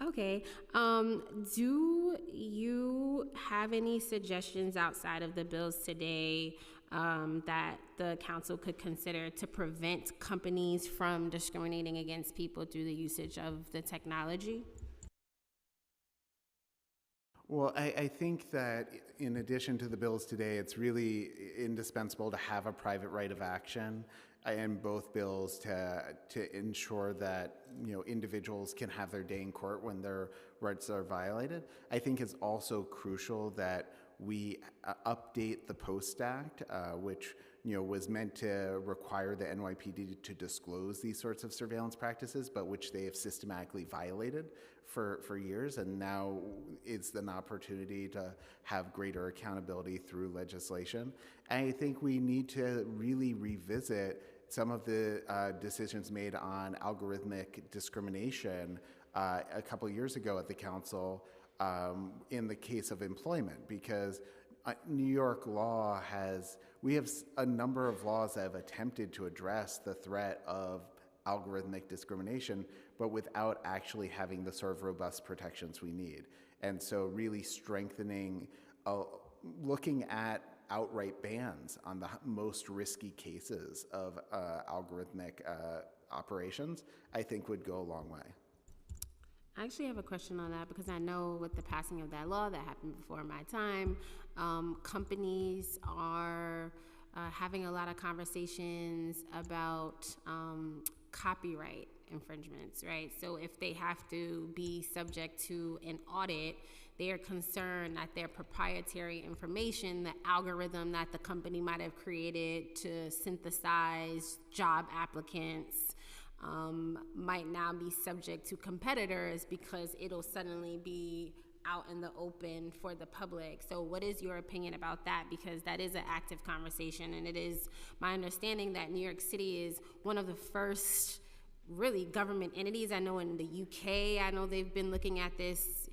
Okay. Do you have any suggestions outside of the bills today that the council could consider to prevent companies from discriminating against people through the usage of the technology? Well, I think that in addition to the bills today, it's really indispensable to have a private right of action in both bills to ensure that, you know, individuals can have their day in court when their rights are violated. I think it's also crucial that we update the Post Act, which, you know, was meant to require the NYPD to disclose these sorts of surveillance practices, but which they have systematically violated for years, and now it's an opportunity to have greater accountability through legislation. And I think we need to really revisit some of the decisions made on algorithmic discrimination a couple years ago at the council in the case of employment, because New York law we have a number of laws that have attempted to address the threat of algorithmic discrimination, but without actually having the sort of robust protections we need. And so really strengthening, looking at outright bans on the most risky cases of algorithmic operations, I think would go a long way. I actually have a question on that because I know with the passing of that law that happened before my time, companies are having a lot of conversations about copyright infringements, right? So if they have to be subject to an audit, they are concerned that their proprietary information, the algorithm that the company might have created to synthesize job applicants, might now be subject to competitors because it'll suddenly be out in the open for the public. So what is your opinion about that? Because that is an active conversation, and it is my understanding that New York City is one of the first really government entities. I know in the UK, I know they've been looking at this,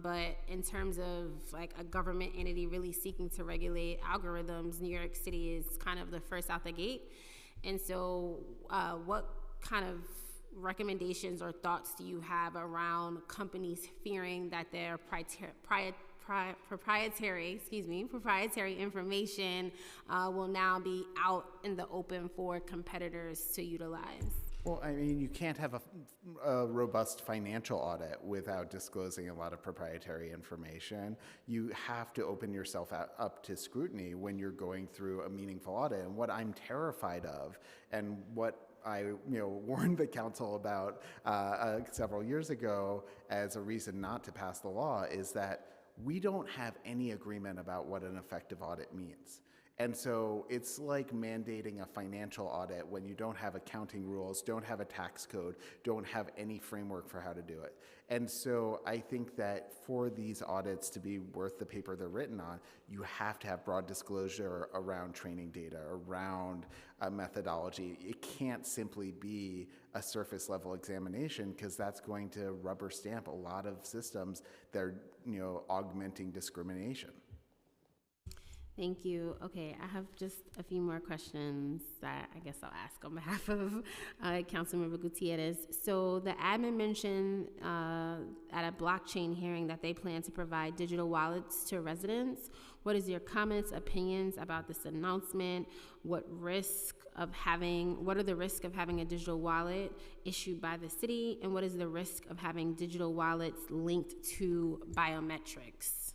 but in terms of like a government entity really seeking to regulate algorithms, New York City is kind of the first out the gate. And so what kind of recommendations or thoughts do you have around companies fearing that their proprietary information will now be out in the open for competitors to utilize? Well, I mean, you can't have a robust financial audit without disclosing a lot of proprietary information. You have to open yourself up to scrutiny when you're going through a meaningful audit. And what I'm terrified of, and what I warned the council about several years ago as a reason not to pass the law, is that we don't have any agreement about what an effective audit means. And so it's like mandating a financial audit when you don't have accounting rules, don't have a tax code, don't have any framework for how to do it. And so I think that for these audits to be worth the paper they're written on, you have to have broad disclosure around training data, around methodology. It can't simply be a surface level examination, because that's going to rubber stamp a lot of systems that are augmenting discrimination. Thank you. Okay, I have just a few more questions that I guess I'll ask on behalf of Councilmember Gutierrez. So the admin mentioned at a blockchain hearing that they plan to provide digital wallets to residents. What is your comments, opinions about this announcement? What are the risks of having a digital wallet issued by the city? And what is the risk of having digital wallets linked to biometrics?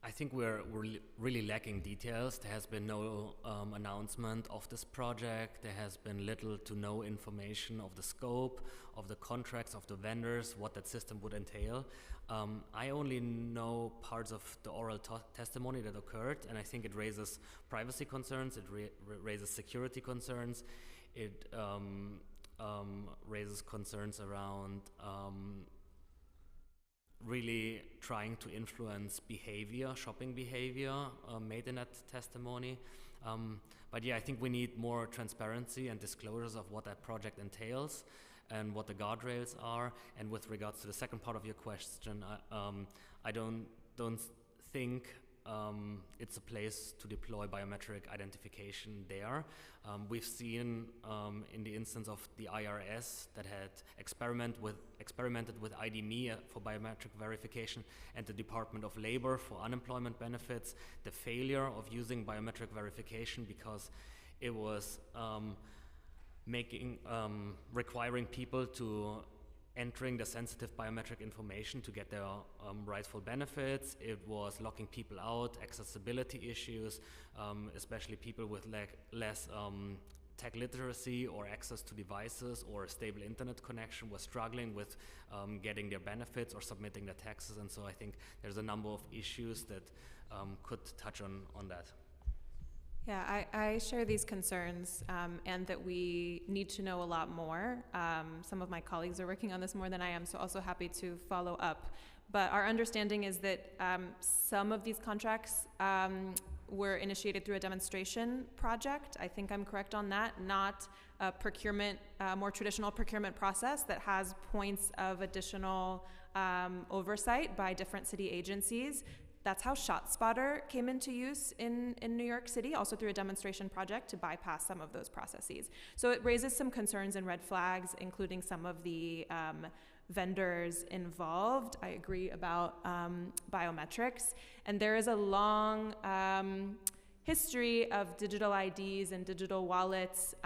I think we're really lacking details. There has been no announcement of this project. There has been little to no information of the scope, of the contracts, of the vendors, what that system would entail. I only know parts of the oral testimony that occurred, and I think it raises privacy concerns, it raises security concerns, it raises concerns around really trying to influence behavior, shopping behavior made in that testimony. But yeah, I think we need more transparency and disclosures of what that project entails and what the guardrails are. And with regards to the second part of your question, I don't think it's a place to deploy biometric identification there. We've seen in the instance of the IRS that had experimented with ID.me for biometric verification, and the Department of Labor for unemployment benefits, the failure of using biometric verification because it was requiring people to entering the sensitive biometric information to get their rightful benefits. It was locking people out, accessibility issues, especially people with less tech literacy or access to devices or a stable internet connection were struggling with getting their benefits or submitting their taxes. And so I think there's a number of issues that could touch on that. Yeah, I share these concerns and that we need to know a lot more. Some of my colleagues are working on this more than I am, so also happy to follow up. But our understanding is that some of these contracts were initiated through a demonstration project. I think I'm correct on that, not a procurement, more traditional procurement process that has points of additional oversight by different city agencies. That's how ShotSpotter came into use in New York City, also through a demonstration project to bypass some of those processes. So it raises some concerns and red flags, including some of the vendors involved. I agree about biometrics. And there is a long history of digital IDs and digital wallets,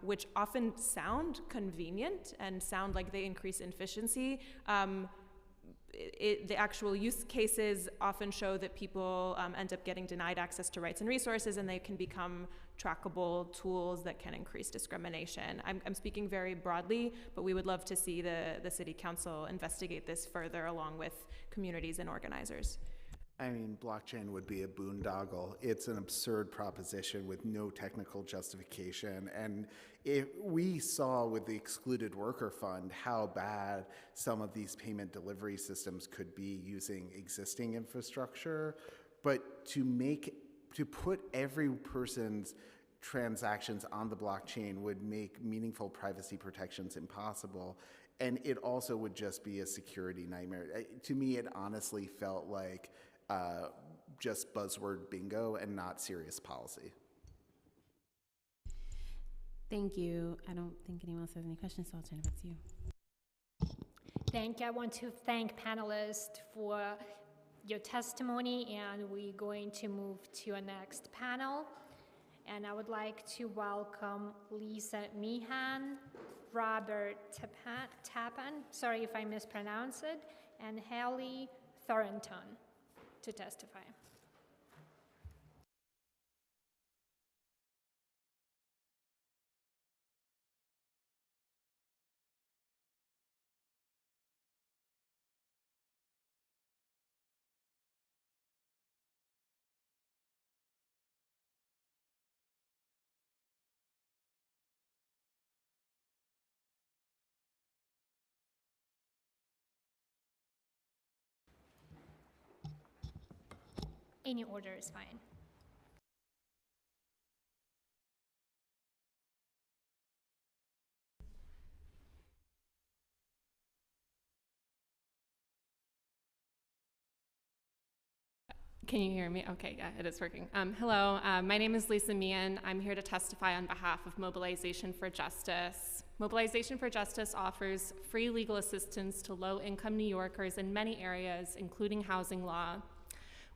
which often sound convenient and sound like they increase efficiency. The actual use cases often show that people end up getting denied access to rights and resources, and they can become trackable tools that can increase discrimination. I'm speaking very broadly, but we would love to see the City Council investigate this further along with communities and organizers. I mean, blockchain would be a boondoggle. It's an absurd proposition with no technical justification. And we saw with the Excluded Worker Fund how bad some of these payment delivery systems could be using existing infrastructure. But to put every person's transactions on the blockchain would make meaningful privacy protections impossible. And it also would just be a security nightmare. To me, it honestly felt like just buzzword bingo and not serious policy. Thank you. I don't think anyone else has any questions, so I'll turn it back to you. Thank you. I want to thank panelists for your testimony, and we're going to move to our next panel. And I would like to welcome Lisa Meehan, Robert Tappan, sorry if I mispronounce it, and Haley Thornton to testify. Any order is fine. Can you hear me? Okay, yeah, it is working. Hello, my name is Lisa Meehan. I'm here to testify on behalf of Mobilization for Justice. Mobilization for Justice offers free legal assistance to low-income New Yorkers in many areas, including housing law.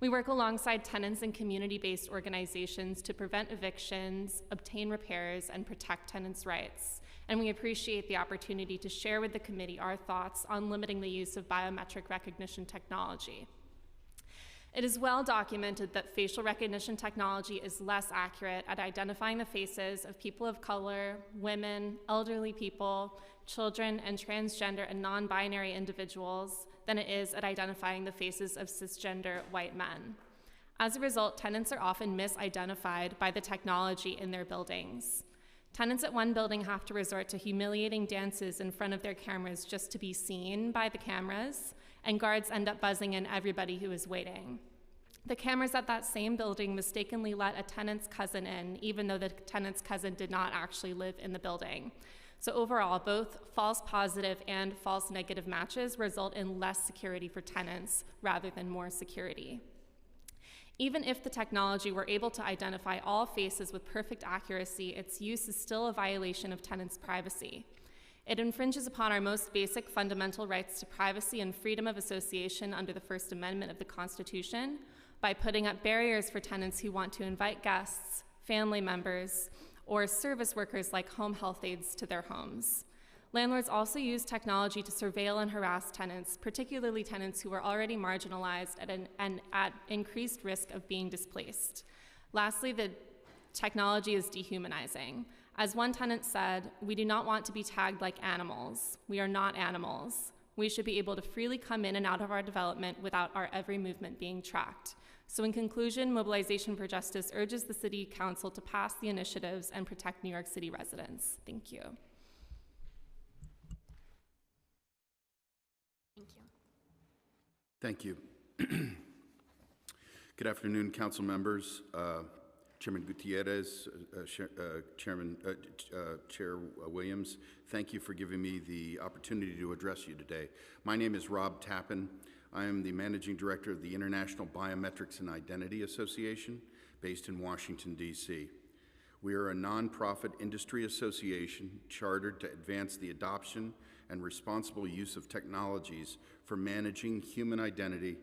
We work alongside tenants and community-based organizations to prevent evictions, obtain repairs, and protect tenants' rights. And we appreciate the opportunity to share with the committee our thoughts on limiting the use of biometric recognition technology. It is well documented that facial recognition technology is less accurate at identifying the faces of people of color, women, elderly people, children, and transgender and non-binary individuals than it is at identifying the faces of cisgender white men. As a result, tenants are often misidentified by the technology in their buildings. Tenants at one building have to resort to humiliating dances in front of their cameras just to be seen by the cameras, and guards end up buzzing in everybody who is waiting. The cameras at that same building mistakenly let a tenant's cousin in, even though the tenant's cousin did not actually live in the building. So overall, both false positive and false negative matches result in less security for tenants rather than more security. Even if the technology were able to identify all faces with perfect accuracy, its use is still a violation of tenants' privacy. It infringes upon our most basic fundamental rights to privacy and freedom of association under the First Amendment of the Constitution by putting up barriers for tenants who want to invite guests, family members, or service workers like home health aides to their homes. Landlords also use technology to surveil and harass tenants, particularly tenants who are already marginalized and at increased risk of being displaced. Lastly, the technology is dehumanizing. As one tenant said, "We do not want to be tagged like animals. We are not animals. We should be able to freely come in and out of our development without our every movement being tracked." So in conclusion, Mobilization for Justice urges the City Council to pass the initiatives and protect New York City residents. Thank you. Thank you. Thank you. Good afternoon, council members. Chairman Gutierrez, Chair Williams, thank you for giving me the opportunity to address you today. My name is Rob Tappan. I am the Managing Director of the International Biometrics and Identity Association, based in Washington, D.C. We are a nonprofit industry association chartered to advance the adoption and responsible use of technologies for managing human identity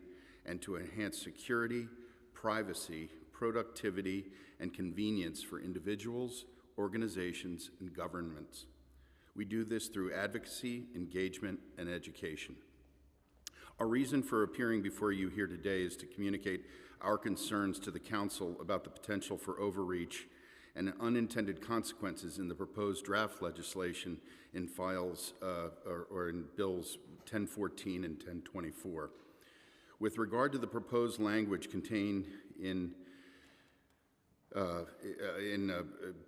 and to enhance security, privacy, productivity, and convenience for individuals, organizations, and governments. We do this through advocacy, engagement, and education. Our reason for appearing before you here today is to communicate our concerns to the Council about the potential for overreach and unintended consequences in the proposed draft legislation in files or in bills 1014 and 1024. With regard to the proposed language contained in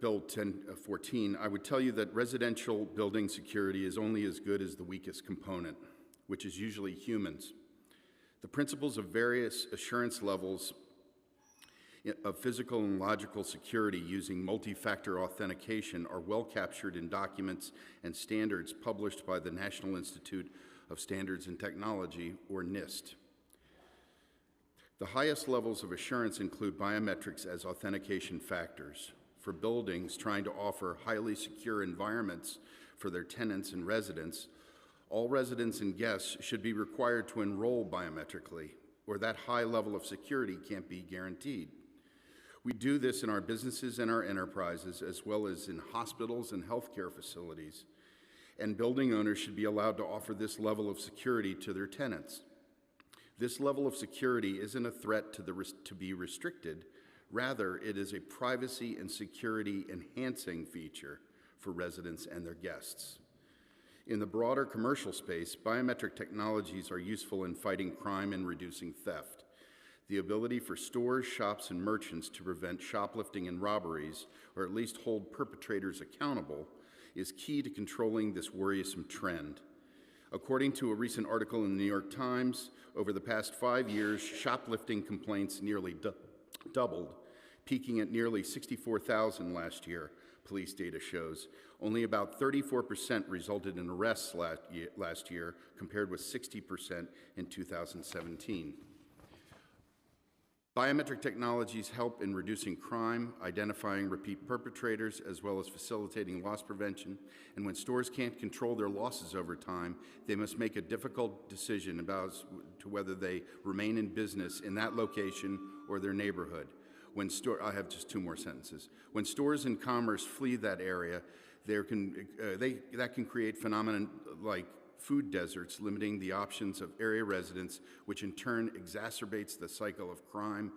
Bill 1014, I would tell you that residential building security is only as good as the weakest component, which is usually humans. The principles of various assurance levels of physical and logical security using multi-factor authentication are well captured in documents and standards published by the National Institute of Standards and Technology, or NIST. The highest levels of assurance include biometrics as authentication factors. For buildings trying to offer highly secure environments for their tenants and residents, all residents and guests should be required to enroll biometrically, or that high level of security can't be guaranteed. We do this in our businesses and our enterprises, as well as in hospitals and healthcare facilities. And building owners should be allowed to offer this level of security to their tenants. This level of security isn't a threat to be restricted. Rather, it is a privacy and security enhancing feature for residents and their guests. In the broader commercial space, biometric technologies are useful in fighting crime and reducing theft. The ability for stores, shops, and merchants to prevent shoplifting and robberies, or at least hold perpetrators accountable, is key to controlling this worrisome trend. According to a recent article in the New York Times, over the past 5 years, shoplifting complaints nearly doubled, peaking at nearly 64,000 last year, police data shows. Only about 34% resulted in arrests last year, compared with 60% in 2017. Biometric technologies help in reducing crime, identifying repeat perpetrators, as well as facilitating loss prevention. And when stores can't control their losses over time, they must make a difficult decision about whether they remain in business in that location or their neighborhood. I have just 2 more sentences. When stores and commerce flee that area, that can create phenomena like food deserts, limiting the options of area residents, which in turn exacerbates the cycle of crime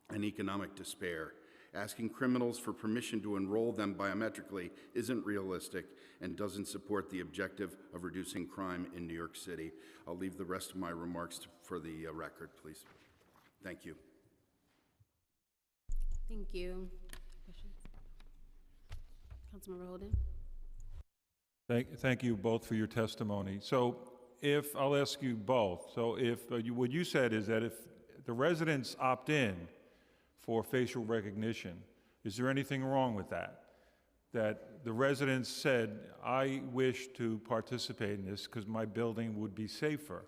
and economic despair. Asking criminals for permission to enroll them biometrically isn't realistic and doesn't support the objective of reducing crime in New York City. I'll leave the rest of my remarks for the record, please. Thank you. Thank you. Questions? Councilmember Holden? Thank you both for your testimony. So I'll ask you both. So what you said is that if the residents opt in for facial recognition, is there anything wrong with that? That the residents said, I wish to participate in this because my building would be safer.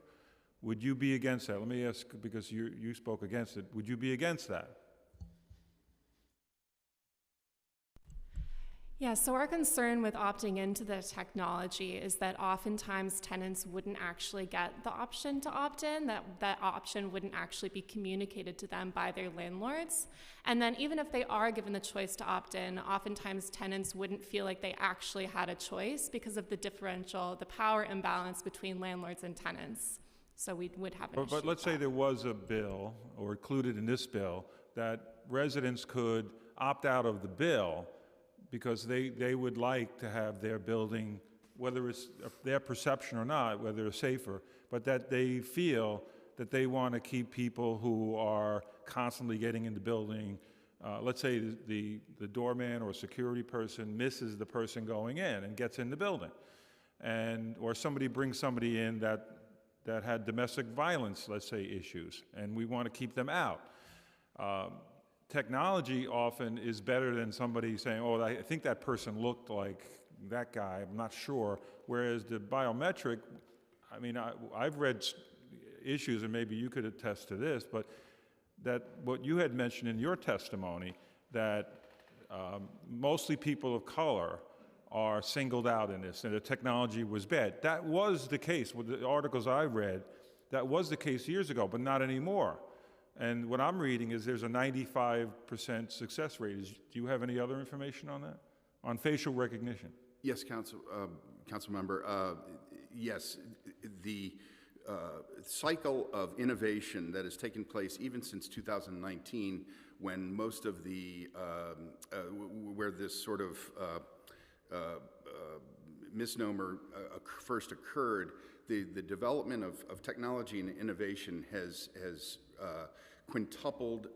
Would you be against that? Let me ask, because you spoke against it. Would you be against that? Yeah, so our concern with opting into the technology is that oftentimes tenants wouldn't actually get the option to opt in, that option wouldn't actually be communicated to them by their landlords. And then even if they are given the choice to opt in, oftentimes tenants wouldn't feel like they actually had a choice because of the power imbalance between landlords and tenants. So we would have an issue. But let's say there was a bill, or included in this bill, that residents could opt out of the bill because they would like to have their building, whether it's their perception or not, whether it's safer, but that they feel that they want to keep people who are constantly getting in the building. Let's say the doorman or security person misses the person going in and gets in the building. Or somebody brings somebody in that had domestic violence, let's say, issues, and we want to keep them out. Technology often is better than somebody saying, oh, I think that person looked like that guy, I'm not sure. Whereas the biometric, I mean, I've read issues, and maybe you could attest to this, but that what you had mentioned in your testimony, that mostly people of color are singled out in this, and the technology was bad. That was the case with the articles I read. That was the case years ago, but not anymore. And what I'm reading is there's a 95% success rate. Do you have any other information on that? On facial recognition? Yes, Council Member. Yes, the cycle of innovation that has taken place even since 2019, when most of the where this sort of misnomer first occurred, the development of technology and innovation has quintupled,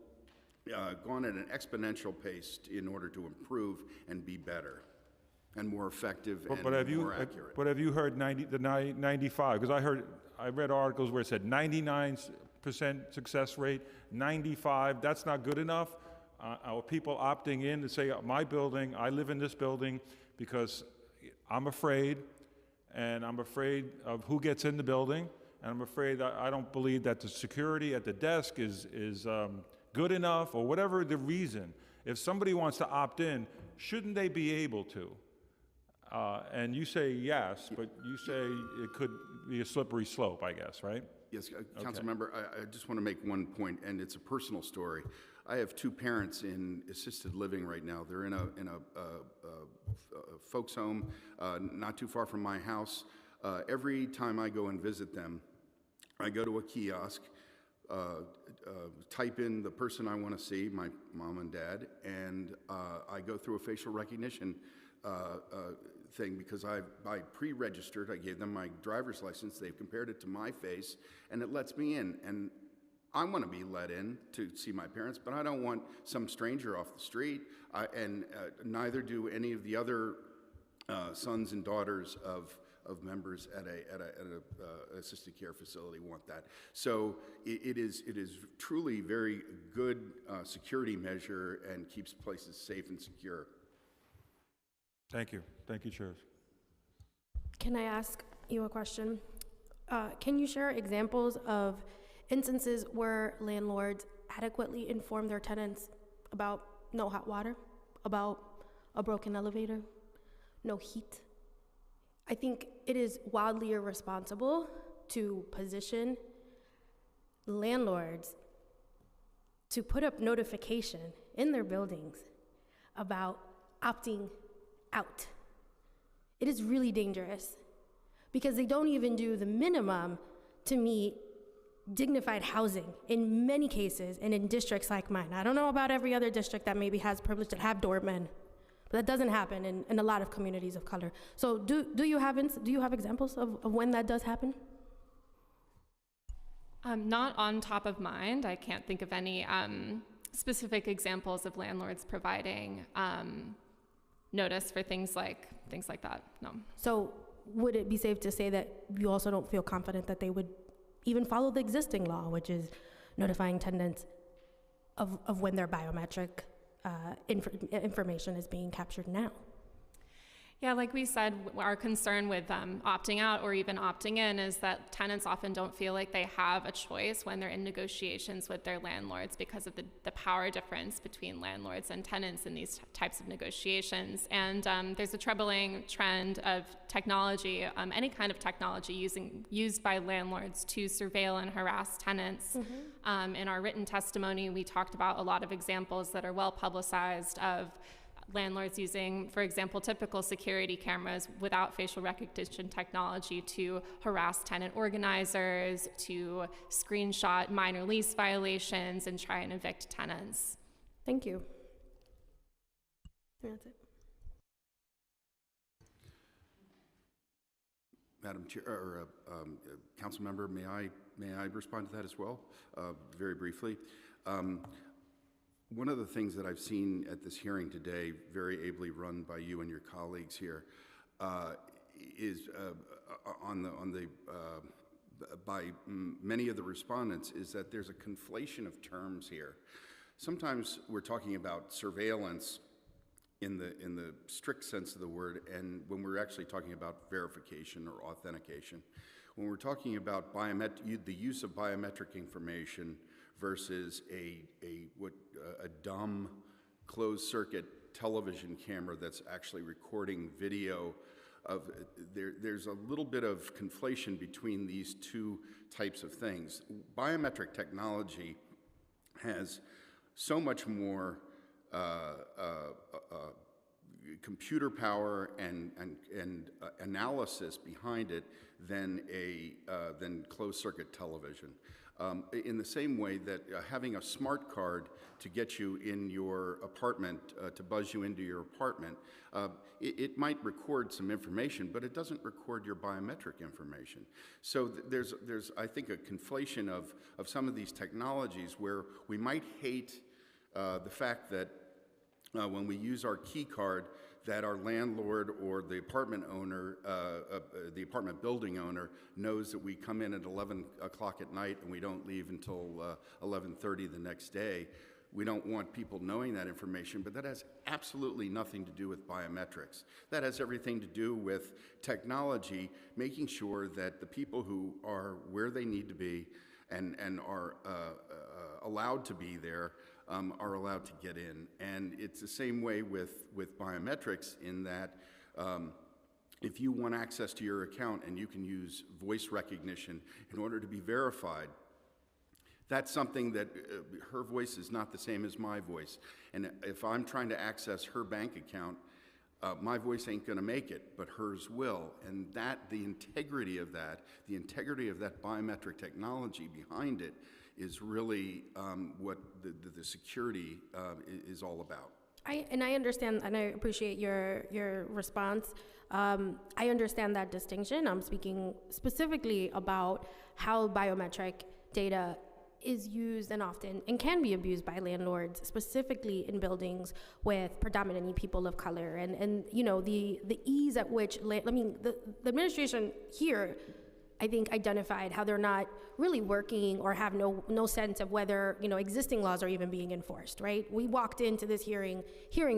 gone at an exponential pace in order to improve and be better and more effective and more accurate. But have you heard 95? Because I read articles where it said 99% success rate, 95. That's not good enough. Are people opting in to say, my building, I live in this building because I'm afraid, and I'm afraid of who gets in the building, and I'm afraid I don't believe that the security at the desk is good enough, or whatever the reason. If somebody wants to opt in, shouldn't they be able to? And you say yes, but you say it could be a slippery slope, I guess, right? Yes, Council Member, I just want to make one point, and it's a personal story. I have two parents in assisted living right now. They're in a folks' home not too far from my house. Every time I go and visit them, I go to a kiosk, type in the person I want to see, my mom and dad, and I go through a facial recognition thing because I pre-registered. I gave them my driver's license. They've compared it to my face, and it lets me in. And I want to be let in to see my parents, but I don't want some stranger off the street, and neither do any of the other sons and daughters of members at a assisted care facility want that. So it is truly very good security measure and keeps places safe and secure. Thank you. Thank you, Chairs. Can I ask you a question? Can you share examples of instances where landlords adequately inform their tenants about no hot water, about a broken elevator, no heat? I think it is wildly irresponsible to position landlords to put up notification in their buildings about opting out. It is really dangerous because they don't even do the minimum to meet dignified housing in many cases and in districts like mine. I don't know about every other district that maybe has privilege to have doormen, but that doesn't happen in a lot of communities of color. So do you have examples of when that does happen? Not on top of mind. I can't think of any specific examples of landlords providing notice for things like that. No. So would it be safe to say that you also don't feel confident that they would even follow the existing law, which is notifying tenants of when their biometric information is being captured now? Yeah, like we said, our concern with opting out or even opting in is that tenants often don't feel like they have a choice when they're in negotiations with their landlords because of the power difference between landlords and tenants in these types of negotiations. And there's a troubling trend of technology, any kind of technology used by landlords to surveil and harass tenants. Mm-hmm. In our written testimony, we talked about a lot of examples that are well publicized of landlords using, for example, typical security cameras without facial recognition technology to harass tenant organizers, to screenshot minor lease violations, and try and evict tenants. Thank you. That's it. Madam Chair, or Council Member, may I respond to that as well, very briefly? One of the things that I've seen at this hearing today, very ably run by you and your colleagues here, is by many of the respondents, is that there's a conflation of terms here. Sometimes we're talking about surveillance in the strict sense of the word, and when we're actually talking about verification or authentication. When we're talking about the use of biometric information versus a dumb closed-circuit television camera that's actually recording video of, there's a little bit of conflation between these two types of things. Biometric technology has so much more computer power and analysis behind it than closed-circuit television. In the same way that having a smart card to get you in your apartment, to buzz you into your apartment, it might record some information, but it doesn't record your biometric information. So there's I think, a conflation of some of these technologies where we might hate the fact that when we use our key card, that our landlord or the apartment owner, the apartment building owner, knows that we come in at 11 o'clock at night and we don't leave until 11:30 the next day. We don't want people knowing that information, but that has absolutely nothing to do with biometrics. That has everything to do with technology, making sure that the people who are where they need to be and are allowed to be there are allowed to get in. And it's the same way with biometrics in that if you want access to your account and you can use voice recognition in order to be verified, that's something that her voice is not the same as my voice. And if I'm trying to access her bank account, my voice ain't going to make it, but hers will. And the integrity of that biometric technology behind it is really what the security is all about. I understand, and I appreciate your response. I understand that distinction. I'm speaking specifically about how biometric data is used and often and can be abused by landlords, specifically in buildings with predominantly people of color, and you know the ease at which the administration here, I think, identified how they're not really working or have no sense of whether existing laws are even being enforced. Right? We walked into this hearing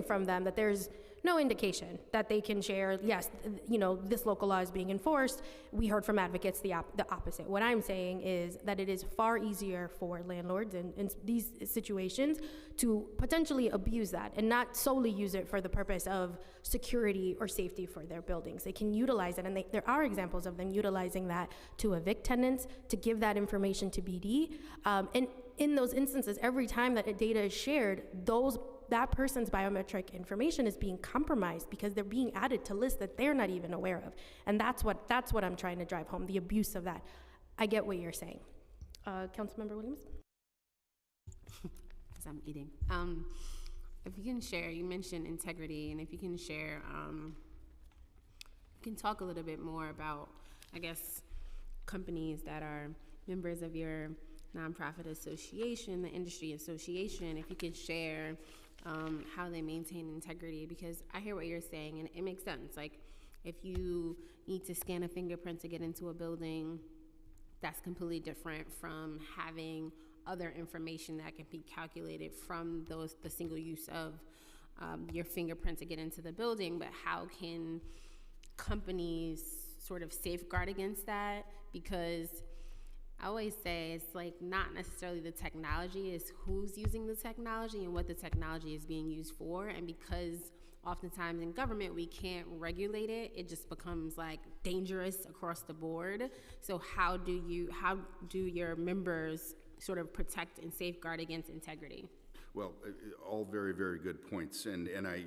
from them that there's no indication that they can share, yes, this local law is being enforced. We heard from advocates the opposite. What I'm saying is that it is far easier for landlords in these situations to potentially abuse that and not solely use it for the purpose of security or safety for their buildings. They can utilize it, and there are examples of them utilizing that to evict tenants, to give that information to BD. And in those instances, every time that data is shared, that person's biometric information is being compromised because they're being added to lists that they're not even aware of. And that's what I'm trying to drive home, the abuse of that. I get what you're saying. Councilmember Williams? Because I'm eating. If you can share, you mentioned integrity, and if you can share, you can talk a little bit more about, I guess, companies that are members of your nonprofit association, the industry association, if you could share how they maintain integrity, because I hear what you're saying and it makes sense. Like, if you need to scan a fingerprint to get into a building, that's completely different from having other information that can be calculated from the single use of your fingerprint to get into the building. But how can companies sort of safeguard against that? Because I always say it's like not necessarily the technology, it's who's using the technology and what the technology is being used for. And because oftentimes in government we can't regulate it, it just becomes like dangerous across the board. So how do your members sort of protect and safeguard against integrity? Well, all very, very good points, and I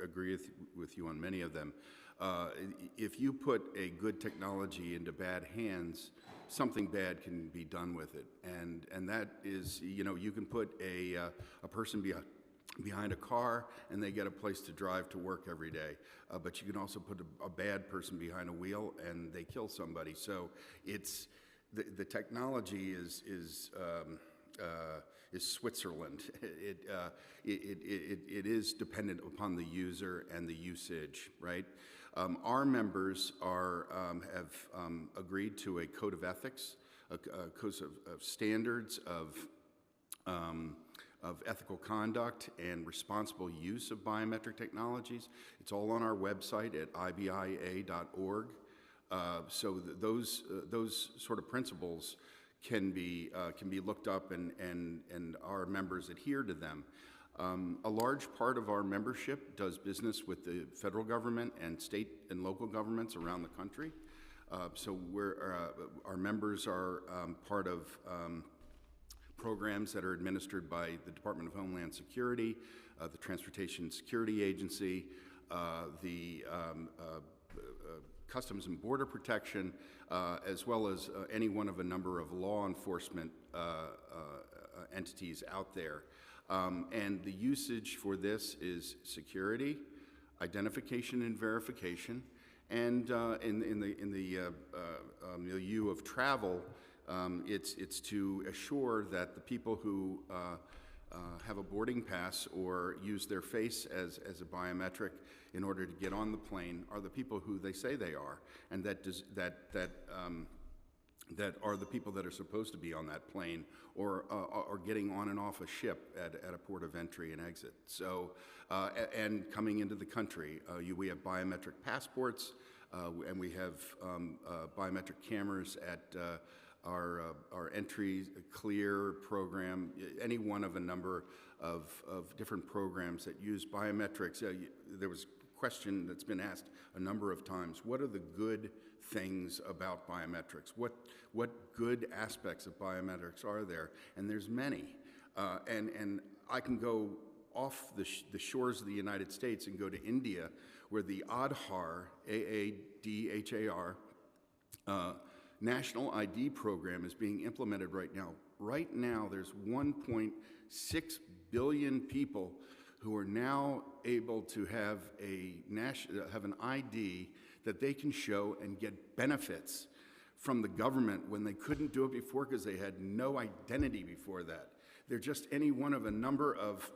agree with you on many of them. If you put a good technology into bad hands, something bad can be done with it, and that is, you can put a person behind a car and they get a place to drive to work every day, but you can also put a bad person behind a wheel and they kill somebody. So it's the technology is Switzerland. It is dependent upon the user and the usage, right? Our members have agreed to a code of ethics, a code of standards of ethical conduct and responsible use of biometric technologies. It's all on our website at ibia.org. So those sort of principles can be looked up, and our members adhere to them. A large part of our membership does business with the federal government and state and local governments around the country. So our members are part of programs that are administered by the Department of Homeland Security, the Transportation Security Agency, the Customs and Border Protection, as well as any one of a number of law enforcement entities out there. And the usage for this is security, identification and verification, and in the milieu of travel, it's to assure that the people who have a boarding pass or use their face as a biometric in order to get on the plane are the people who they say they are, and that are the people that are supposed to be on that plane or getting on and off a ship at a port of entry and exit. So, and coming into the country, we have biometric passports, and we have biometric cameras at our entry clear program, any one of a number of different programs that use biometrics. There was a question that's been asked a number of times. What are the good things about biometrics? What good aspects of biometrics are there? And there's many. And I can go off the shores of the United States and go to India, where the Aadhaar, A-A-D-H-A-R, national ID program is being implemented right now. Right now, there's 1.6 billion people who are now able to have an ID that they can show and get benefits from the government when they couldn't do it before because they had no identity before that. They're just any one of a number of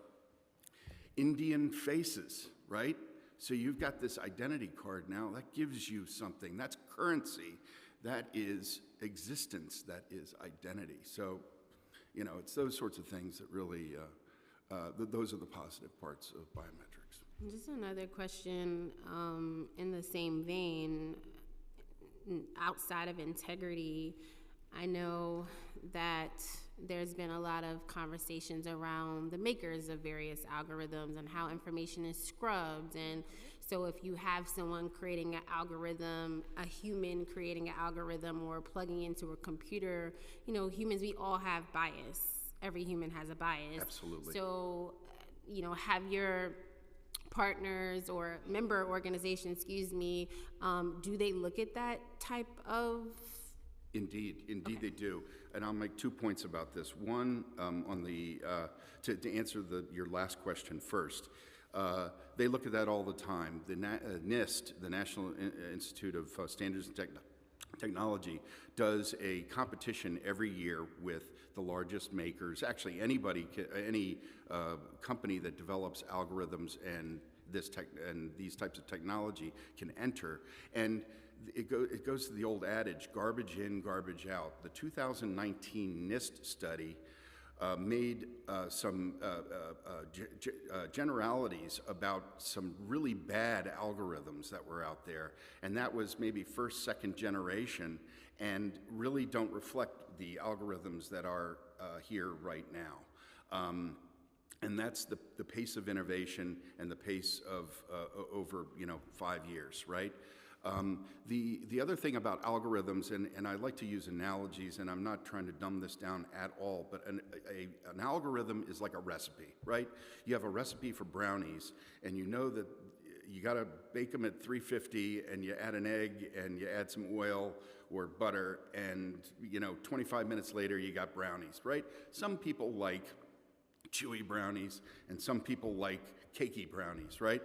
Indian faces, right? So you've got this identity card now. That gives you something. That's currency. That is existence. That is identity. So, you know, it's those sorts of things that really, those are the positive parts of biometrics. Just another question in the same vein, outside of integrity, I know that there's been a lot of conversations around the makers of various algorithms and how information is scrubbed. And so if you have someone creating an algorithm, a human creating an algorithm or plugging into a computer, you know, humans, we all have bias. Every human has a bias. Absolutely. So, you know, have your partners or member organizations, do they look at that type of? Indeed, okay. They do. And I'll make 2 points about this. One, on the to answer your last question first, they look at that all the time. The NIST, the National Institute of Standards and Technology, does a competition every year with the largest makers. Actually, any company that develops algorithms and these types of technology can enter. And it goes to the old adage, garbage in, garbage out. The 2019 NIST study made some generalities about some really bad algorithms that were out there. And that was maybe first, second generation, and really don't reflect the algorithms that are here right now. And that's the pace of innovation and the pace of over 5 years, right? The other thing about algorithms, and I like to use analogies, and I'm not trying to dumb this down at all, but an algorithm is like a recipe, right? You have a recipe for brownies, and you know that you got to bake them at 350, and you add an egg, and you add some oil or butter, and 25 minutes later you got brownies, right? Some people like chewy brownies, and some people like cakey brownies, right?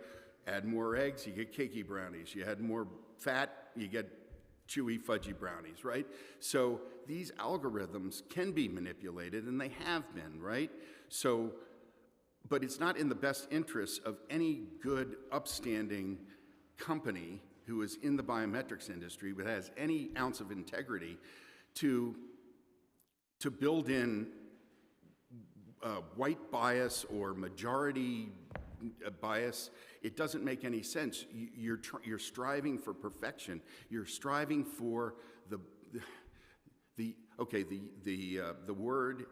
Add more eggs, you get cakey brownies. You add more fat, you get chewy, fudgy brownies, right? So these algorithms can be manipulated, and they have been, right? So, but it's not in the best interest of any good, upstanding company who is in the biometrics industry, but has any ounce of integrity, to build in white bias or majority bias. It doesn't make any sense. You're striving for perfection. You're striving for the word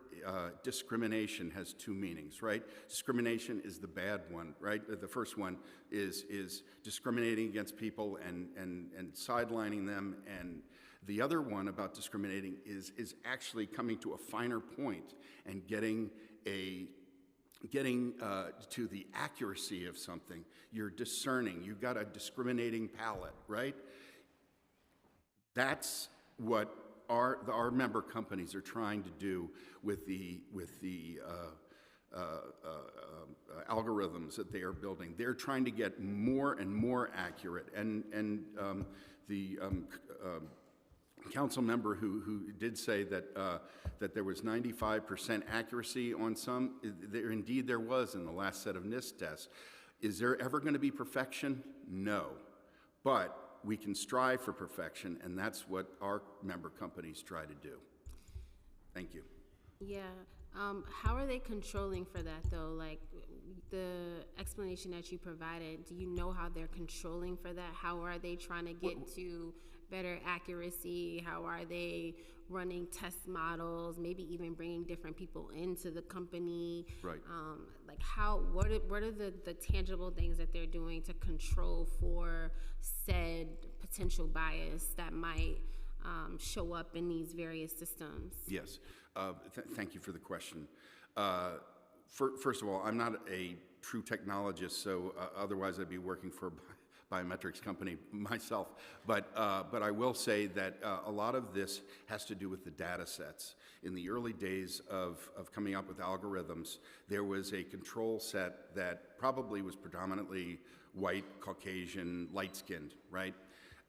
discrimination has two meanings, right? Discrimination is the bad one, right? The first one is discriminating against people and sidelining them, and The other one about discriminating is actually coming to a finer point and getting to the accuracy of something. You're discerning. You've got a discriminating palate, right? That's what our member companies are trying to do with the algorithms that they are building. They're trying to get more and more accurate, and the council member who did say that that there was 95% accuracy on some, indeed there was in the last set of NIST tests. Is there ever going to be perfection? No, but we can strive for perfection, and that's what our member companies try to do. Thank you. Yeah. How are they controlling for that, though? Like, the explanation that you provided, do you know how they're controlling for that? How are they trying to get to better accuracy? How are they running test models, maybe even bringing different people into the company? Right. Like, what are the tangible things that they're doing to control for said potential bias that might show up in these various systems? Yes. Thank you for the question. First of all, I'm not a true technologist, so otherwise I'd be working for a biometrics company myself. But I will say that a lot of this has to do with the data sets. In the early days of coming up with algorithms, there was a control set that probably was predominantly white, Caucasian, light-skinned, right?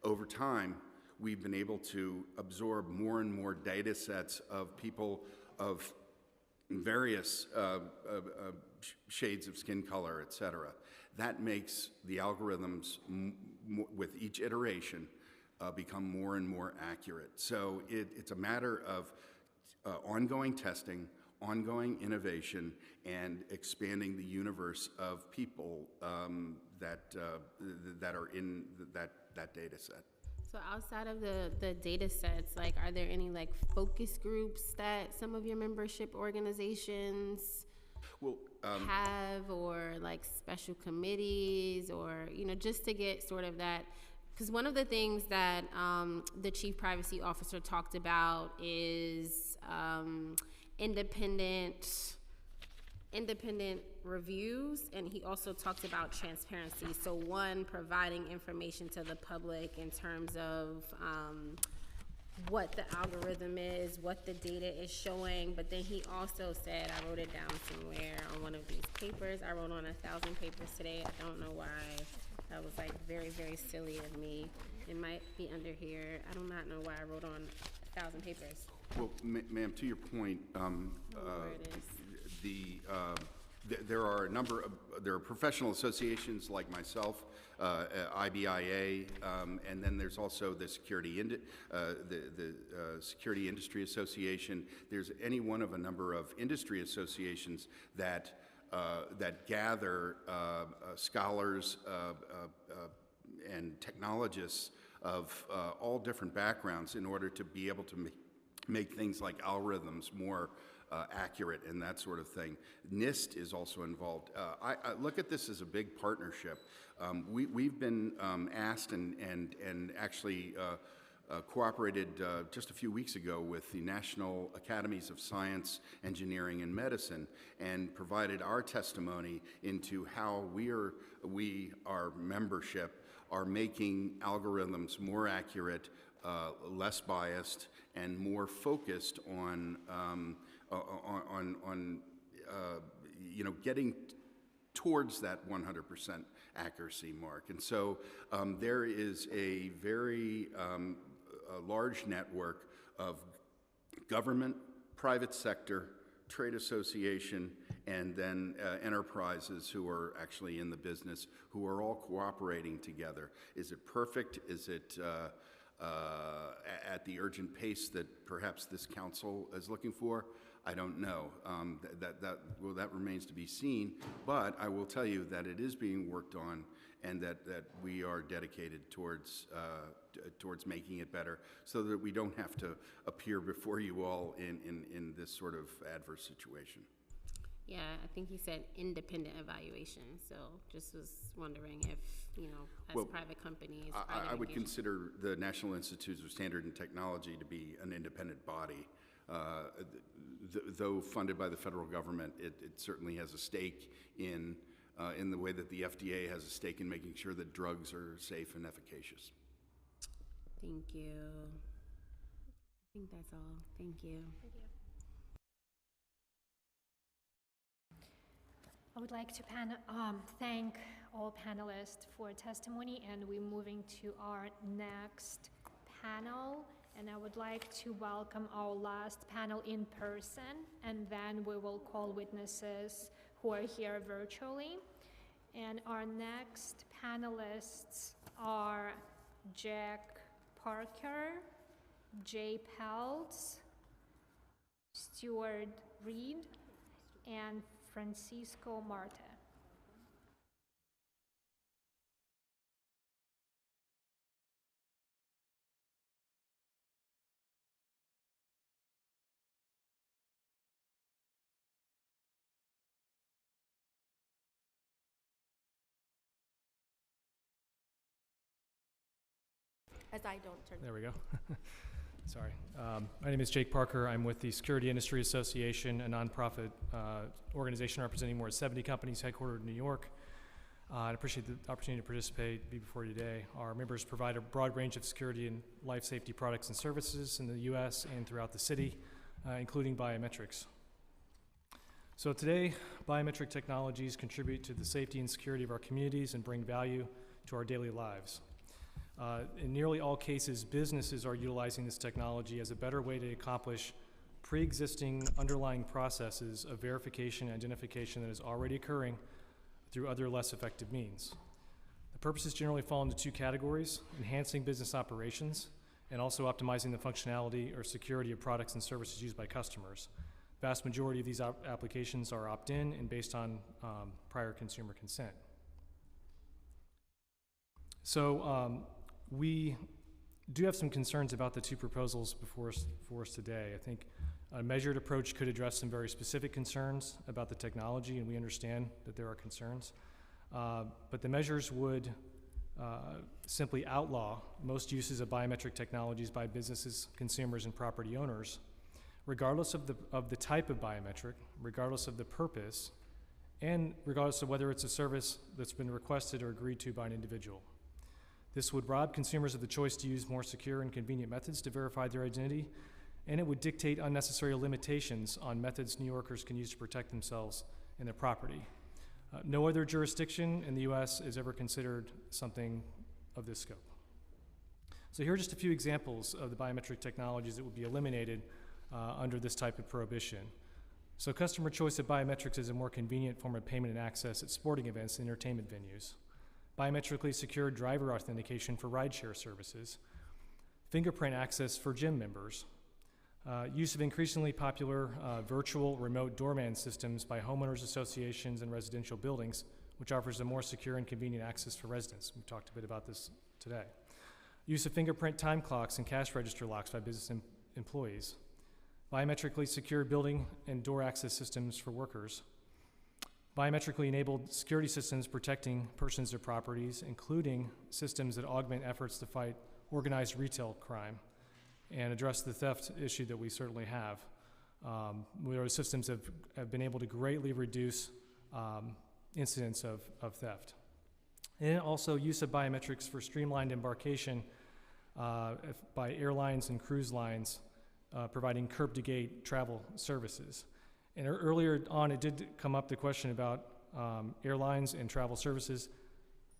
Over time, we've been able to absorb more and more data sets of people of various shades of skin color, et cetera. That makes the algorithms, with each iteration, become more and more accurate. So it's a matter of ongoing testing, ongoing innovation, and expanding the universe of people that are in that data set. So outside of the data sets, like, are there any like focus groups that some of your membership organizations have, or like special committees, or, you know, just to get sort of that? Because one of the things that the chief privacy officer talked about is independent reviews, and he also talked about transparency. So one, providing information to the public in terms of what the algorithm is, what the data is showing, but then he also said, I wrote it down somewhere on one of these papers, I wrote on 1,000 papers today, I don't know why, that was like very, very silly of me. It might be under here, I do not know why I wrote on 1,000 papers. Well, ma'am, to your point, Where it is. There are a number of professional associations like myself, IBIA, and then there's also the Security Industry Association. There's any one of a number of industry associations that gather scholars and technologists of all different backgrounds in order to be able to make things like algorithms more accurate and that sort of thing. NIST is also involved. I look at this as a big partnership. We've been asked and actually cooperated just a few weeks ago with the National Academies of Science, Engineering, and Medicine, and provided our testimony into how our membership, are making algorithms more accurate, less biased, and more focused on getting towards that 100% accuracy mark. And so there is a very large network of government, private sector, trade association, and then enterprises who are actually in the business, who are all cooperating together. Is it perfect? Is it at the urgent pace that perhaps this council is looking for? I don't know. That remains to be seen. But I will tell you that it is being worked on, and that we are dedicated towards making it better, so that we don't have to appear before you all in this sort of adverse situation. Yeah, I think he said independent evaluation, so just was wondering if, as private companies. I would consider the National Institutes of Standard and Technology to be an independent body. Though funded by the federal government, it certainly has a stake in the way that the FDA has a stake in making sure that drugs are safe and efficacious. Thank you. I think that's all. Thank you. Thank you. I would like to thank all panelists for testimony, and we're moving to our next panel. And I would like to welcome our last panel in person, and then we will call witnesses who are here virtually. And our next panelists are Jack Parker, Jay Peltz, Stuart Reed, and Francisco Marte. As I don't turn. There we go. Sorry. My name is Jake Parker. I'm with the Security Industry Association, a nonprofit organization representing more than 70 companies headquartered in New York. I appreciate the opportunity to participate, be before you today. Our members provide a broad range of security and life safety products and services in the U.S. and throughout the city, including biometrics. So today, biometric technologies contribute to the safety and security of our communities and bring value to our daily lives. In nearly all cases, businesses are utilizing this technology as a better way to accomplish pre-existing underlying processes of verification and identification that is already occurring through other less effective means. The purposes generally fall into two categories: enhancing business operations and also optimizing the functionality or security of products and services used by customers. The vast majority of these applications are opt-in and based on prior consumer consent. So we do have some concerns about the two proposals before us today. I think a measured approach could address some very specific concerns about the technology, and we understand that there are concerns. But the measures would simply outlaw most uses of biometric technologies by businesses, consumers, and property owners, regardless of the type of biometric, regardless of the purpose, and regardless of whether it's a service that's been requested or agreed to by an individual. This would rob consumers of the choice to use more secure and convenient methods to verify their identity, and it would dictate unnecessary limitations on methods New Yorkers can use to protect themselves and their property. No other jurisdiction in the U.S. has ever considered something of this scope. So here are just a few examples of the biometric technologies that would be eliminated under this type of prohibition. So customer choice of biometrics is a more convenient form of payment and access at sporting events and entertainment venues. Biometrically secured driver authentication for rideshare services, fingerprint access for gym members, use of increasingly popular virtual remote doorman systems by homeowners associations and residential buildings, which offers a more secure and convenient access for residents. We've talked a bit about this today. Use of fingerprint time clocks and cash register locks by business employees. Biometrically secured building and door access systems for workers. Biometrically enabled security systems protecting persons or properties, including systems that augment efforts to fight organized retail crime and address the theft issue that we certainly have. Those systems have been able to greatly reduce incidents of theft. And also use of biometrics for streamlined embarkation by airlines and cruise lines providing curb-to-gate travel services. And earlier on, it did come up the question about airlines and travel services.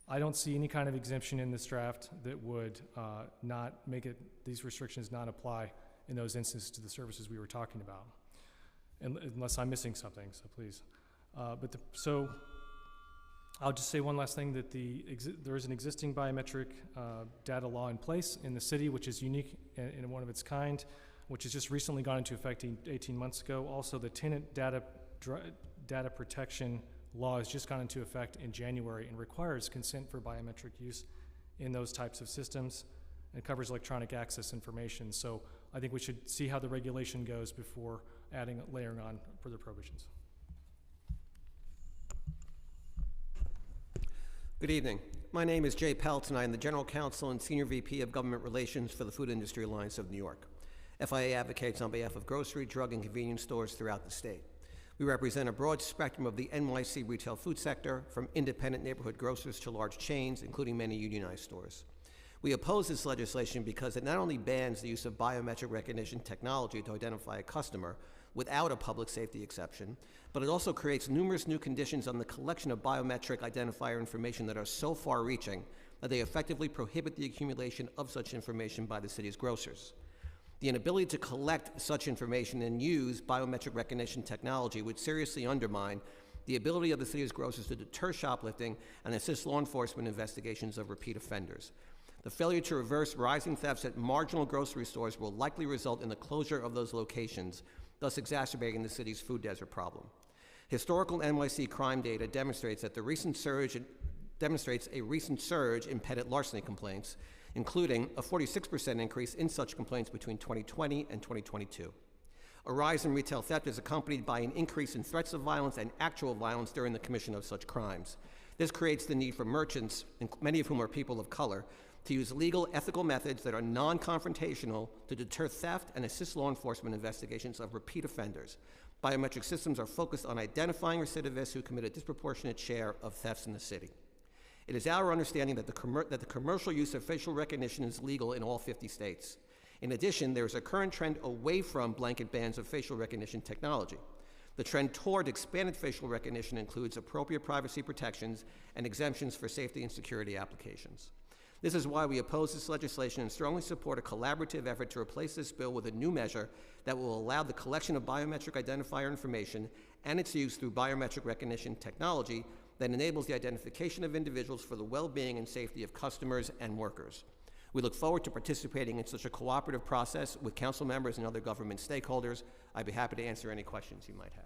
I don't see any kind of exemption in this draft that would not make these restrictions not apply in those instances to the services we were talking about, unless I'm missing something, so please. So I'll just say one last thing, that there is an existing biometric data law in place in the city, which is unique in one of its kind, which has just recently gone into effect 18 months ago. Also, the tenant data protection law has just gone into effect in January and requires consent for biometric use in those types of systems and covers electronic access information. So I think we should see how the regulation goes before layering on further prohibitions. Good evening. My name is Jay Peltz, and I am the General Counsel and Senior VP of Government Relations for the Food Industry Alliance of New York. FIA advocates on behalf of grocery, drug, and convenience stores throughout the state. We represent a broad spectrum of the NYC retail food sector, from independent neighborhood grocers to large chains, including many unionized stores. We oppose this legislation because it not only bans the use of biometric recognition technology to identify a customer without a public safety exception, but it also creates numerous new conditions on the collection of biometric identifier information that are so far-reaching that they effectively prohibit the accumulation of such information by the city's grocers. The inability to collect such information and use biometric recognition technology would seriously undermine the ability of the city's grocers to deter shoplifting and assist law enforcement investigations of repeat offenders. The failure to reverse rising thefts at marginal grocery stores will likely result in the closure of those locations, thus exacerbating the city's food desert problem. Historical NYC crime data demonstrates a recent surge in petty larceny complaints, including a 46% increase in such complaints between 2020 and 2022. A rise in retail theft is accompanied by an increase in threats of violence and actual violence during the commission of such crimes. This creates the need for merchants, many of whom are people of color, to use legal, ethical methods that are non-confrontational to deter theft and assist law enforcement investigations of repeat offenders. Biometric systems are focused on identifying recidivists who commit a disproportionate share of thefts in the city. It is our understanding that the commercial use of facial recognition is legal in all 50 states. In addition, there is a current trend away from blanket bans of facial recognition technology. The trend toward expanded facial recognition includes appropriate privacy protections and exemptions for safety and security applications. This is why we oppose this legislation and strongly support a collaborative effort to replace this bill with a new measure that will allow the collection of biometric identifier information and its use through biometric recognition technology that enables the identification of individuals for the well-being and safety of customers and workers. We look forward to participating in such a cooperative process with council members and other government stakeholders. I'd be happy to answer any questions you might have.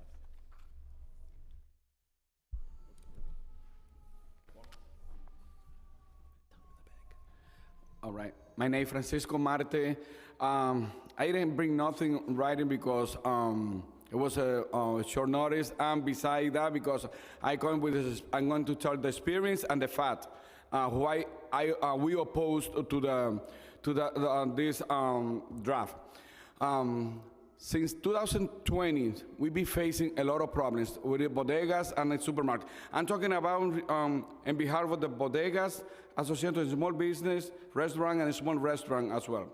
All right. My name is Francisco Marte. I didn't bring nothing writing because it was a short notice, and beside that, because I'm going to tell the experience and the fact why we opposed to this draft. Since 2020, we've been facing a lot of problems with the bodegas and the supermarket. I'm talking about on behalf of the bodegas, associated with small business, restaurant, and small restaurant as well,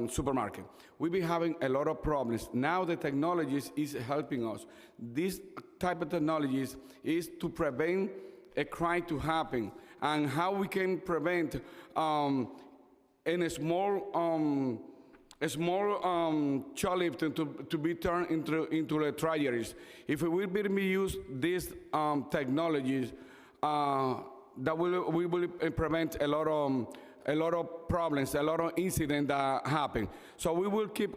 supermarket. We've been having a lot of problems. Now the technologies is helping us. This type of technologies is to prevent a crime to happen, and how we can prevent in a small shoplifting to be turned into the tragedies. If we will use these technologies, we will prevent a lot of problems, a lot of incidents that happen. So we will keep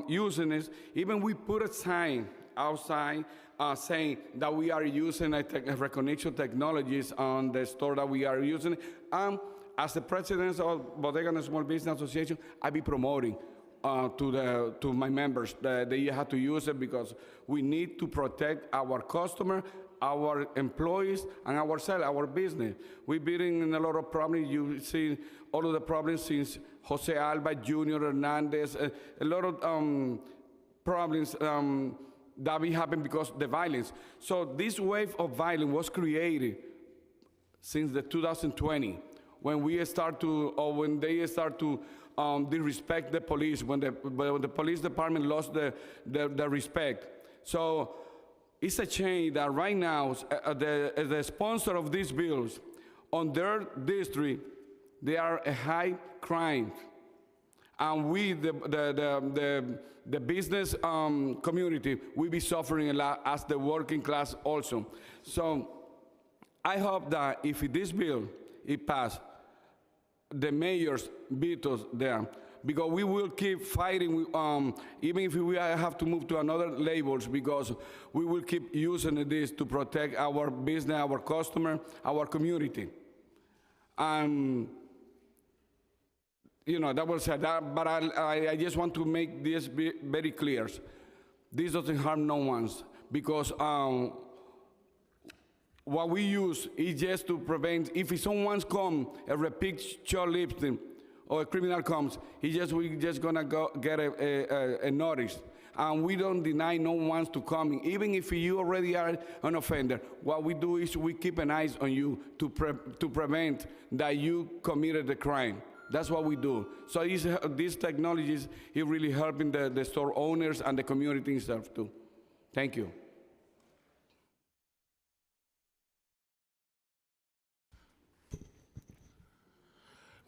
using this. Even we put a sign outside saying that we are using recognition technologies on the store that we are using. As the president of Bodega and Small Business Association, I be promoting to my members that they have to use it, because we need to protect our customer, our employees, and ourselves, our business. We've been in a lot of problems. You see all of the problems since Jose Alba, Junior Hernandez, a lot of problems that we happen because of the violence. So this wave of violence was created since the 2020. When they start to disrespect the police, when the police department lost the respect. So it's a shame that right now the sponsor of these bills, on their district, they are a high crime, and we, the business community, will be suffering a lot as the working class also. So I hope that if this bill it passed, the mayor's vetoes there, because we will keep fighting, even if we have to move to another labels, because we will keep using this to protect our business, our customer, our community. That was said, but I just want to make this very clear. This doesn't harm no one, because what we use is just to prevent, if someone's come, a repeat shoplifting, or a criminal comes, we just gonna go get a notice. And we don't deny no one to come in. Even if you already are an offender, what we do is we keep an eye on you to prevent that you committed the crime. That's what we do. So these technologies is really helping the store owners and the community itself too. Thank you.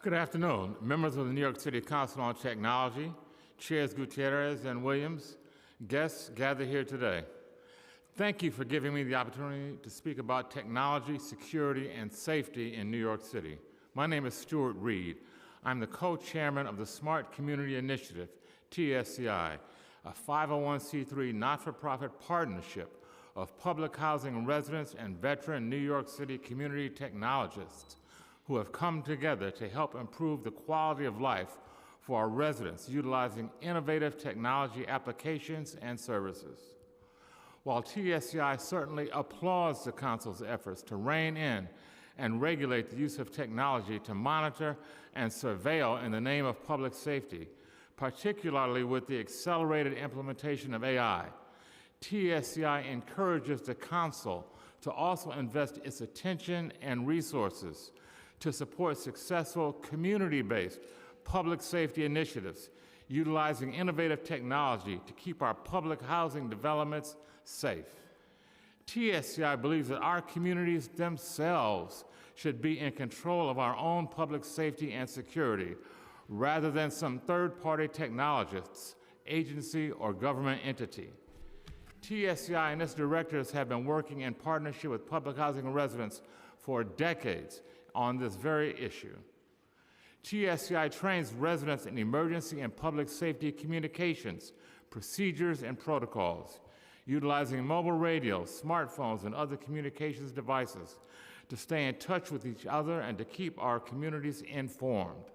Good afternoon, members of the New York City Council on Technology, Chairs Gutierrez and Williams, guests gathered here today. Thank you for giving me the opportunity to speak about technology, security, and safety in New York City. My name is Stuart Reed. I'm the co-chairman of the Smart Community Initiative, TSCI, a 501c3 not-for-profit partnership of public housing residents and veteran New York City community technologists who have come together to help improve the quality of life for our residents utilizing innovative technology applications and services. While TSCI certainly applauds the Council's efforts to rein in and regulate the use of technology to monitor and surveil in the name of public safety, particularly with the accelerated implementation of AI, TSCI encourages the Council to also invest its attention and resources to support successful community-based public safety initiatives utilizing innovative technology to keep our public housing developments safe. TSCI believes that our communities themselves should be in control of our own public safety and security rather than some third-party technologists, agency, or government entity. TSCI and its directors have been working in partnership with public housing residents for decades on this very issue. TSCI trains residents in emergency and public safety communications, procedures, and protocols, utilizing mobile radios, smartphones, and other communications devices to stay in touch with each other and to keep our communities informed.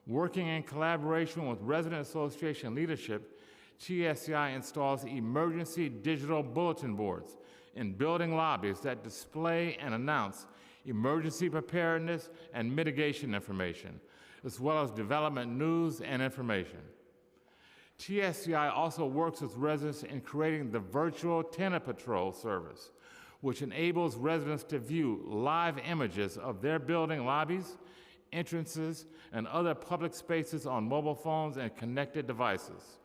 Working in collaboration with resident association leadership, TSCI installs emergency digital bulletin boards in building lobbies that display and announce emergency preparedness and mitigation information, as well as development news and information. TSCI also works with residents in creating the virtual tenant patrol service, which enables residents to view live images of their building lobbies, entrances, and other public spaces on mobile phones and connected devices.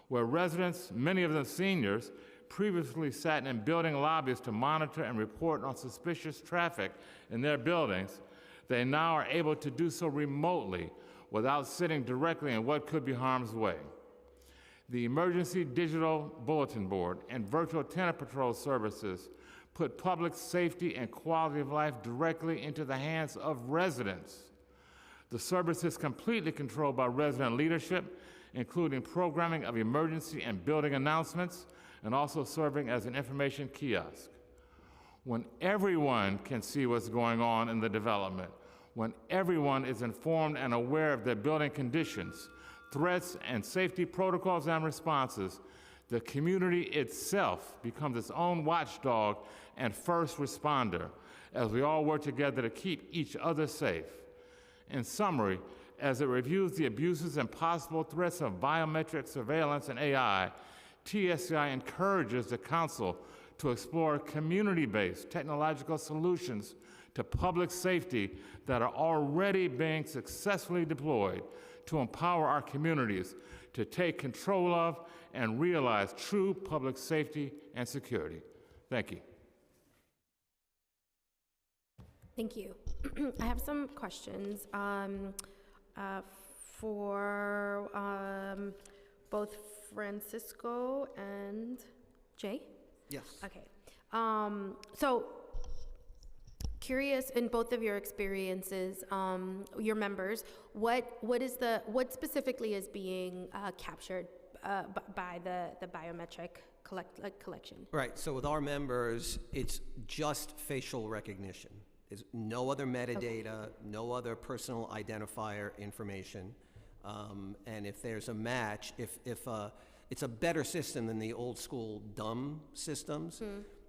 Where residents, many of them seniors, previously sat in building lobbies to monitor and report on suspicious traffic in their buildings, they now are able to do so remotely without sitting directly in what could be harm's way. The Emergency Digital Bulletin Board and Virtual Tenant Patrol services put public safety and quality of life directly into the hands of residents. The service is completely controlled by resident leadership, including programming of emergency and building announcements, and also serving as an information kiosk. When everyone can see what's going on in the development, when everyone is informed and aware of their building conditions, threats, and safety protocols and responses, the community itself becomes its own watchdog and first responder as we all work together to keep each other safe. In summary, as it reviews the abuses and possible threats of biometric surveillance and AI, TSCI encourages the Council to explore community-based technological solutions to public safety that are already being successfully deployed to empower our communities to take control of and realize true public safety and security. Thank you. Thank you. I have some questions for both Francisco and Jay. Yes. Okay. So curious, in both of your experiences, your members, what specifically is being captured by the biometric collection? Right. So with our members, it's just facial recognition. There's no other metadata, no other personal identifier information. And if there's a match, if it's a better system than the old school dumb systems,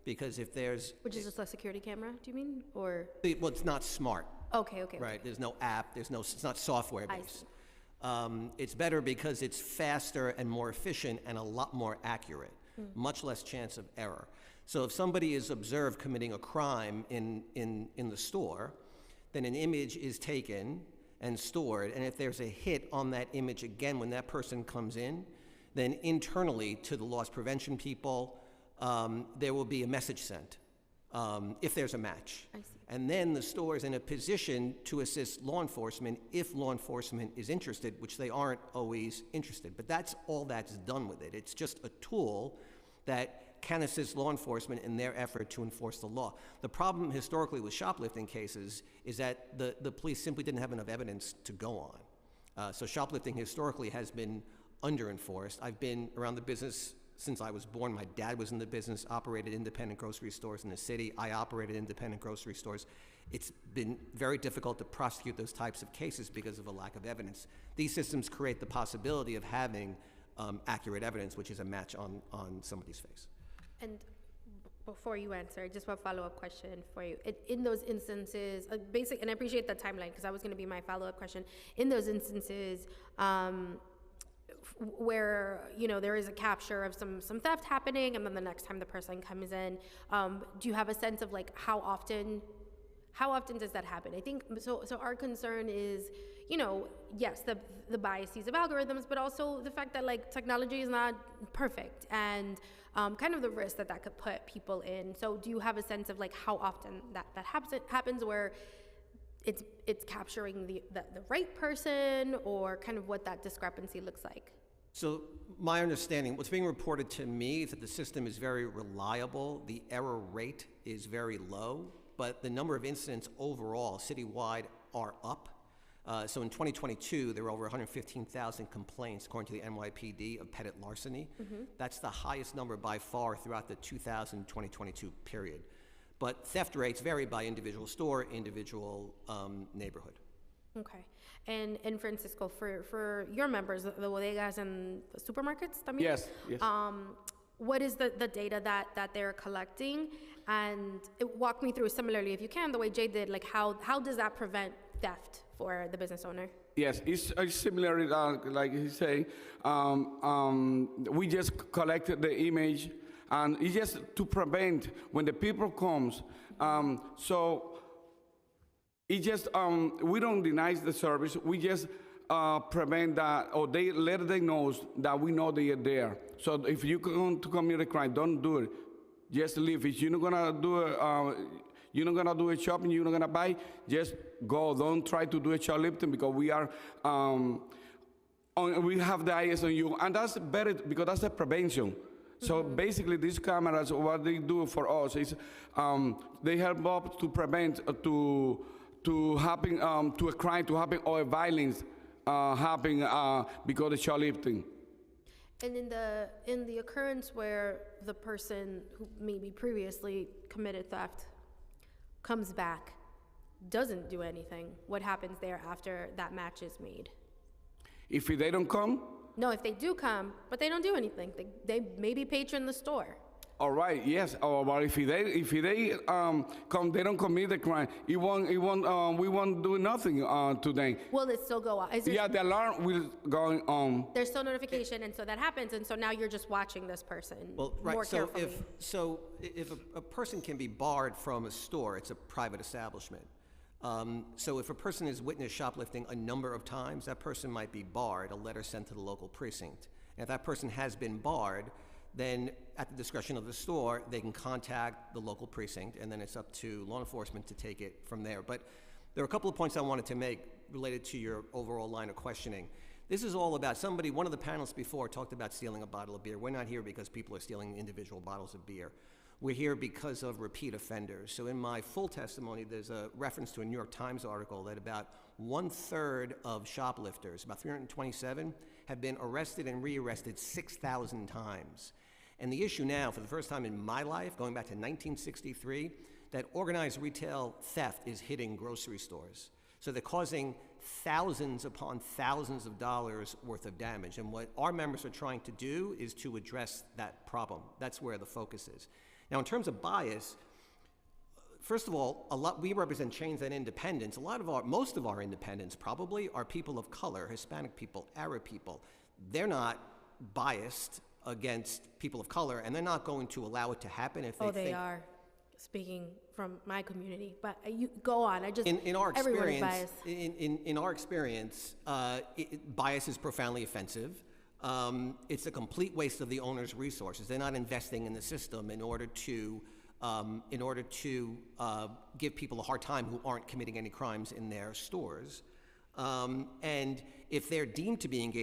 Because if there's... Which is just a security camera, do you mean? Or? Well, it's not smart. Okay. Right, there's no app, it's not software I based. It's better because it's faster and more efficient and a lot more accurate, much less chance of error. So if somebody is observed committing a crime in the store, then an image is taken and stored, and if there's a hit on that image again when that person comes in, then internally to the loss prevention people, there will be a message sent if there's a match. I see. And then the store is in a position to assist law enforcement if law enforcement is interested, which they aren't always interested. But that's all that's done with it. It's just a tool that can assist law enforcement in their effort to enforce the law. The problem historically with shoplifting cases is that the police simply didn't have enough evidence to go on. So shoplifting historically has been under-enforced. I've been around the business since I was born. My dad was in the business, operated independent grocery stores in the city. I operated independent grocery stores. It's been very difficult to prosecute those types of cases because of a lack of evidence. These systems create the possibility of having accurate evidence, which is a match on somebody's face. And before you answer, just one follow-up question for you. In those instances, and I appreciate the timeline because that was going to be my follow-up question. In those instances, where there is a capture of some theft happening, and then the next time the person comes in, do you have a sense of like how often does that happen? I think so. Our concern is, yes, the biases of algorithms, but also the fact that like technology is not perfect, and kind of the risk that could put people in. So do you have a sense of like how often that happens where it's capturing the right person, or kind of what that discrepancy looks like? So my understanding, what's being reported to me is that the system is very reliable. The error rate is very low, but the number of incidents overall citywide are up. So in 2022, there were over 115,000 complaints, according to the NYPD, of petty larceny. That's the highest number by far throughout the 2022 period. But theft rates vary by individual store, individual neighborhood. Okay. And Francisco, for your members, the bodegas and the supermarkets, también? Yes. What is the data that they're collecting? And walk me through similarly, if you can, the way Jay did, like how does that prevent theft for the business owner? Yes, it's similar, like he say. We just collected the image, and it's just to prevent when the people comes. So it just we don't deny the service. We just prevent that, or they let them know that we know they are there. So if you want to commit a crime, don't do it. Just leave. If you're not gonna do it, you're not gonna do a shopping, you're not gonna buy, just go. Don't try to do a shoplifting, because we are we have the eyes on you, and that's better because that's a prevention. So basically, these cameras, what they do for us is they help us to prevent to happen to a crime to happen, or a violence happen because of shoplifting. And in the occurrence where the person who maybe previously committed theft comes back, doesn't do anything, what happens there after that match is made? If they don't come? No, if they do come, but they don't do anything, they maybe patron the store. All right, yes. But if they come, they don't commit the crime. We won't do nothing to them. Will it still go on? Yeah, the alarm will go on. There's still notification, and so that happens, and so now you're just watching this person more carefully. If a person can be barred from a store, it's a private establishment. So if a person has witnessed shoplifting a number of times, that person might be barred, a letter sent to the local precinct. And if that person has been barred, then at the discretion of the store, they can contact the local precinct, and then it's up to law enforcement to take it from there. But there are a couple of points I wanted to make related to your overall line of questioning. This is all about one of the panelists before talked about stealing a bottle of beer. We're not here because people are stealing individual bottles of beer. We're here because of repeat offenders. So in my full testimony, there's a reference to a New York Times article that about 1/3 of shoplifters, about 327, have been arrested and rearrested 6,000 times. And the issue now, for the first time in my life, going back to 1963, that organized retail theft is hitting grocery stores. So they're causing thousands upon thousands of dollars worth of damage. And what our members are trying to do is to address that problem. That's where the focus is. Now, in terms of bias, first of all, we represent chains and independents. Most of our independents probably are people of color, Hispanic people, Arab people. They're not biased against people of color, and they're not going to allow it to happen if they think. They are. Speaking from my community, but you go on. In our everyone is experience, biased. in our experience, bias is profoundly offensive. It's a complete waste of the owner's resources. They're not investing in the system in order to give people a hard time who aren't committing any crimes in their stores. And if they're deemed to be engaged